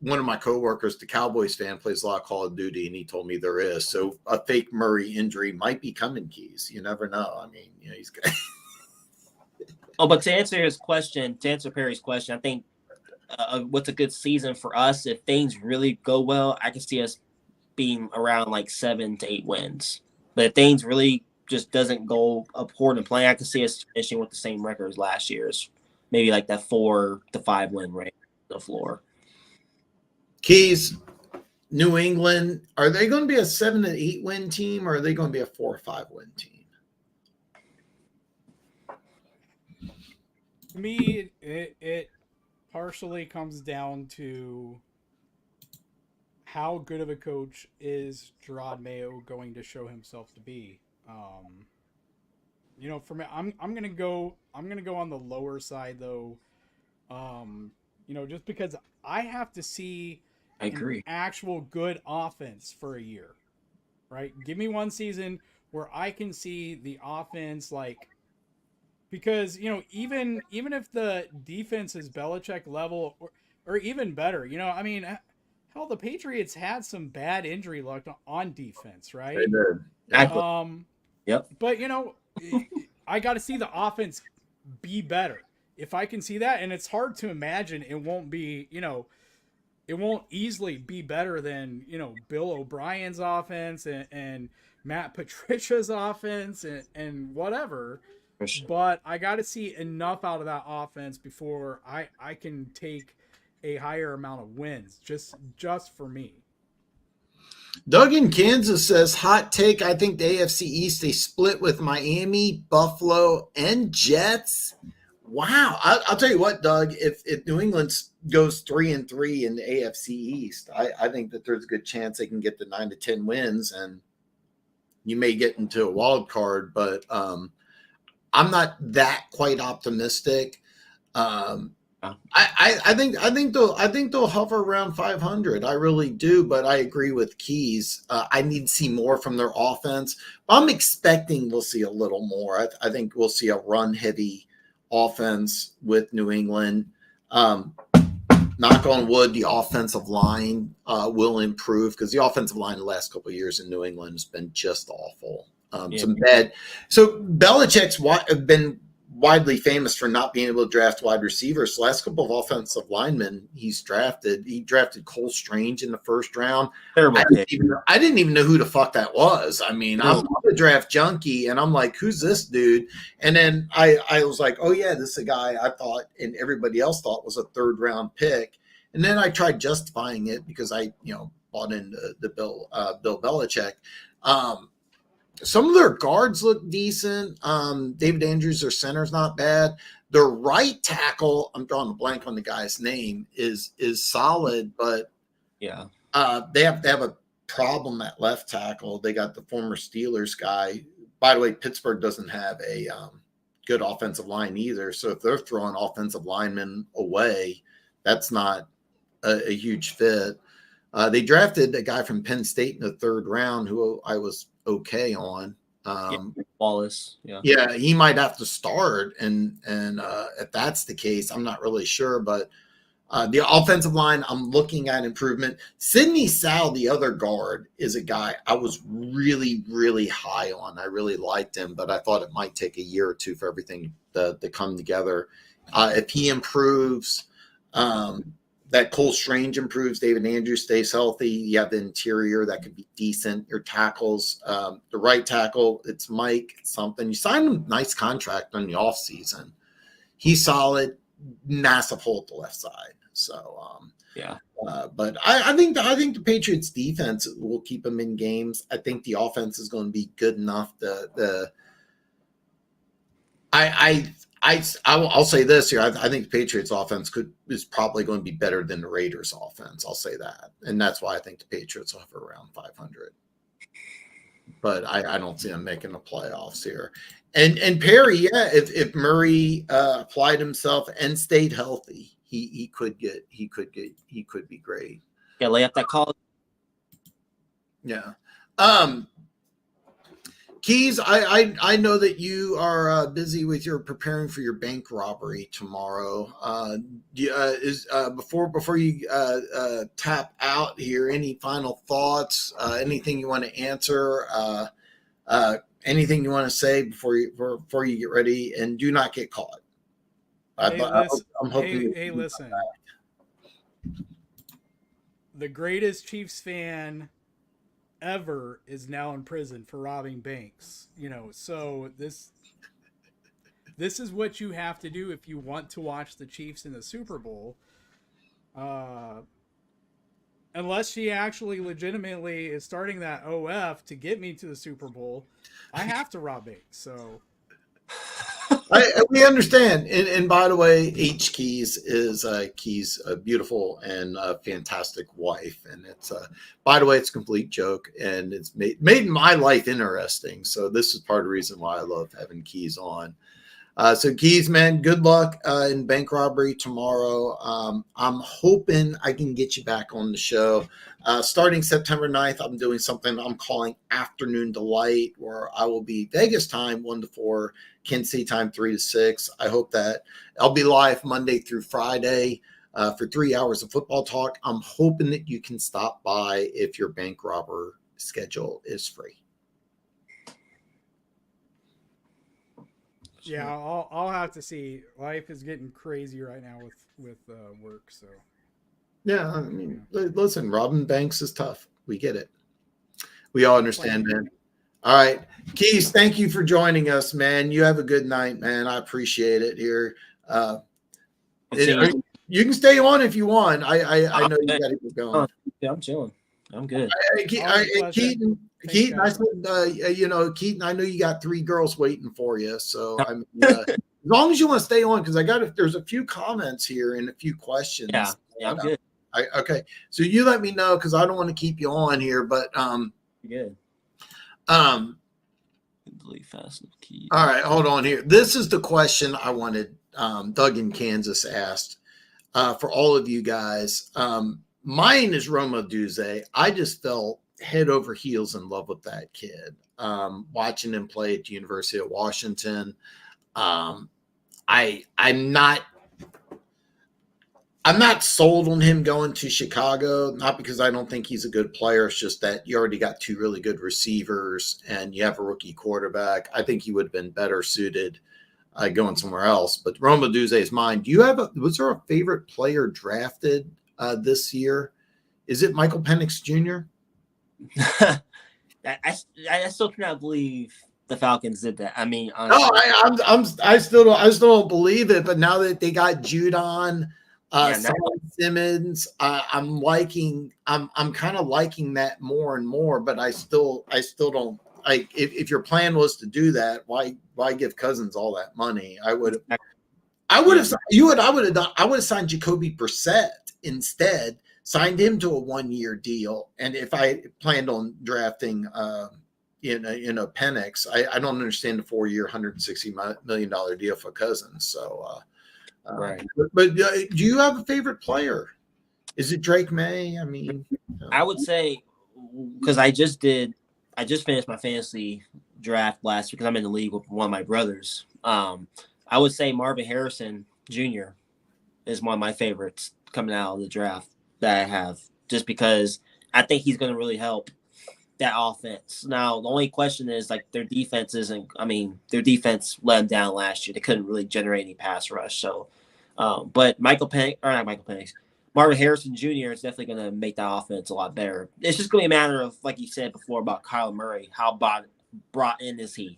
one of my coworkers, the Cowboys fan, plays a lot of Call of Duty, and he told me there is. So a fake Murray injury might be coming, Keys. You never know. He's got. But to answer Perry's question, I think what's a good season for us, if things really go well, I can see us being around like 7 to 8 wins. But if things really just doesn't go according to plan, I can see us finishing with the same record as last year's, maybe like that 4 to 5 win rate on the floor. Keys, New England, are they going to be a 7 to 8 win team, or are they going to be a 4 or 5 win team? To me, it partially comes down to how good of a coach is Gerard Mayo going to show himself to be. For me, I'm gonna go on the lower side though. Just because I have to see an actual good offense for a year, right? Give me one season where I can see the offense like because even if the defense is Belichick level or even better, I mean, hell, the Patriots had some bad injury luck on defense, They right? did. Exactly. Yep. But I got to see the offense be better. If I can see that, and it's hard to imagine it won't be, it won't easily be better than Bill O'Brien's offense and Matt Patricia's offense and whatever. For sure. But I got to see enough out of that offense before I can take a higher amount of wins just for me. Doug in Kansas says, hot take, I think the AFC East, they split with Miami, Buffalo, and Jets. Wow. I'll tell you what, Doug, if New England goes 3-3 in the AFC East, I think that there's a good chance they can get to 9 to 10 wins, and you may get into a wild card, but I'm not that quite optimistic. I think they'll hover around 500. I really do, but I agree with Keys. I need to see more from their offense. I'm expecting we'll see a little more. I think we'll see a run heavy offense with New England. Knock on wood, the offensive line will improve, because the offensive line the last couple of years in New England has been just awful. Some bad. So Belichick's been widely famous for not being able to draft wide receivers. The last couple of offensive linemen he drafted Cole Strange in the first round. Terrible. I didn't even know who the fuck that was. I mean, I'm a draft junkie, and I'm like, who's this dude? And then I was like, oh yeah, this is a guy I thought and everybody else thought was a third round pick. And then I tried justifying it because I bought into the Bill Belichick. Some of their guards look decent. David Andrews, their center's not bad. Their right tackle, I'm drawing a blank on the guy's name, is solid, but yeah, they have a problem at left tackle. They got the former Steelers guy. By the way, Pittsburgh doesn't have a good offensive line either. So if they're throwing offensive linemen away, that's not a huge fit. They drafted a guy from Penn State in the third round who I was okay on. Wallace. Yeah, he might have to start, and if that's the case, I'm not really sure. But the offensive line, I'm looking at improvement. Sidney Sal, the other guard, is a guy I was really, really high on. I really liked him, but I thought it might take a year or two for everything to come together. If he improves, that Cole Strange improves, David Andrews stays healthy, you have the interior that could be decent. Your tackles, the right tackle, it's Mike something. You signed him a nice contract on the offseason. He's solid, massive hole at the left side. So, but I think the Patriots defense will keep them in games. I think the offense is going to be good enough I'll say this here. I think the Patriots offense is probably going to be better than the Raiders offense. I'll say that. And that's why I think the Patriots will have around 500. But I don't see them making the playoffs here. And Perry, yeah, if Murray applied himself and stayed healthy, he could be great. Yeah, lay up that call. Yeah. Keys, I know that you are busy with preparing for your bank robbery tomorrow. Before you tap out here, any final thoughts? Anything you want to answer? Anything you want to say before you get ready? And do not get caught. I'm hoping. Hey, listen. The greatest Chiefs fan ever is now in prison for robbing banks. So this is what you have to do if you want to watch the Chiefs in the Super Bowl. Unless she actually legitimately is starting that OF to get me to the Super Bowl, I have to rob banks. So we understand. And by the way, H Keys is Keys a beautiful and fantastic wife. And it's by the way, it's a complete joke, and it's made my life interesting. So this is part of the reason why I love having Keys on. So Keys, man, good luck in bank robbery tomorrow. I'm hoping I can get you back on the show. Starting September 9th, I'm doing something I'm calling Afternoon Delight, where I will be Vegas time 1 to 4, Kansas City time 3 to 6. I hope that I'll be live Monday through Friday for 3 hours of football talk. I'm hoping that you can stop by if your bank robber schedule is free. Yeah, I'll have to see. Life is getting crazy right now with work. So Yeah, I mean, listen, robbing banks is tough. We get it. We all understand, man. All right, Keys, thank you for joining us, man. You have a good night, man. I appreciate it here. You can stay on if you want. I know you got to get going. Yeah, I'm chilling. I'm good. Keaton, I said, Keaton, I know you got 3 girls waiting for you. So I mean, as long as you want to stay on, because there's a few comments here and a few questions. Yeah, I'm good. Okay, so you let me know because I don't want to keep you on here, but good. Fast key. All right, hold on here. This is the question I wanted. Doug in Kansas asked for all of you guys. Mine is Roma Duze. I just fell head over heels in love with that kid. Watching him play at the University of Washington. I'm not sold on him going to Chicago, not because I don't think he's a good player. It's just that you already got 2 really good receivers and you have a rookie quarterback. I think he would have been better suited going somewhere else. But Roma Duze is mine. Was there a favorite player drafted this year? Is it Michael Penix Jr.? I still cannot believe the Falcons did that. I mean, honestly. No, I still don't believe it. But now that they got Judon, Simmons, I'm kind of liking that more and more. But I still don't like. If your plan was to do that, why give Cousins all that money? I would have signed Jacoby Brissett instead. Signed him to a 1-year deal, and if I planned on drafting, Penix, I don't understand the 4-year, $160 million deal for Cousins. So, right. But do you have a favorite player? Is it Drake May? I mean, I would say because I just finished my fantasy draft last week because I'm in the league with one of my brothers. I would say Marvin Harrison Jr. is one of my favorites coming out of the draft that I have, just because I think he's going to really help that offense. Now, the only question is like their defense isn't. I mean, their defense let them down last year. They couldn't really generate any pass rush. So, but Marvin Harrison Jr. is definitely going to make that offense a lot better. It's just going to be a matter of, like you said before about Kyler Murray, how brought in is he?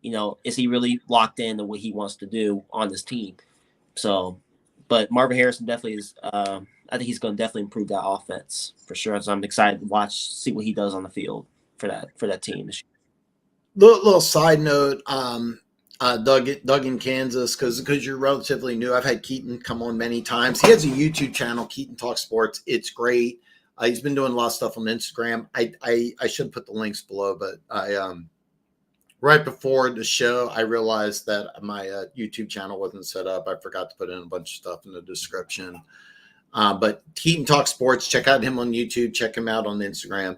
Is he really locked into what he wants to do on this team? So, but Marvin Harrison definitely is. I think he's going to definitely improve that offense for sure. So I'm excited to see what he does on the field for that team this year. Little side note, Doug in Kansas, because you're relatively new. I've had Keaton come on many times. He has a YouTube channel, Keaton Talk Sports. It's great. He's been doing a lot of stuff on Instagram. I should put the links below, but right before the show, I realized that my YouTube channel wasn't set up. I forgot to put in a bunch of stuff in the description. But Keaton Talk Sports, check out him on YouTube, check him out on Instagram.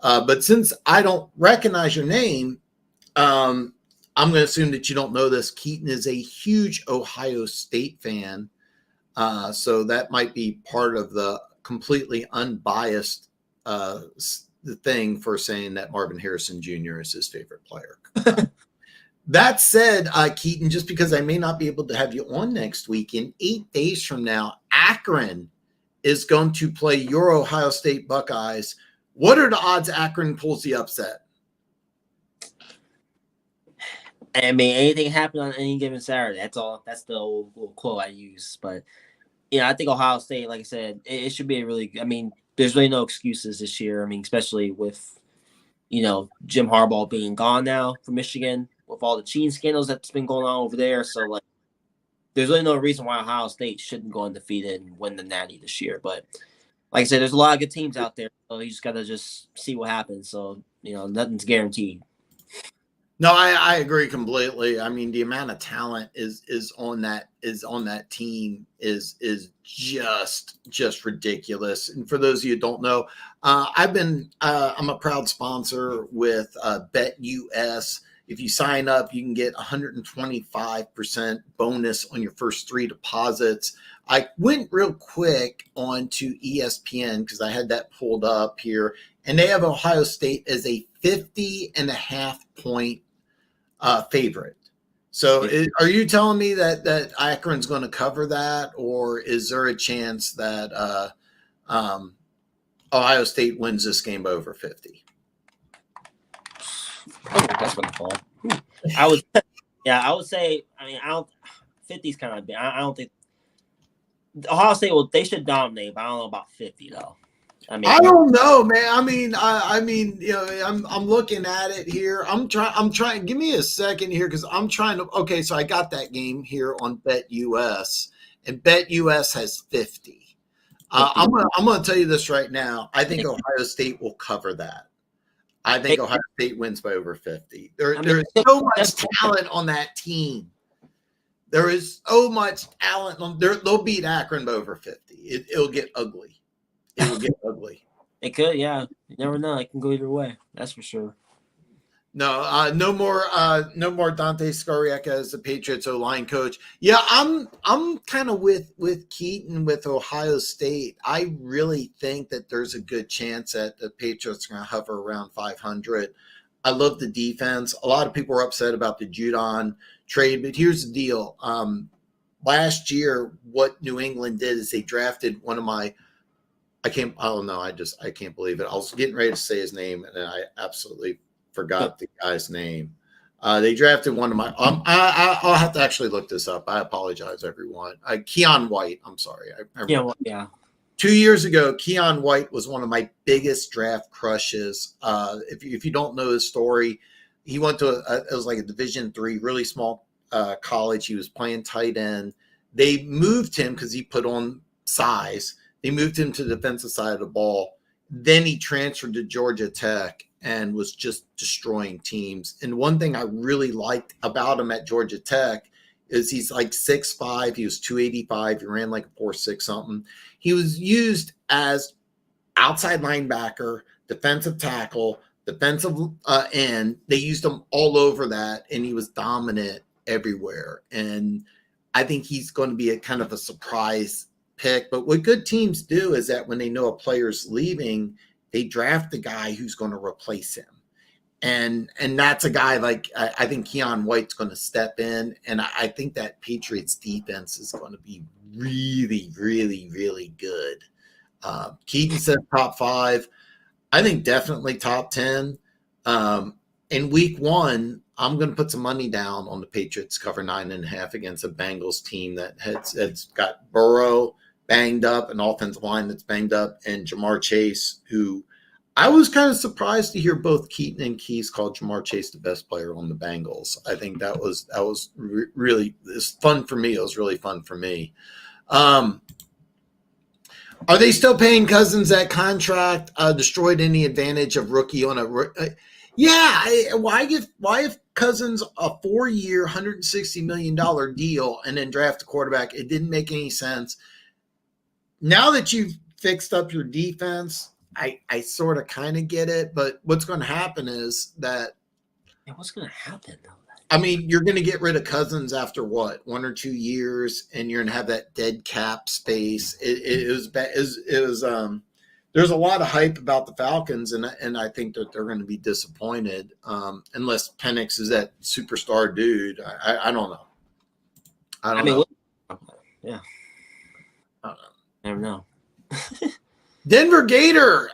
But since I don't recognize your name, I'm going to assume that you don't know this. Keaton is a huge Ohio State fan. So that might be part of the completely unbiased thing for saying that Marvin Harrison Jr. is his favorite player. That said, Keaton, just because I may not be able to have you on next week, in 8 days from now, Akron is going to play your Ohio State Buckeyes. What are the odds Akron pulls the upset? I mean, anything happen on any given Saturday. That's all. That's the old little quote I use. But, I think Ohio State, like I said, it should be there's really no excuses this year. I mean, especially with, Jim Harbaugh being gone now from Michigan with all the cheating scandals that's been going on over there. So, like, there's really no reason why Ohio State shouldn't go undefeated and win the Natty this year. But, like I said, there's a lot of good teams out there. So you just got to see what happens. So, nothing's guaranteed. No, I agree completely. I mean, the amount of talent is on that team is just ridiculous. And for those of you who don't know, I'm a proud sponsor with BetUS. If you sign up, you can get 125% bonus on your first 3 deposits. I went real quick onto ESPN because I had that pulled up here, and they have Ohio State as a 50.5 point favorite. So are you telling me that Akron's going to cover that, or is there a chance that Ohio State wins this game over 50? Oh, that's what I thought. I would, yeah, I would say. I mean, I don't. 50's kind of big. I don't think Ohio State they should dominate, but I don't know about 50 though. I don't know, man. I mean, I'm looking at it here. I'm trying. Give me a second here because I'm trying to. Okay, so I got that game here on BetUS, and BetUS has 50. I'm gonna tell you this right now. I think Ohio State will cover that. I think Ohio State wins by over 50. There's so much talent on that team. There is so much talent. They'll beat Akron by over 50. It'll get ugly. It will get ugly. It could, yeah. You never know. It can go either way. That's for sure. No, no more Dante Scarica as the Patriots O-line coach. Yeah, I'm kind of with Keaton with Ohio State. I really think that there's a good chance that the Patriots are going to hover around 500. I love the defense. A lot of people are upset about the Judon trade, but here's the deal. Last year, what New England did is they drafted one of my I can't believe it. I was getting ready to say his name, and I absolutely forgot the guy's name. They drafted one of my. I'll have to actually look this up. I apologize, everyone. Keon White. I'm sorry. Yeah. 2 years ago, Keon White was one of my biggest draft crushes. If you don't know his story, he went to it was like a Division III, really small college. He was playing tight end. They moved him because he put on size. They moved him to the defensive side of the ball. Then he transferred to Georgia Tech and was just destroying teams. And one thing I really liked about him at Georgia Tech is he's like 6'5". He was 285. He ran like a 4'6" something. He was used as outside linebacker, defensive tackle, defensive end. They used him all over that, and he was dominant everywhere. And I think he's going to be a kind of a surprise pick. But what good teams do is that when they know a player's leaving, they draft the guy who's going to replace him. And that's a guy like I think Keon White's going to step in, and I think that Patriots defense is going to be really, really, really good. Keaton said top 5. I think definitely top 10. In week 1, I'm going to put some money down on the Patriots cover 9.5 against a Bengals team that has got Burrow banged up, an offensive line that's banged up, and Jamar Chase, who I was kind of surprised to hear both Keaton and Keys call Jamar Chase the best player on the Bengals. I think that was really fun for me. It was really fun for me. Are they still paying Cousins that contract? Destroyed any advantage of rookie on a why give Cousins a 4-year, $160 million deal and then draft a quarterback? It didn't make any sense. Now that you've fixed up your defense, I sort of kind of get it, but what's going to happen is that what's going to happen though? I mean, you're going to get rid of Cousins after what, 1 or 2 years, and you're going to have that dead cap space. It was there's a lot of hype about the Falcons, and I think that they're going to be disappointed unless Penix is that superstar dude. I don't know. I don't know. Yeah. I don't know. Denver Gator,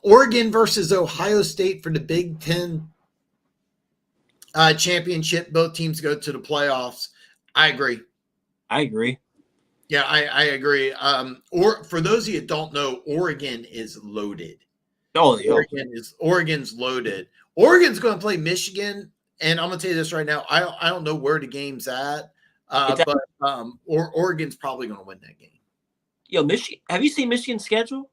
Oregon versus Ohio State for the Big Ten championship. Both teams go to the playoffs. I agree. Yeah, I agree. Or for those of you that don't know, Oregon is loaded. Oh, Oregon's loaded. Oregon's going to play Michigan, and I'm going to tell you this right now. I don't know where the game's at, but Oregon's probably going to win that game. Michigan. Have you seen Michigan's schedule?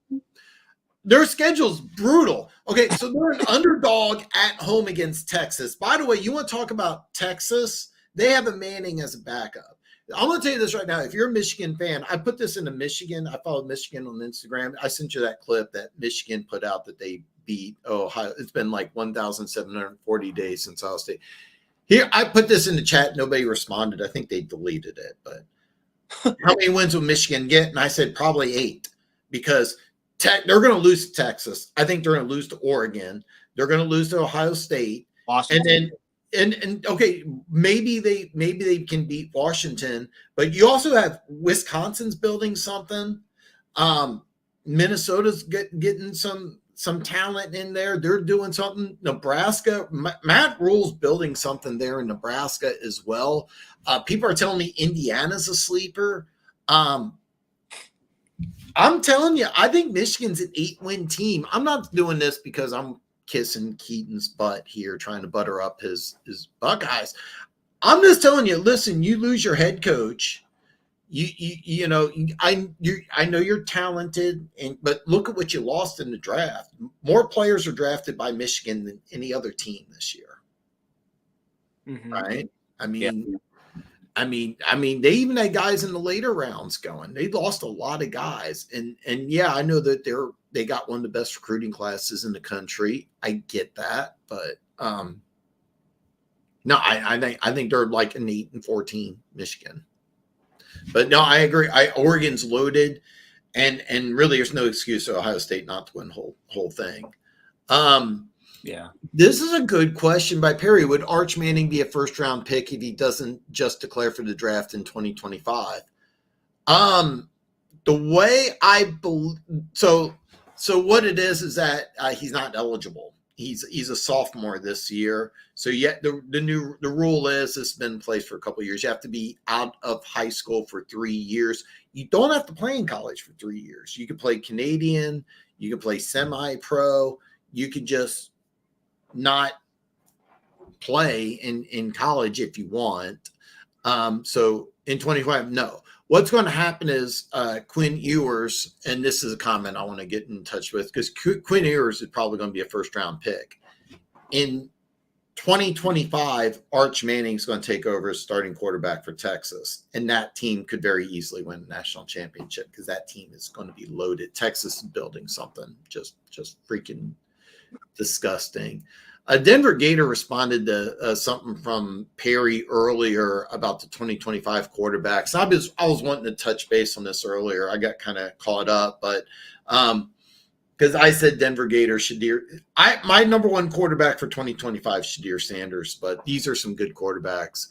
Their schedule's brutal. Okay, so they're an underdog at home against Texas. By the way, you want to talk about Texas? They have a Manning as a backup. I'm going to tell you this right now. If you're a Michigan fan, I put this into Michigan. I followed Michigan on Instagram. I sent you that clip that Michigan put out that they beat Ohio. It's been like 1,740 days since Ohio State. Here, I put this in the chat. Nobody responded. I think they deleted it. But how many wins will Michigan get? And I said probably 8 because they're going to lose to Texas. I think they're going to lose to Oregon. They're going to lose to Ohio State. Washington. And then okay, maybe they can beat Washington, but you also have Wisconsin's building something. Minnesota's getting some talent in there. They're doing something. Nebraska, Matt Rule's building something there in Nebraska as well. People are telling me Indiana's a sleeper. I'm telling you, I think Michigan's an 8-win team. I'm not doing this because I'm kissing Keaton's butt here, trying to butter up his Buckeyes. I'm just telling you, listen, you lose your head coach. You know, I know you're talented, but look at what you lost in the draft. More players are drafted by Michigan than any other team this year. Mm-hmm. Right? I mean, they even had guys in the later rounds going. They lost a lot of guys, and yeah, I know that they got one of the best recruiting classes in the country. I get that, but no, I think they're like an 8-14 Michigan. But no, I agree. Oregon's loaded, and really, there's no excuse for Ohio State not to win the whole thing. Yeah. This is a good question by Perry. Would Arch Manning be a first-round pick if he doesn't just declare for the draft in 2025? The way I believe so what it is that he's not eligible. He's a sophomore this year. So yet the rule is, this has been in place for a couple of years. You have to be out of high school for 3 years. You don't have to play in college for 3 years. You can play Canadian. You can play semi-pro. You could just not play in college if you want. So in 25, no. What's going to happen is Quinn Ewers, and this is a comment I want to get in touch with, because Quinn Ewers is probably going to be a first-round pick. In 2025, Arch Manning is going to take over as starting quarterback for Texas, and that team could very easily win a national championship because that team is going to be loaded. Texas is building something just freaking disgusting. Denver Gator responded to something from Perry earlier about the 2025 quarterbacks. I was wanting to touch base on this earlier. I got kind of caught up, but because I said Denver Gator, my number one quarterback for 2025, Shadir Sanders, but these are some good quarterbacks.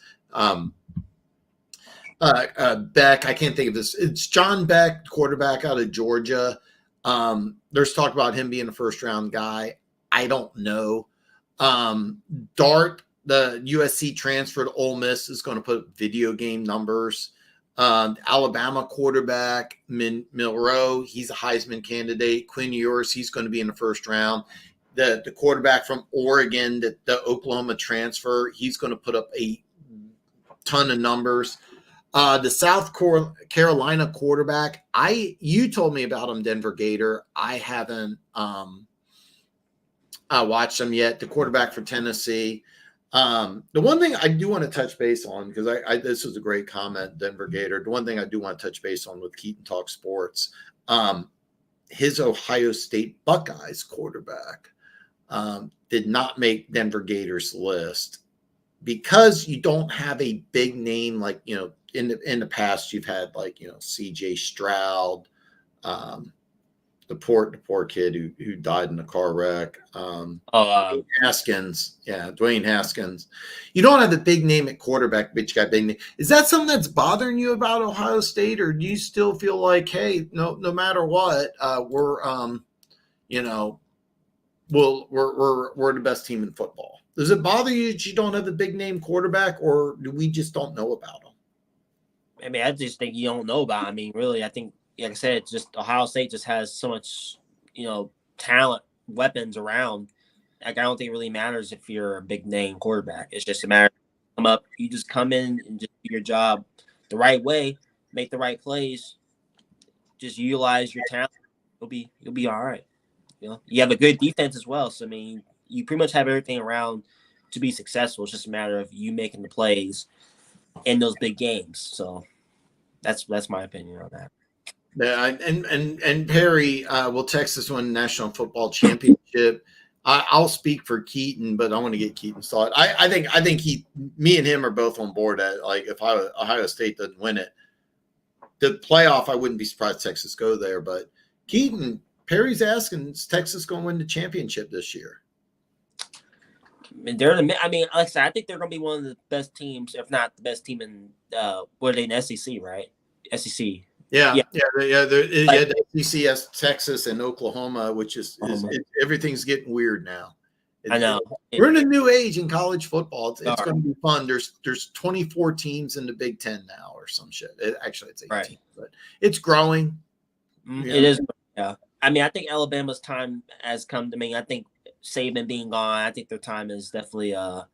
Beck, I can't think of this. It's John Beck, quarterback out of Georgia. There's talk about him being a first-round guy. I don't know. Dart, the USC transfer to Ole Miss, is going to put video game numbers. Alabama quarterback Milroe, he's a Heisman candidate. Quinn Ewers, he's going to be in the first round. The quarterback from Oregon, the Oklahoma transfer, he's going to put up a ton of numbers. The South Carolina quarterback, you told me about him, Denver Gator. I haven't watched him yet. The quarterback for Tennessee. The one thing I do want to touch base on, because this was a great comment, Denver Gator. The one thing I do want to touch base on with Keaton Talk Sports, his Ohio State Buckeyes quarterback did not make Denver Gators list because you don't have a big name like, in the past you've had like, CJ Stroud, the poor kid who died in a car wreck. Dwayne Haskins. Yeah, Dwayne Haskins. You don't have a big name at quarterback, but you got big name. Is that something that's bothering you about Ohio State, or do you still feel like, hey, no matter what, we're the best team in football? Does it bother you that you don't have a big name quarterback, or do we just don't know about them? I mean, I just think you don't know about. I mean, really, I think, like I said, just Ohio State just has so much, talent, weapons around. Like, I don't think it really matters if you're a big name quarterback. It's just a matter of come up. You just come in and just do your job the right way, make the right plays, just utilize your talent. You'll be all right. You have a good defense as well. So I mean, you pretty much have everything around to be successful. It's just a matter of you making the plays in those big games. So that's my opinion on that. Yeah, and Perry, will Texas win the National Football Championship? I'll speak for Keaton, but I want to get Keaton's thought. I think me and him are both on board at, like, if Ohio State doesn't win it, the playoff, I wouldn't be surprised Texas go there. But Keaton, Perry's asking, is Texas going to win the championship this year? I mean, like I said, I think they're going to be one of the best teams, if not the best team in what are they in SEC, right? SEC. Yeah. The SEC has Texas and Oklahoma, which is everything's getting weird now. I know. We're in a new age in college football. It's going to be fun. There's 24 teams in the Big Ten now or some shit. Actually, it's 18, but it's growing. It is. Yeah. I mean, I think Alabama's time has come to me. I think Saban being gone, I think their time is definitely up.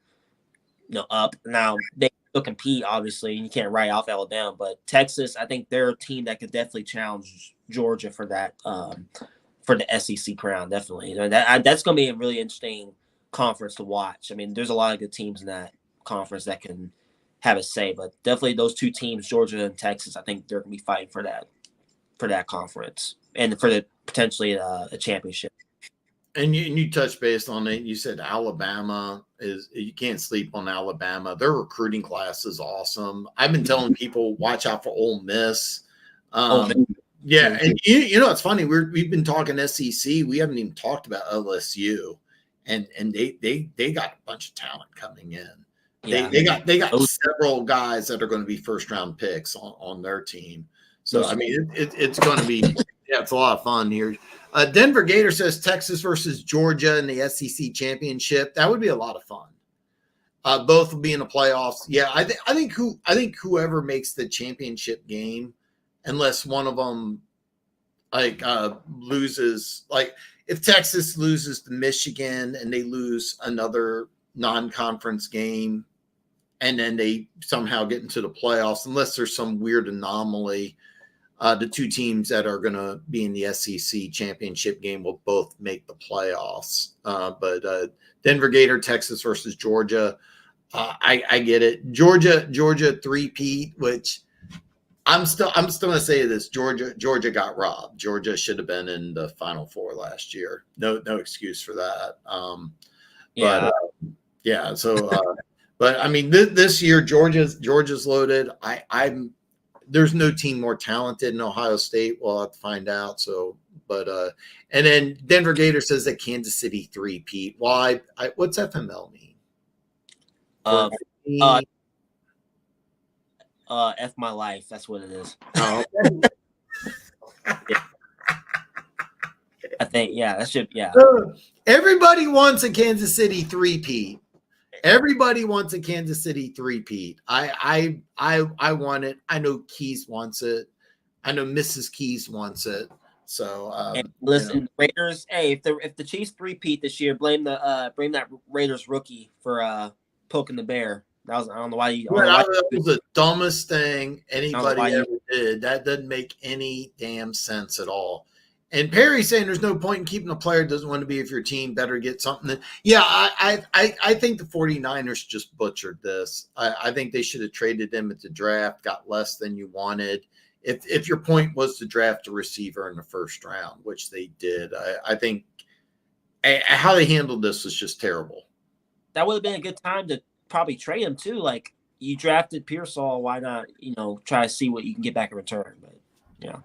Now they still compete, obviously, and you can't write off Alabama, but Texas, I think they're a team that could definitely challenge Georgia for that for the SEC crown. Definitely, that's going to be a really interesting conference to watch. I mean, there's a lot of good teams in that conference that can have a say, but definitely those two teams, Georgia and Texas, I think they're going to be fighting for that conference and for the potentially a championship. And you touched base on it. You said Alabama you can't sleep on Alabama. Their recruiting class is awesome. I've been telling people, watch out for Ole Miss. Yeah, and it's funny. We've been talking SEC. We haven't even talked about LSU, and they got a bunch of talent coming in. Yeah. They got several guys that are going to be first round picks on their team. So I mean, it's going to be it's a lot of fun here. Denver Gator says Texas versus Georgia in the SEC championship. That would be a lot of fun. Both will be in the playoffs. Yeah, I think whoever makes the championship game, unless one of them loses, like if Texas loses to Michigan and they lose another non-conference game, and then they somehow get into the playoffs, unless there's some weird anomaly. The two teams that are going to be in the SEC championship game will both make the playoffs. But Denver Gator, Texas versus Georgia, I get it. Georgia three-peat, which I'm still going to say this. Georgia got robbed. Georgia should have been in the Final Four last year. No excuse for that. But I mean, this year Georgia's loaded. There's no team more talented in Ohio State. We'll have to find out. So, and then Denver Gator says that Kansas City three-peat. Why? What's FML mean? F my life. That's what it is. Oh, I think, that should, everybody wants a Kansas City three-peat. Everybody wants a Kansas City three-peat. I want it. I know Keys wants it. I know Mrs. Keys wants it. So listen, Raiders. Hey, if the Chiefs three-peat this year, blame that Raiders rookie for poking the bear. I don't know why you. That was the dumbest thing anybody ever did. That doesn't make any damn sense at all. And Perry's saying there's no point in keeping a player that doesn't want to be if your team better get something. I think the 49ers just butchered this. I think they should have traded them at the draft, got less than you wanted. If your point was to draft a receiver in the first round, which they did, I think how they handled this was just terrible. That would have been a good time to probably trade him too. Like, you drafted Pearsall, why not, try to see what you can get back in return? But yeah.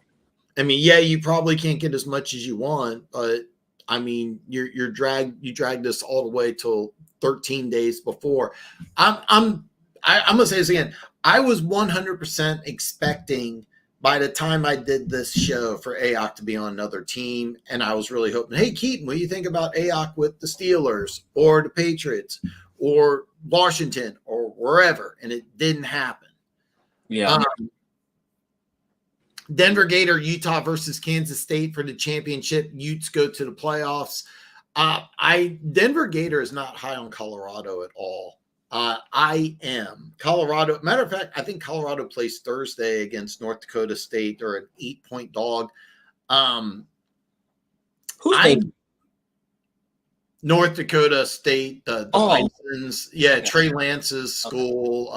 I mean, you probably can't get as much as you want, but I mean, you dragged us all the way till 13 days before. I'm gonna say this again. I was 100% expecting by the time I did this show for AOC to be on another team, and I was really hoping, hey Keaton, what do you think about AOC with the Steelers or the Patriots or Washington or wherever? And it didn't happen. Yeah. Denver Gator, Utah versus Kansas State for the championship. Utes go to the playoffs. Denver Gator is not high on Colorado at all. I am. Colorado, matter of fact, I think Colorado plays Thursday against North Dakota State. They're an 8-point dog. Who's they? North Dakota State, the Bisons. Yeah, Okay. Trey Lance's school.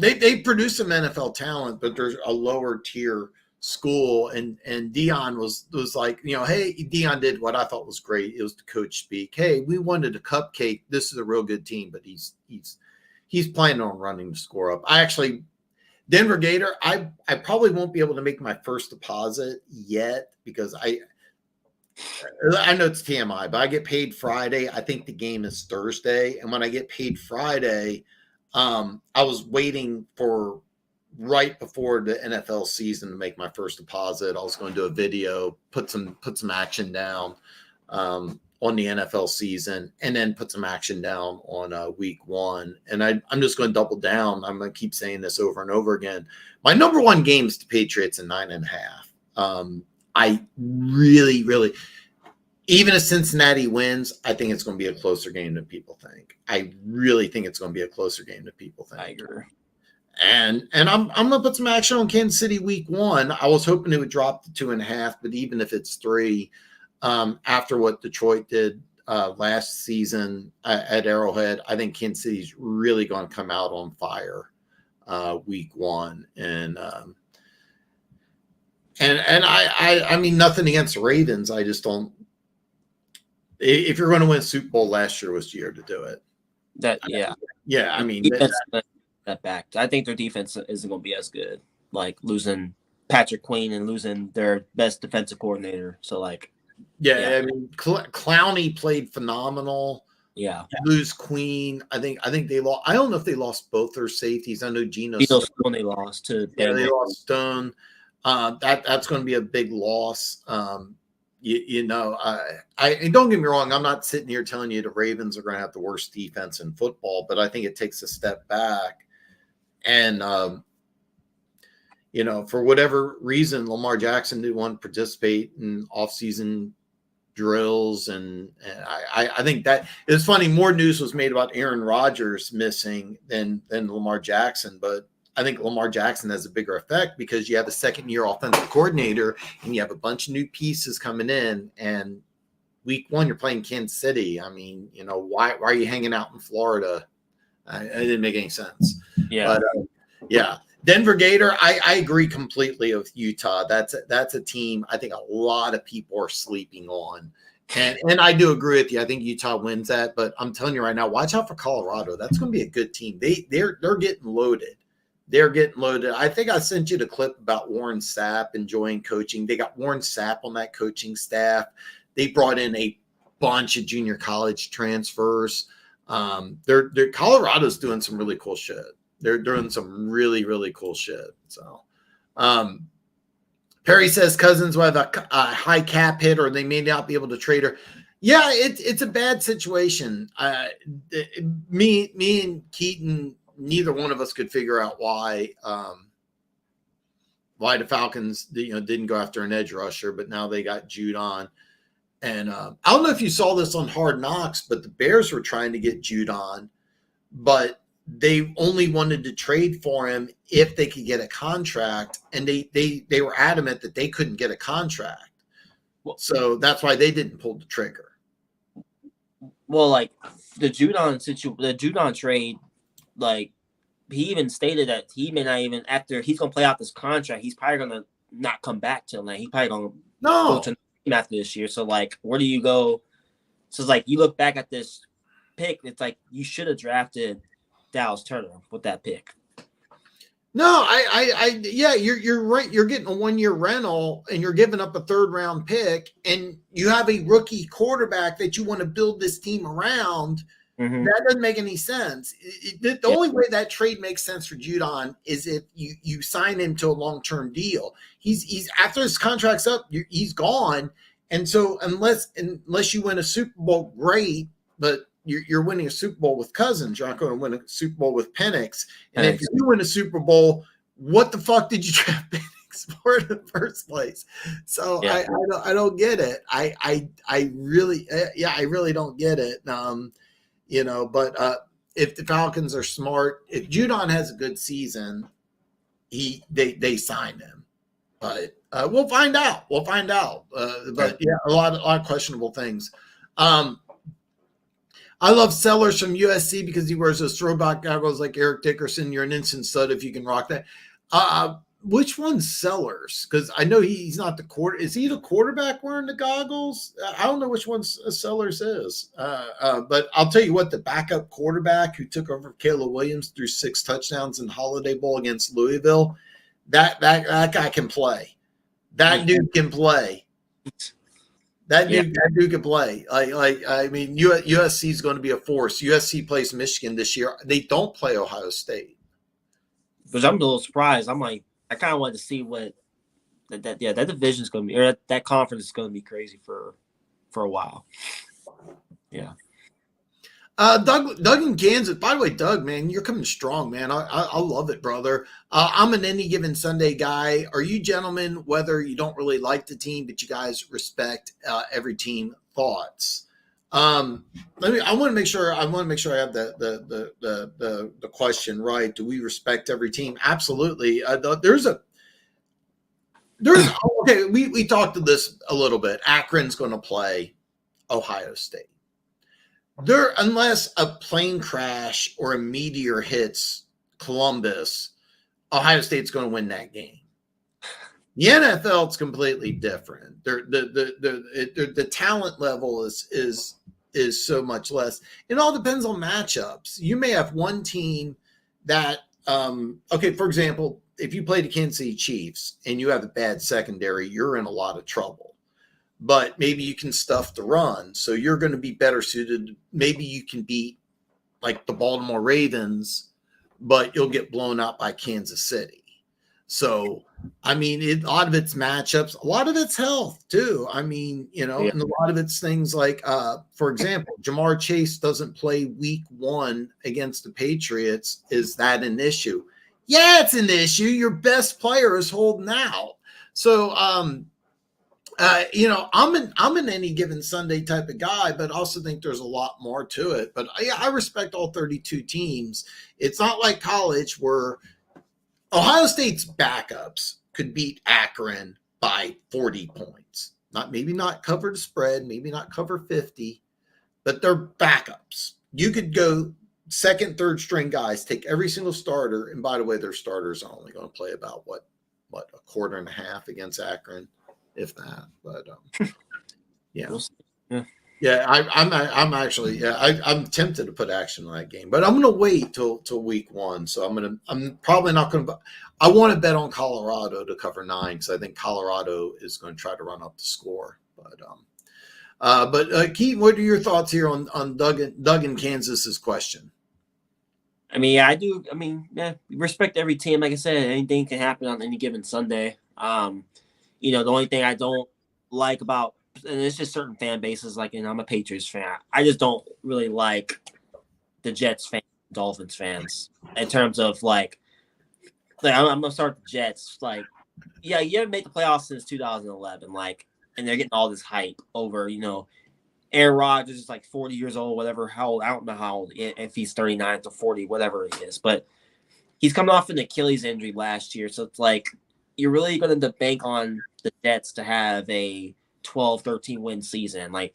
They produce some NFL talent, but there's a lower tier school. And Dion was like, hey, Dion did what I thought was great. It was the coach speak. Hey, we wanted a cupcake. This is a real good team, but he's planning on running the score up. Denver Gator, I probably won't be able to make my first deposit yet because I know it's TMI, but I get paid Friday. I think the game is Thursday. And when I get paid Friday, I was waiting for right before the NFL season to make my first deposit. I was going to do a video, put some action down on the NFL season, and then put some action down on week 1. And I'm just going to double down. I'm going to keep saying this over and over again. My number one game is the Patriots in 9.5. I really, really, even if Cincinnati wins, I think it's going to be a closer game than people think. I really think it's going to be a closer game than people think. I agree. And I'm going to put some action on Kansas City week 1. I was hoping it would drop to 2.5, but even if it's 3, after what Detroit did last season at Arrowhead, I think Kansas City's really going to come out on fire week 1. And I mean, nothing against the Ravens. I just don't. If you're going to win a Super Bowl, last year was the year to do it. I mean, that back. I think their defense isn't going to be as good. Like losing Patrick Queen and losing their best defensive coordinator. So I mean, Clowney played phenomenal. Yeah, lose Queen. I think they lost. I don't know if they lost both their safeties. I know Geno Stone they lost to. Yeah, they lost Stone. That's going to be a big loss. I don't get me wrong. I'm not sitting here telling you the Ravens are going to have the worst defense in football, but I think it takes a step back. And, for whatever reason, Lamar Jackson didn't want to participate in offseason drills. And I think that it's funny. More news was made about Aaron Rodgers missing than Lamar Jackson, but I think Lamar Jackson has a bigger effect because you have a second-year offensive coordinator and you have a bunch of new pieces coming in. And week 1, you're playing Kansas City. I mean, why are you hanging out in Florida? It didn't make any sense. Yeah, but Denver Gator. I agree completely with Utah. That's a team I think a lot of people are sleeping on. And I do agree with you. I think Utah wins that. But I'm telling you right now, watch out for Colorado. That's going to be a good team. They're getting loaded. They're getting loaded. I think I sent you the clip about Warren Sapp enjoying coaching. They got Warren Sapp on that coaching staff. They brought in a bunch of junior college transfers. Colorado's doing some really cool shit. They're doing some really, really cool shit. So Perry says Cousins will have a high cap hit or they may not be able to trade her. Yeah, it's a bad situation. Me and Keaton, neither one of us could figure out why the Falcons didn't go after an edge rusher, but now they got Judon. And I don't know if you saw this on Hard Knocks, but the Bears were trying to get Judon, but they only wanted to trade for him if they could get a contract, and they were adamant that they couldn't get a contract. So that's why they didn't pull the trigger. Well, like the Judon trade, like he even stated that he may not even, after he's gonna play out this contract, he's probably gonna not come back to Atlanta. He's probably gonna go to the team after this year. So like, where do you go? So it's like you look back at this pick, it's like you should have drafted Dallas Turner with that pick. No, you're right. You're getting a 1-year rental and you're giving up a 3rd round pick, and you have a rookie quarterback that you want to build this team around. Mm-hmm. That doesn't make any sense. The only way that trade makes sense for Judon is if you sign him to a long-term deal. He's after his contract's up, he's gone. And so unless you win a Super Bowl, great, but you're winning a Super Bowl with Cousins. You're not going to win a Super Bowl with Penix. And if you do win a Super Bowl, what the fuck did you draft Penix for in the first place? So I don't get it. I really don't get it. But if the Falcons are smart, if Judon has a good season, they sign him. But we'll find out. But yeah, a lot of questionable things. I love Sellers from USC because he wears those throwback goggles like Eric Dickerson. You're an instant stud if you can rock that. Which one's Sellers? Because I know he's not the quarter. Is he the quarterback wearing the goggles? I don't know which one Sellers is. But I'll tell you what, the backup quarterback who took over Caleb Williams threw 6 touchdowns in Holiday Bowl against Louisville. That guy can play. That dude can play. That dude can play. I mean, USC is going to be a force. USC plays Michigan this year. They don't play Ohio State. Which I'm a little surprised. I'm like, I kind of wanted to see what that division is going to be, or that conference is going to be crazy for a while. Yeah. Doug in Kansas. By the way, Doug, man, you're coming strong, man. I love it, brother. I'm an any given Sunday guy. Are you gentlemen, whether you don't really like the team, but you guys respect every team thoughts? I want to make sure I have the question right. Do we respect every team? Absolutely. Okay. We talked to this a little bit. Akron's going to play Ohio State. Unless a plane crash or a meteor hits Columbus, Ohio State's going to win that game. The NFL is completely different. The talent level is so much less. It all depends on matchups. You may have one team that, for example, if you play the Kansas City Chiefs and you have a bad secondary, you're in a lot of trouble. But maybe you can stuff the run. So you're going to be better suited. Maybe you can beat like the Baltimore Ravens, but you'll get blown out by Kansas City. So, I mean, a lot of it's matchups, a lot of it's health too. I mean, and a lot of it's things like, for example, Jamar Chase doesn't play week 1 against the Patriots. Is that an issue? Yeah, it's an issue. Your best player is holding out. So, I'm an any given Sunday type of guy, but also think there's a lot more to it. But I respect all 32 teams. It's not like college where Ohio State's backups could beat Akron by 40 points. Maybe not cover the spread, maybe not cover 50, but they're backups. You could go second, third string guys, take every single starter, and by the way, their starters are only going to play about what a quarter and a half against Akron. If that, but I'm tempted to put action on that game, but I'm going to wait till week 1. So I'm probably not going to. I want to bet on Colorado to cover 9 because I think Colorado is going to try to run up the score. But Keaton, what are your thoughts here on Doug in Kansas's question? I mean, I do. I mean, respect every team. Like I said, anything can happen on any given Sunday. The only thing I don't like about, and it's just certain fan bases, like, I'm a Patriots fan. I just don't really like the Jets fans, Dolphins fans, in terms of like I'm going to start the Jets. Like, yeah, you haven't made the playoffs since 2011, and they're getting all this hype over, Aaron Rodgers is like 40 years old, whatever, how old, I don't know how old, if he's 39 to 40, whatever he is, but he's coming off an Achilles injury last year, so it's like, you're really going to bank on the Jets to have a 12-13 win season. Like,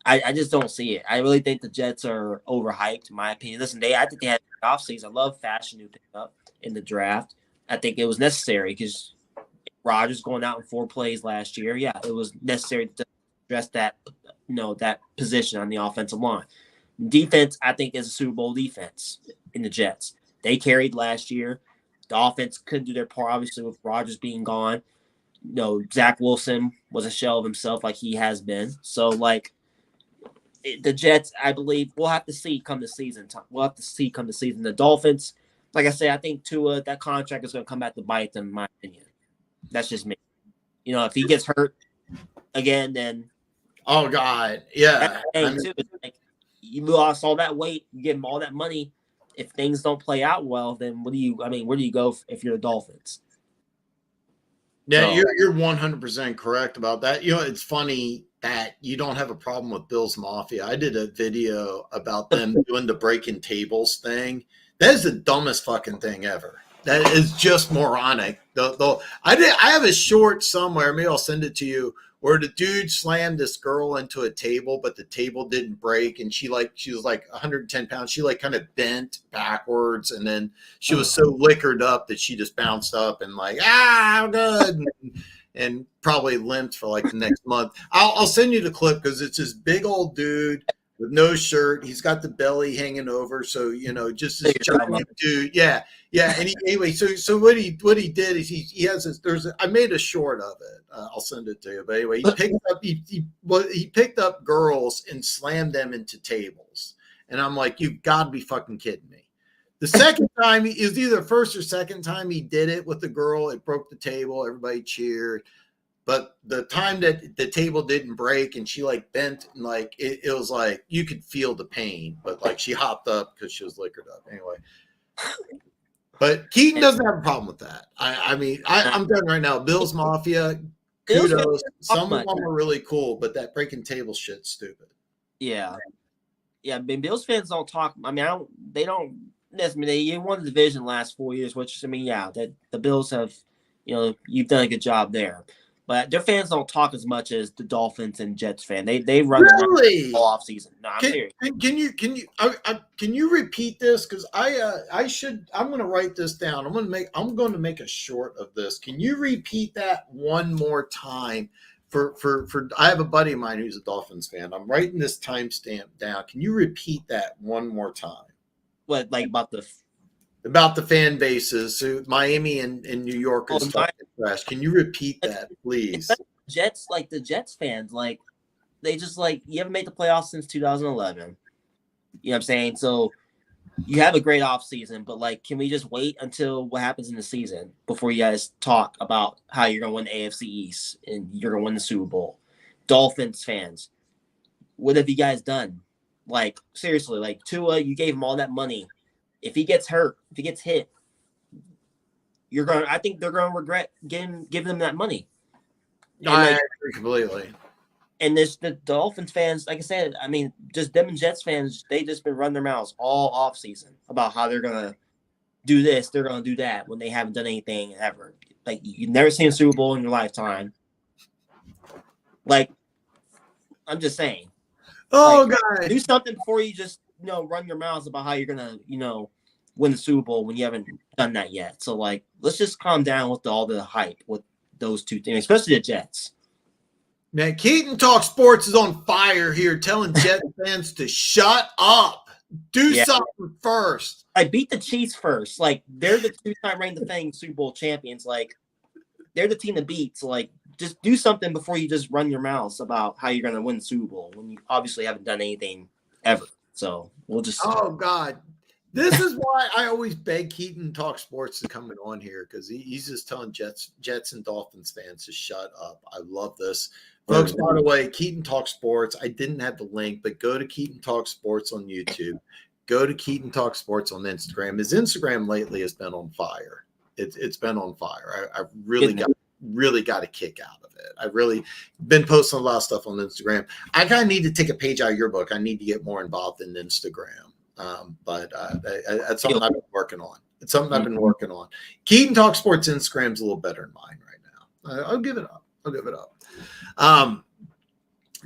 I just don't see it. I really think the Jets are overhyped, in my opinion. Listen, I think they had an offseason. I love fashion new pickup in the draft. I think it was necessary because Rodgers going out in 4 plays last year. Yeah, it was necessary to address that, that position on the offensive line. Defense, I think, is a Super Bowl defense in the Jets. They carried last year. The offense couldn't do their part, obviously, with Rodgers being gone. Zach Wilson was a shell of himself like he has been. So, the Jets, I believe, we'll have to see come the season. The Dolphins, like I said, I think Tua, that contract is going to come back to bite them, in my opinion. That's just me. If he gets hurt again, then... Oh, God. Yeah. You lost all that weight. You give him all that money. If things don't play out well, then where do you go if you're the Dolphins? Yeah, you're 100% correct about that. It's funny that you don't have a problem with Bill's Mafia. I did a video about them doing the breaking tables thing. That is the dumbest fucking thing ever. That is just moronic. I have a short somewhere. Maybe I'll send it to you where the dude slammed this girl into a table, but the table didn't break, and she was like 110 pounds. She like kind of bent backwards, and then she was so liquored up that she just bounced up and like, I'm good, and probably limped for like the next month. I'll send you the clip because it's this big old dude with no shirt. He's got the belly hanging over, so just this giant dude. Yeah. And so what he did is he has this. I made a short of it. I'll send it to you. But anyway, he picked up girls and slammed them into tables, and I'm like, you've got to be fucking kidding me. The second time, it was either first or second time he did it with the girl. It broke the table. Everybody cheered. But the time that the table didn't break and she like bent and like it was like you could feel the pain, but like she hopped up because she was liquored up. Anyway. But Keaton doesn't have a problem with that. I'm done right now. Bills Mafia, kudos. Some of them are really cool, but that breaking table shit's stupid. Yeah. I mean, Bills fans don't talk. I mean, they don't. They won the division the last 4 years, which that the Bills have. You've done a good job there. But their fans don't talk as much as the Dolphins and Jets fan. They run the all off season. No, I'm serious. Can you repeat this? Because I'm going to write this down. I'm going to make a short of this. Can you repeat that one more time? For I have a buddy of mine who's a Dolphins fan. I'm writing this timestamp down. Can you repeat that one more time? What, like about the fan bases? So Miami and New York is trash. Can you repeat that, please? Jets, like the Jets fans, like they just like you haven't made the playoffs since 2011. You know what I'm saying? So you have a great offseason, but like, can we just wait until what happens in the season before you guys talk about how you're gonna win the AFC East and you're gonna win the Super Bowl? Dolphins fans, what have you guys done? Like seriously, like Tua, you gave him all that money. If he gets hurt, if he gets hit, I think they're gonna regret giving them that money. I agree completely. And the Dolphins fans, like I said, I mean, just them and Jets fans, they just been running their mouths all off season about how they're gonna do this, they're gonna do that when they haven't done anything ever. Like you've never seen a Super Bowl in your lifetime. Like, I'm just saying. Oh, like, God. Do something before you just run your mouths about how you're gonna win the Super Bowl when you haven't done that yet. So like, let's just calm down with all the hype with those two teams, especially the Jets. Man, Keaton Talk Sports is on fire here, telling Jets fans to shut up. Do something first. I beat the Chiefs first. Like, they're the two-time reigning defending Super Bowl champions. Like, they're the team to beat. So, like, just do something before you just run your mouths about how you're going to win the Super Bowl when you obviously haven't done anything ever. So, we'll just... Oh, God. This is why I always beg Keaton Talk Sports to come on here, because he's just telling Jets and Dolphins fans to shut up. I love this. Folks, by the way, Keaton Talk Sports, I didn't have the link, but go to Keaton Talk Sports on YouTube. Go to Keaton Talk Sports on Instagram. His Instagram lately has been on fire. It's been on fire. I really got a kick out of it. I really been posting a lot of stuff on Instagram. I kind of need to take a page out of your book. I need to get more involved in Instagram. But that's something I've been working on. It's something I've been working on. Keaton Talk Sports Instagram's a little better than mine right now. I'll give it up.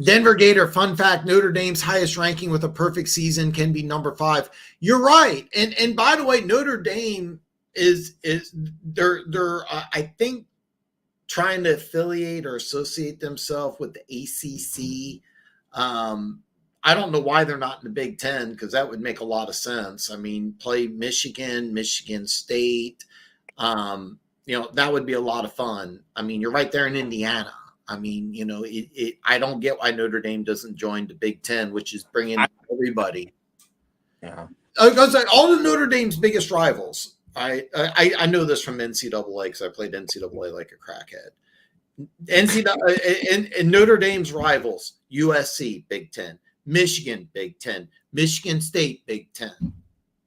Denver Gator, fun fact, Notre Dame's highest ranking with a perfect season can be number 5. You're right. And by the way, Notre Dame is they're I think trying to affiliate or associate themselves with the ACC. I don't know why they're not in the Big Ten, because that would make a lot of sense. I mean, play Michigan State. That would be a lot of fun. I mean, you're right there in Indiana. I mean, I don't get why Notre Dame doesn't join the Big Ten, which is bringing everybody. Yeah. Because all of Notre Dame's biggest rivals, I know this from NCAA because I played NCAA like a crackhead. And Notre Dame's rivals, USC, Big Ten, Michigan, Big Ten, Michigan State, Big Ten.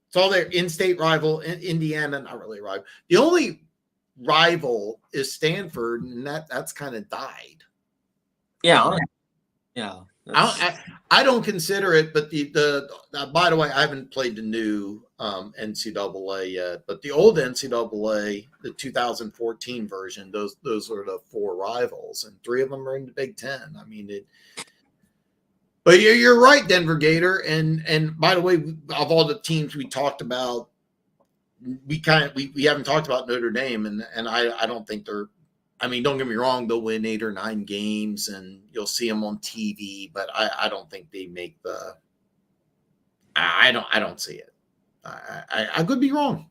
It's all their in-state rival. Indiana, not really a rival. The only rival is Stanford, and that's kind of died. Yeah. I don't consider it, but the by the way, I haven't played the new NCAA yet, but the old NCAA, the 2014 version, those are the 4 rivals, and 3 of them are in the Big Ten. I mean, but you're right, Denver Gator. And by the way, of all the teams we talked about, we haven't talked about Notre Dame, and I don't think they're. I mean, don't get me wrong, they'll win 8 or 9 games, and you'll see them on TV, but I don't think they make the. I don't see it. I could be wrong.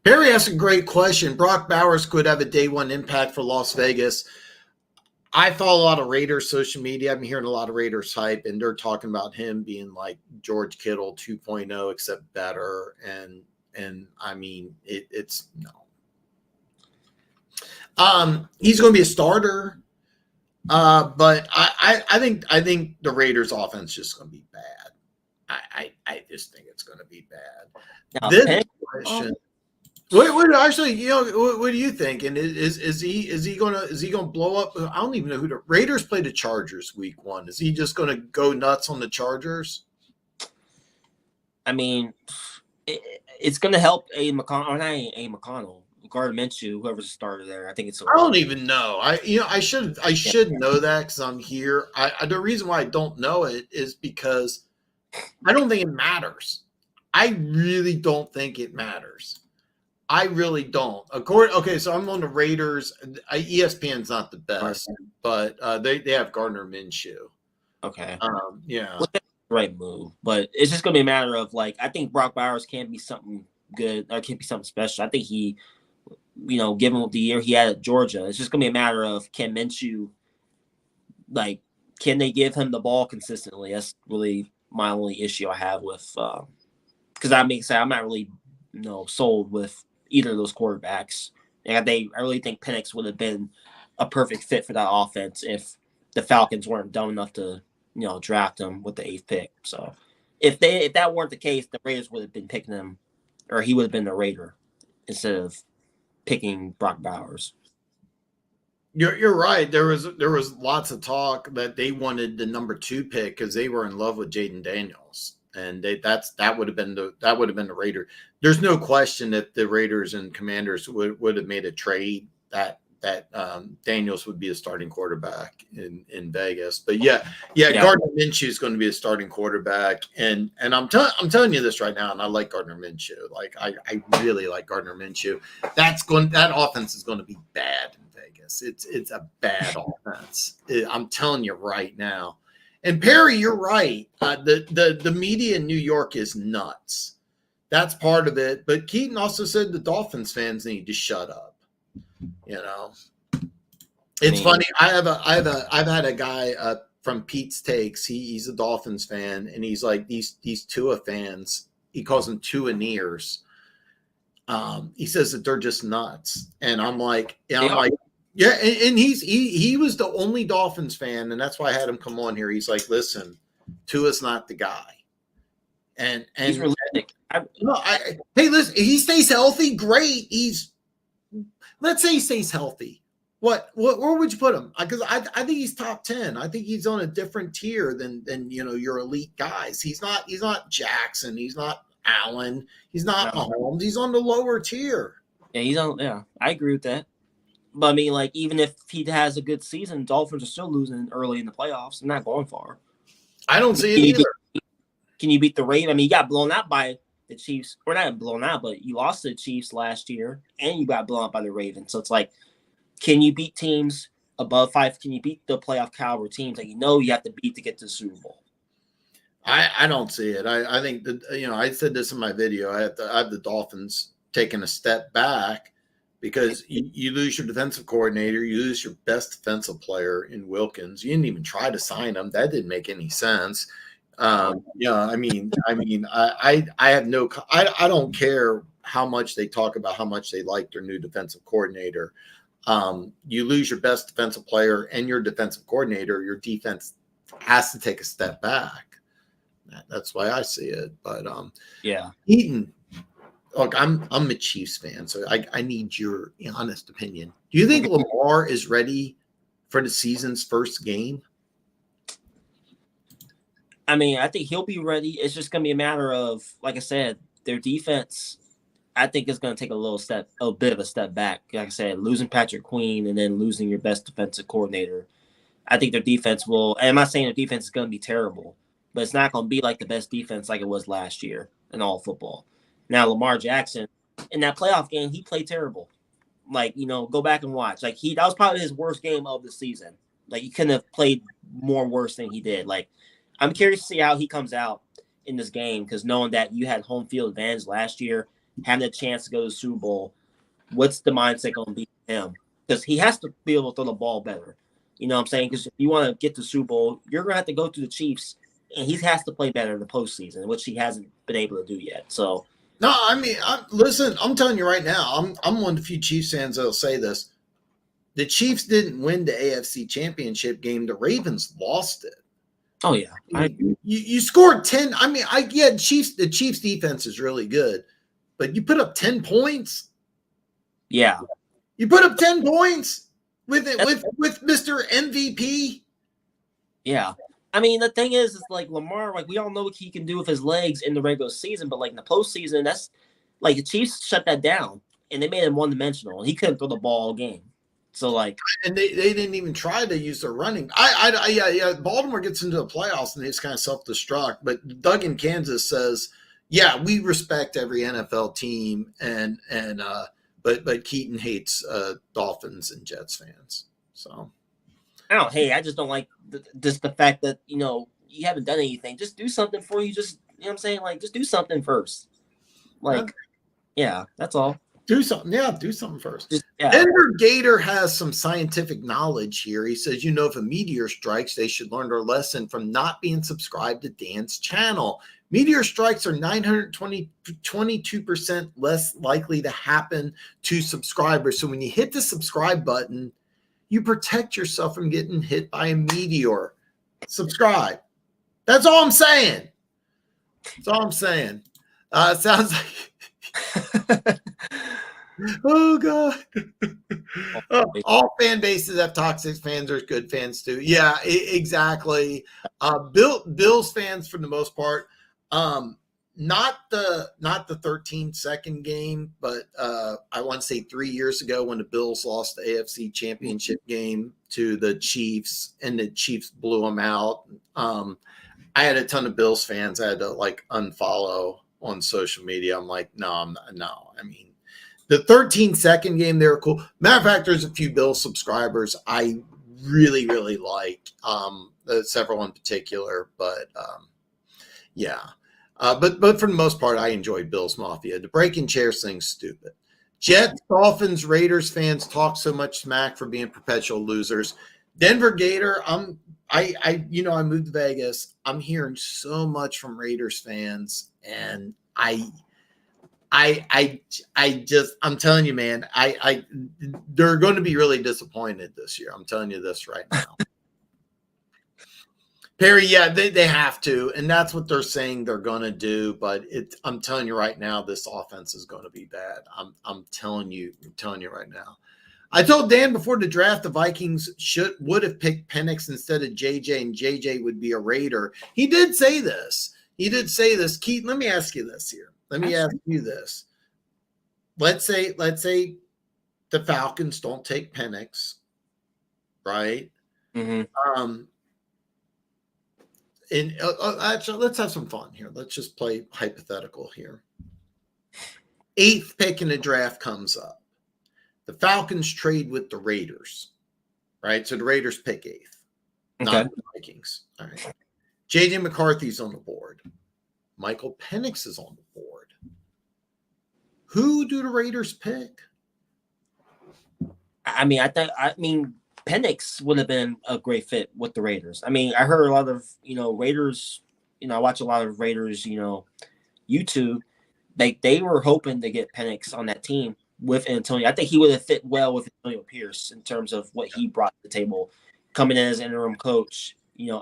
Barry asked a great question. Brock Bowers could have a day 1 impact for Las Vegas. I follow a lot of Raiders social media. I've been hearing a lot of Raiders hype, and they're talking about him being like George Kittle 2.0, except better. And I mean, it's no. He's going to be a starter, but I think the Raiders' offense is just going to be bad. I just think it's going to be bad. Now, This question. What actually, what do you think? And is he gonna blow up? I don't even know who the Raiders play the Chargers week 1. Is he just gonna go nuts on the Chargers? I mean, it's gonna help Aiden McConnell, or not Aiden McConnell, Gardner Minshew, whoever's the starter there. I think it's. I don't even know. I should know that because I'm here. The reason why I don't know it is because I don't think it matters. I really don't think it matters. I really don't. Okay, so I'm on the Raiders. ESPN's not the best, but they have Gardner Minshew. Okay. Yeah. Right move, but it's just gonna be a matter of like I think Brock Bowers can be something good or can be something special. I think he, given the year he had at Georgia, it's just gonna be a matter of can Minshew, like, can they give him the ball consistently? That's really my only issue I have with because I'm not really sold with either of those quarterbacks. And I really think Penix would have been a perfect fit for that offense if the Falcons weren't dumb enough to, draft him with the 8th pick. So if that weren't the case, the Raiders would have been picking him, or he would have been the Raider instead of picking Brock Bowers. You're right. There was lots of talk that they wanted the number 2 pick because they were in love with Jaden Daniels. And that would have been the Raider. There's no question that the Raiders and Commanders would have made a trade that Daniels would be a starting quarterback in Vegas. But yeah. Gardner Minshew is going to be a starting quarterback, and I'm telling you this right now, and I like Gardner Minshew. Like I really like Gardner Minshew. That offense is going to be bad in Vegas. It's a bad offense. I'm telling you right now. And Perry, you're right. The media in New York is nuts. That's part of it. But Keaton also said the Dolphins fans need to shut up. It's funny. I've had a guy from Pete's Takes. He's a Dolphins fan, and he's like these Tua fans. He calls them Tua-neers. He says that they're just nuts, and I'm like. Yeah, and he was the only Dolphins fan, and that's why I had him come on here. He's like, listen, Tua's not the guy. And he's realistic. Hey, listen, he stays healthy, great. Let's say he stays healthy. Where would you put him? Because I think he's top 10. I think he's on a different tier than your elite guys. He's not Jackson. He's not Allen. He's not Mahomes. He's on the lower tier. Yeah, I agree with that. But I mean, like, even if he has a good season, Dolphins are still losing early in the playoffs. They're not going far. I don't see it either. Can you beat the Ravens? I mean, you got blown out by the Chiefs. Or not blown out, but you lost to the Chiefs last year, and you got blown out by the Ravens. So it's like, can you beat teams above 5? Can you beat the playoff caliber teams that you have to beat to get to the Super Bowl? I don't see it. I think that I said this in my video. I have the Dolphins taking a step back. Because you lose your defensive coordinator, you lose your best defensive player in Wilkins. You didn't even try to sign him. That didn't make any sense. I have no. I don't care how much they talk about how much they like their new defensive coordinator. You lose your best defensive player and your defensive coordinator. Your defense has to take a step back. That's why I see it. But Eaton. Look, I'm a Chiefs fan, so I need your honest opinion. Do you think Lamar is ready for the season's first game? I mean, I think he'll be ready. It's just going to be a matter of, like I said, their defense. I think is going to take a bit of a step back. Like I said, losing Patrick Queen and then losing your best defensive coordinator. I think their defense will. And I'm not saying their defense is going to be terrible, but it's not going to be like the best defense like it was last year in all football. Now, Lamar Jackson in that playoff game, he played terrible. Like, go back and watch. Like that was probably his worst game of the season. Like he couldn't have played more worse than he did. Like, I'm curious to see how he comes out in this game because knowing that you had home field advantage last year, having a chance to go to the Super Bowl, what's the mindset going to be for him? Because he has to be able to throw the ball better. You know what I'm saying? Because if you want to get to the Super Bowl, you're going to have to go through the Chiefs, and he has to play better in the postseason, which he hasn't been able to do yet. So, no, I mean, listen, I'm telling you right now, I'm one of the few Chiefs fans that'll say this. The Chiefs didn't win the AFC Championship game. The Ravens lost it. Oh, yeah. You scored 10. I mean, the Chiefs defense is really good, but you put up 10 points. Yeah. You put up 10 points with Mr. MVP. Yeah. I mean, the thing is like Lamar, like we all know what he can do with his legs in the regular season, but like in the postseason, that's like the Chiefs shut that down and they made him one-dimensional. He couldn't throw the ball all game. So like, and they didn't even try to use their running. Baltimore gets into the playoffs and they just kind of self-destruct. But Doug in Kansas says, yeah, we respect every NFL team, but Keaton hates Dolphins and Jets fans. So I just don't like just the fact that you haven't done anything. Just do something for you. Just what I'm saying, like just do something first. Like, yeah, that's all. Do something. Yeah, do something first. Yeah. Denver Gator has some scientific knowledge here. He says, if a meteor strikes, they should learn their lesson from not being subscribed to Dan's channel. Meteor strikes are 22% less likely to happen to subscribers. So when you hit the subscribe button, you protect yourself from getting hit by a meteor. Subscribe. That's all I'm saying. That's all I'm saying. Sounds like... Oh God! All fan bases have toxic fans. There's good fans too. Yeah, exactly. Bills fans for the most part. Not the 13-second game, but I want to say 3 years ago when the Bills lost the AFC Championship game to the Chiefs and the Chiefs blew them out. I had a ton of Bills fans I had to unfollow on social media. I'm like, no. I mean, the 13-second game, they were cool. Matter of fact, there's a few Bills subscribers I really, really like. Several in particular, but yeah. But for the most part, I enjoy Bills Mafia. The breaking chairs thing's stupid. Jets, Dolphins, Raiders fans talk so much smack for being perpetual losers. Denver Gator, I moved to Vegas. I'm hearing so much from Raiders fans, and I'm telling you, man, they're going to be really disappointed this year. I'm telling you this right now. Perry, yeah, they have to, and that's what they're saying they're going to do. But I'm telling you right now, this offense is going to be bad. I'm telling you right now. I told Dan before the draft the Vikings would have picked Penix instead of JJ, and JJ would be a Raider. He did say this. Keaton, let me ask you this here. Let me ask you this. Let's say the Falcons don't take Penix, right? Mm-hmm. And actually, let's have some fun here. Let's just play hypothetical here. 8th pick in the draft comes up. The Falcons trade with the Raiders, right? So the Raiders pick 8th, not the Vikings. All right. J.J. McCarthy's on the board. Michael Penix is on the board. Who do the Raiders pick? I mean, Penix would have been a great fit with the Raiders. I mean, I heard a lot of, Raiders, I watch a lot of Raiders, YouTube. They were hoping to get Penix on that team with Antonio. I think he would have fit well with Antonio Pierce in terms of what he brought to the table, coming in as interim coach,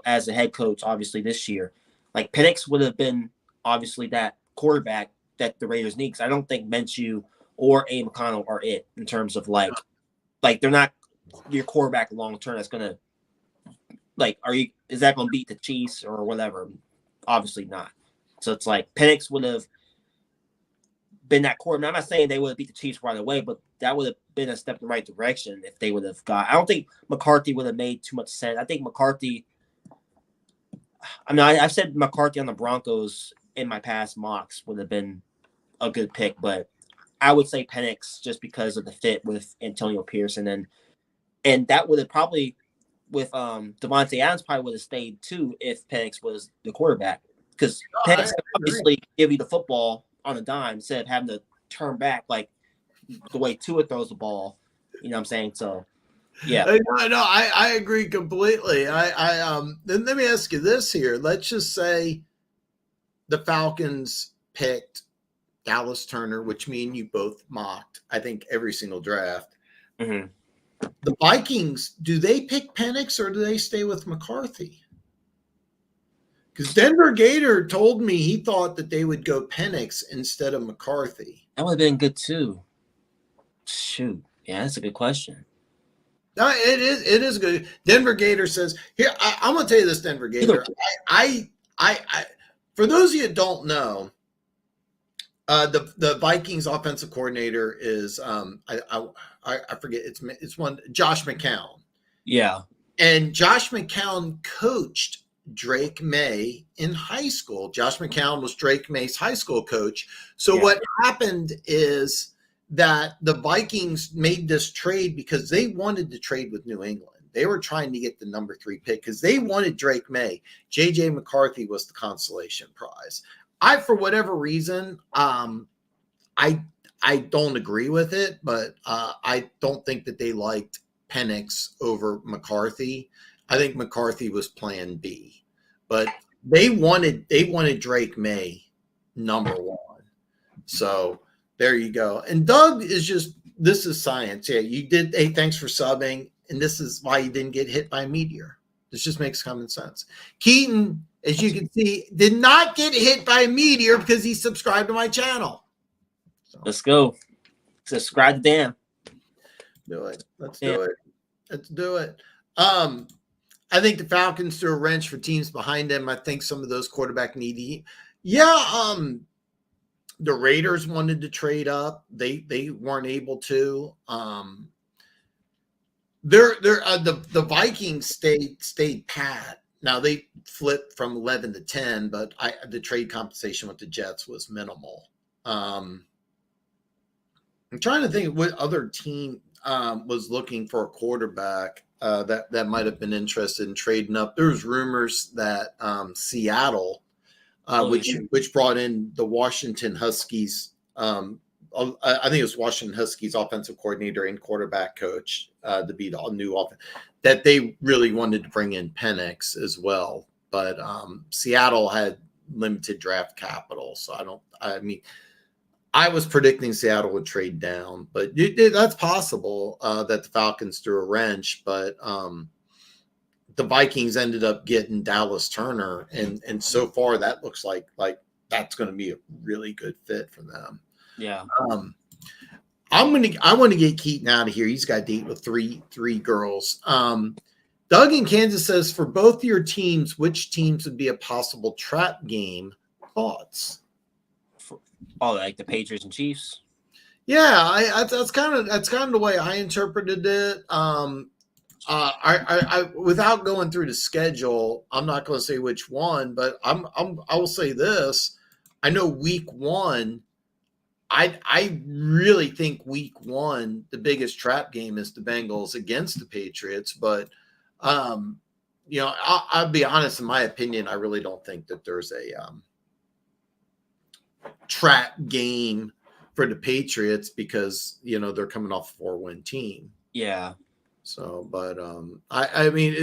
as a head coach, obviously this year. Like Penix would have been obviously that quarterback that the Raiders need. Because I don't think Minshew or A. McConnell are it in terms of like they're not your quarterback long term. That's gonna is that gonna beat the Chiefs or whatever? Obviously not. So it's like Penix would have been that quarterback. I'm not saying they would have beat the Chiefs right away, but that would have been a step in the right direction if they would have got. I don't think McCarthy would have made too much sense. I think McCarthy. I mean, I've said McCarthy on the Broncos in my past mocks would have been a good pick, but I would say Penix just because of the fit with Antonio Pearson and that would have probably with Devontae Adams probably would have stayed too if Penix was the quarterback because Penix can obviously give you the football on a dime instead of having to turn back like the way Tua throws the ball. You know what I'm saying? So yeah. I agree completely. Then let me ask you this here. Let's just say the Falcons picked Dallas Turner, which me and you both mocked, I think, every single draft. Mm-hmm. The Vikings, do they pick Penix or do they stay with McCarthy? Because Denver Gator told me he thought that they would go Penix instead of McCarthy. That would have been good too. Shoot. Yeah, that's a good question. No, it is good. Denver Gator says, here, I'm going to tell you this, Denver Gator. I for those of you that don't know, the Vikings offensive coordinator is I forget it's one Josh McCown. Yeah. And Josh McCown coached Drake May in high school. Josh McCown was Drake May's high school coach. So what happened is that the Vikings made this trade because they wanted to trade with New England. They were trying to get the number 3 pick because they wanted Drake May. J.J. McCarthy was the consolation prize. For whatever reason, I don't agree with it, but I don't think that they liked Penix over McCarthy. I think McCarthy was plan B, but they wanted Drake May number 1. So there you go. And Doug is this is science. Yeah, you did. Hey, thanks for subbing. And this is why you didn't get hit by a meteor. This just makes common sense. Keaton, as you can see, did not get hit by a meteor because he subscribed to my channel. So, let's go. Subscribe to Dan. Do it. Let's do it. Let's do it. I think the Falcons threw a wrench for teams behind them. I think some of those quarterback needy. Yeah, the Raiders wanted to trade up. They weren't able to. The Vikings stayed pat. Now they flipped from 11 to 10, but the trade compensation with the Jets was minimal. I'm trying to think what other team was looking for a quarterback that might have been interested in trading up. There's rumors that Seattle, which brought in the Washington Huskies. I think it was Washington Huskies offensive coordinator and quarterback coach to be the new offense, that they really wanted to bring in Penix as well. But Seattle had limited draft capital. So I was predicting Seattle would trade down, but that's possible that the Falcons threw a wrench, but the Vikings ended up getting Dallas Turner. And so far that looks like that's going to be a really good fit for them. Yeah. I want to get Keaton out of here. He's got a date with three girls. Doug in Kansas says, for both your teams, which teams would be a possible trap game? Thoughts? Like the Patriots and Chiefs. Yeah, that's kind of the way I interpreted it. I without going through the schedule, I'm not going to say which one, but I will say this. I know week 1. I really think week 1, the biggest trap game is the Bengals against the Patriots. But, I'll be honest, in my opinion, I really don't think that there's a trap game for the Patriots because, they're coming off a 4-win team. Yeah. So, but I mean,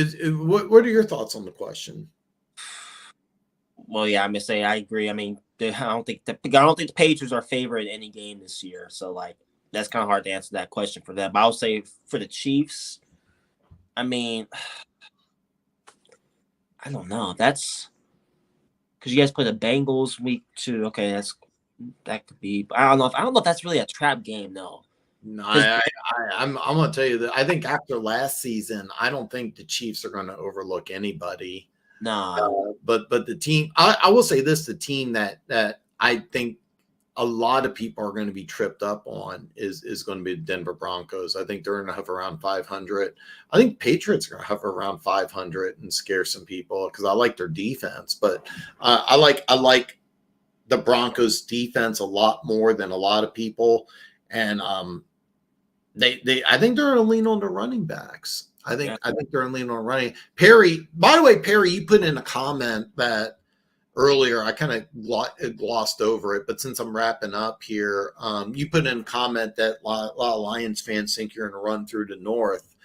what are your thoughts on the question? Well, yeah, I'm gonna say I agree. I mean, I don't think the Patriots are favored in any game this year. So, that's kind of hard to answer that question for them. But I'll say for the Chiefs, I mean, I don't know. That's because you guys play the Bengals week 2. Okay, that could be. But I don't know if that's really a trap game though. No, I'm going to tell you that I think after last season, I don't think the Chiefs are going to overlook anybody. No. But the team, I will say this: the team that I think a lot of people are going to be tripped up on is going to be the Denver Broncos. I think they're going to hover around 500. I think Patriots are going to hover around 500 and scare some people because I like their defense. But I like the Broncos defense a lot more than a lot of people. And I think they're going to lean on the running backs. I think they're going to lean on running. Perry, by the way, Perry, you put in a comment that earlier, I kind of glossed over it, but since I'm wrapping up here, you put in a comment that a lot of Lions fans think you're going to run through the North.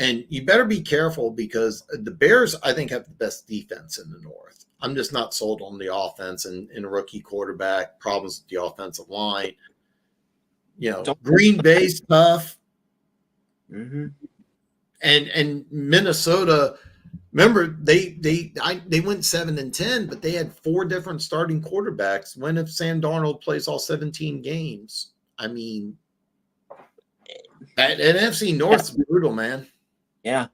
And you better be careful because the Bears, I think, have the best defense in the North. I'm just not sold on the offense and a rookie quarterback, problems with the offensive line. Green Bay's tough. Mm-hmm. And Minnesota – remember, they went 7-10, but they had 4 different starting quarterbacks. When if Sam Darnold plays all 17 games? I mean, that NFC North's brutal, man. Yeah,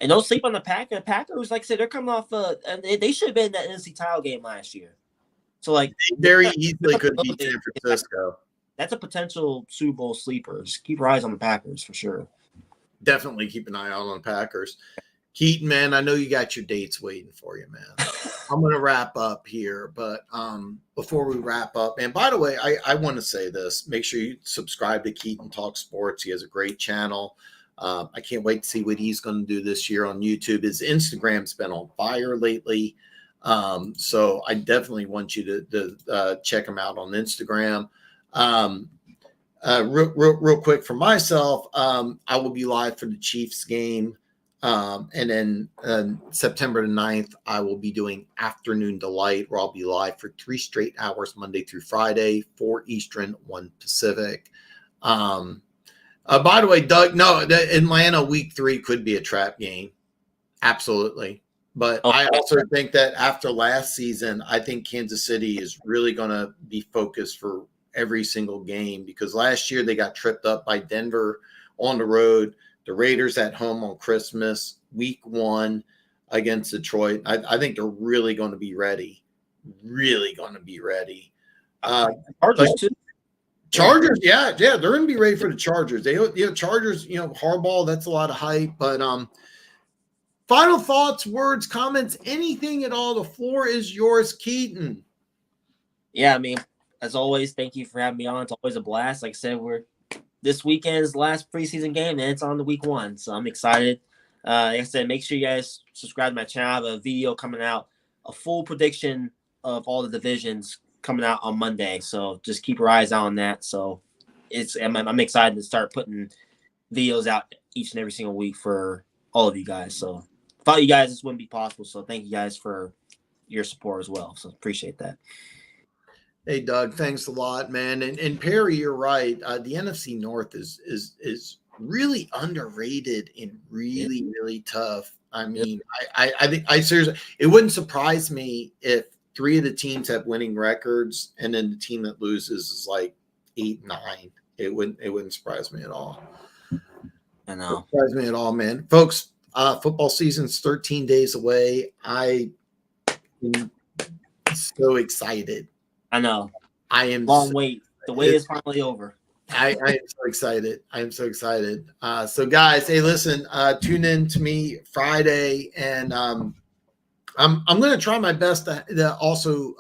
and don't sleep on the Packers. Packers, like I said, they're coming off. They should have been in that NFC title game last year. So like, they very easily could beat San Francisco. That's a potential Super Bowl sleeper. Just keep your eyes on the Packers for sure. Definitely keep an eye out on the Packers. Keaton, man, I know you got your dates waiting for you, man. I'm going to wrap up here, but before we wrap up, and by the way, I want to say this. Make sure you subscribe to Keaton Talk Sports. He has a great channel. I can't wait to see what he's going to do this year on YouTube. His Instagram's been on fire lately, so I definitely want you to check him out on Instagram. Real quick for myself, I will be live for the Chiefs game. And then September the 9th, I will be doing Afternoon Delight, where I'll be live for 3 straight hours, Monday through Friday, 4 Eastern, 1 Pacific. By the way, Doug, no, the Atlanta week 3 could be a trap game. Absolutely. But I also think that after last season, I think Kansas City is really going to be focused for every single game because last year they got tripped up by Denver on the road. The Raiders at home on Christmas, week 1 against Detroit. I think they're really going to be ready. Really going to be ready. Chargers too. Chargers, yeah, they're going to be ready for the Chargers. Chargers, Harbaugh, that's a lot of hype. But final thoughts, words, comments, anything at all. The floor is yours, Keaton. Yeah, I mean, as always, thank you for having me on. It's always a blast. Like I said, this weekend's last preseason game, and it's on the week 1. So I'm excited. Like I said, make sure you guys subscribe to my channel. I have a video coming out, a full prediction of all the divisions coming out on Monday. So just keep your eyes out on that. So I'm excited to start putting videos out each and every single week for all of you guys. So without you guys, this wouldn't be possible. So thank you guys for your support as well. So appreciate that. Hey, Doug, thanks a lot, man. And Perry, you're right. The NFC North is really underrated and really, really tough. I mean, I think seriously, it wouldn't surprise me if 3 of the teams have winning records and then the team that loses is like 8-9. It wouldn't surprise me at all. I know. It surprise me at all, man. Folks, football season's 13 days away. I am so excited. I know. I am long wait. The wait is finally over. I am so excited. I am so excited. So guys, hey, listen, tune in to me Friday, and I'm going to try my best to also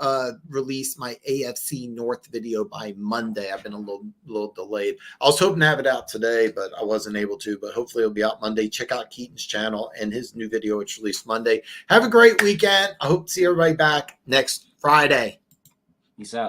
release my AFC North video by Monday. I've been a little delayed. I was hoping to have it out today, but I wasn't able to. But hopefully it'll be out Monday. Check out Keaton's channel and his new video, which released Monday. Have a great weekend. I hope to see everybody back next Friday. Peace out.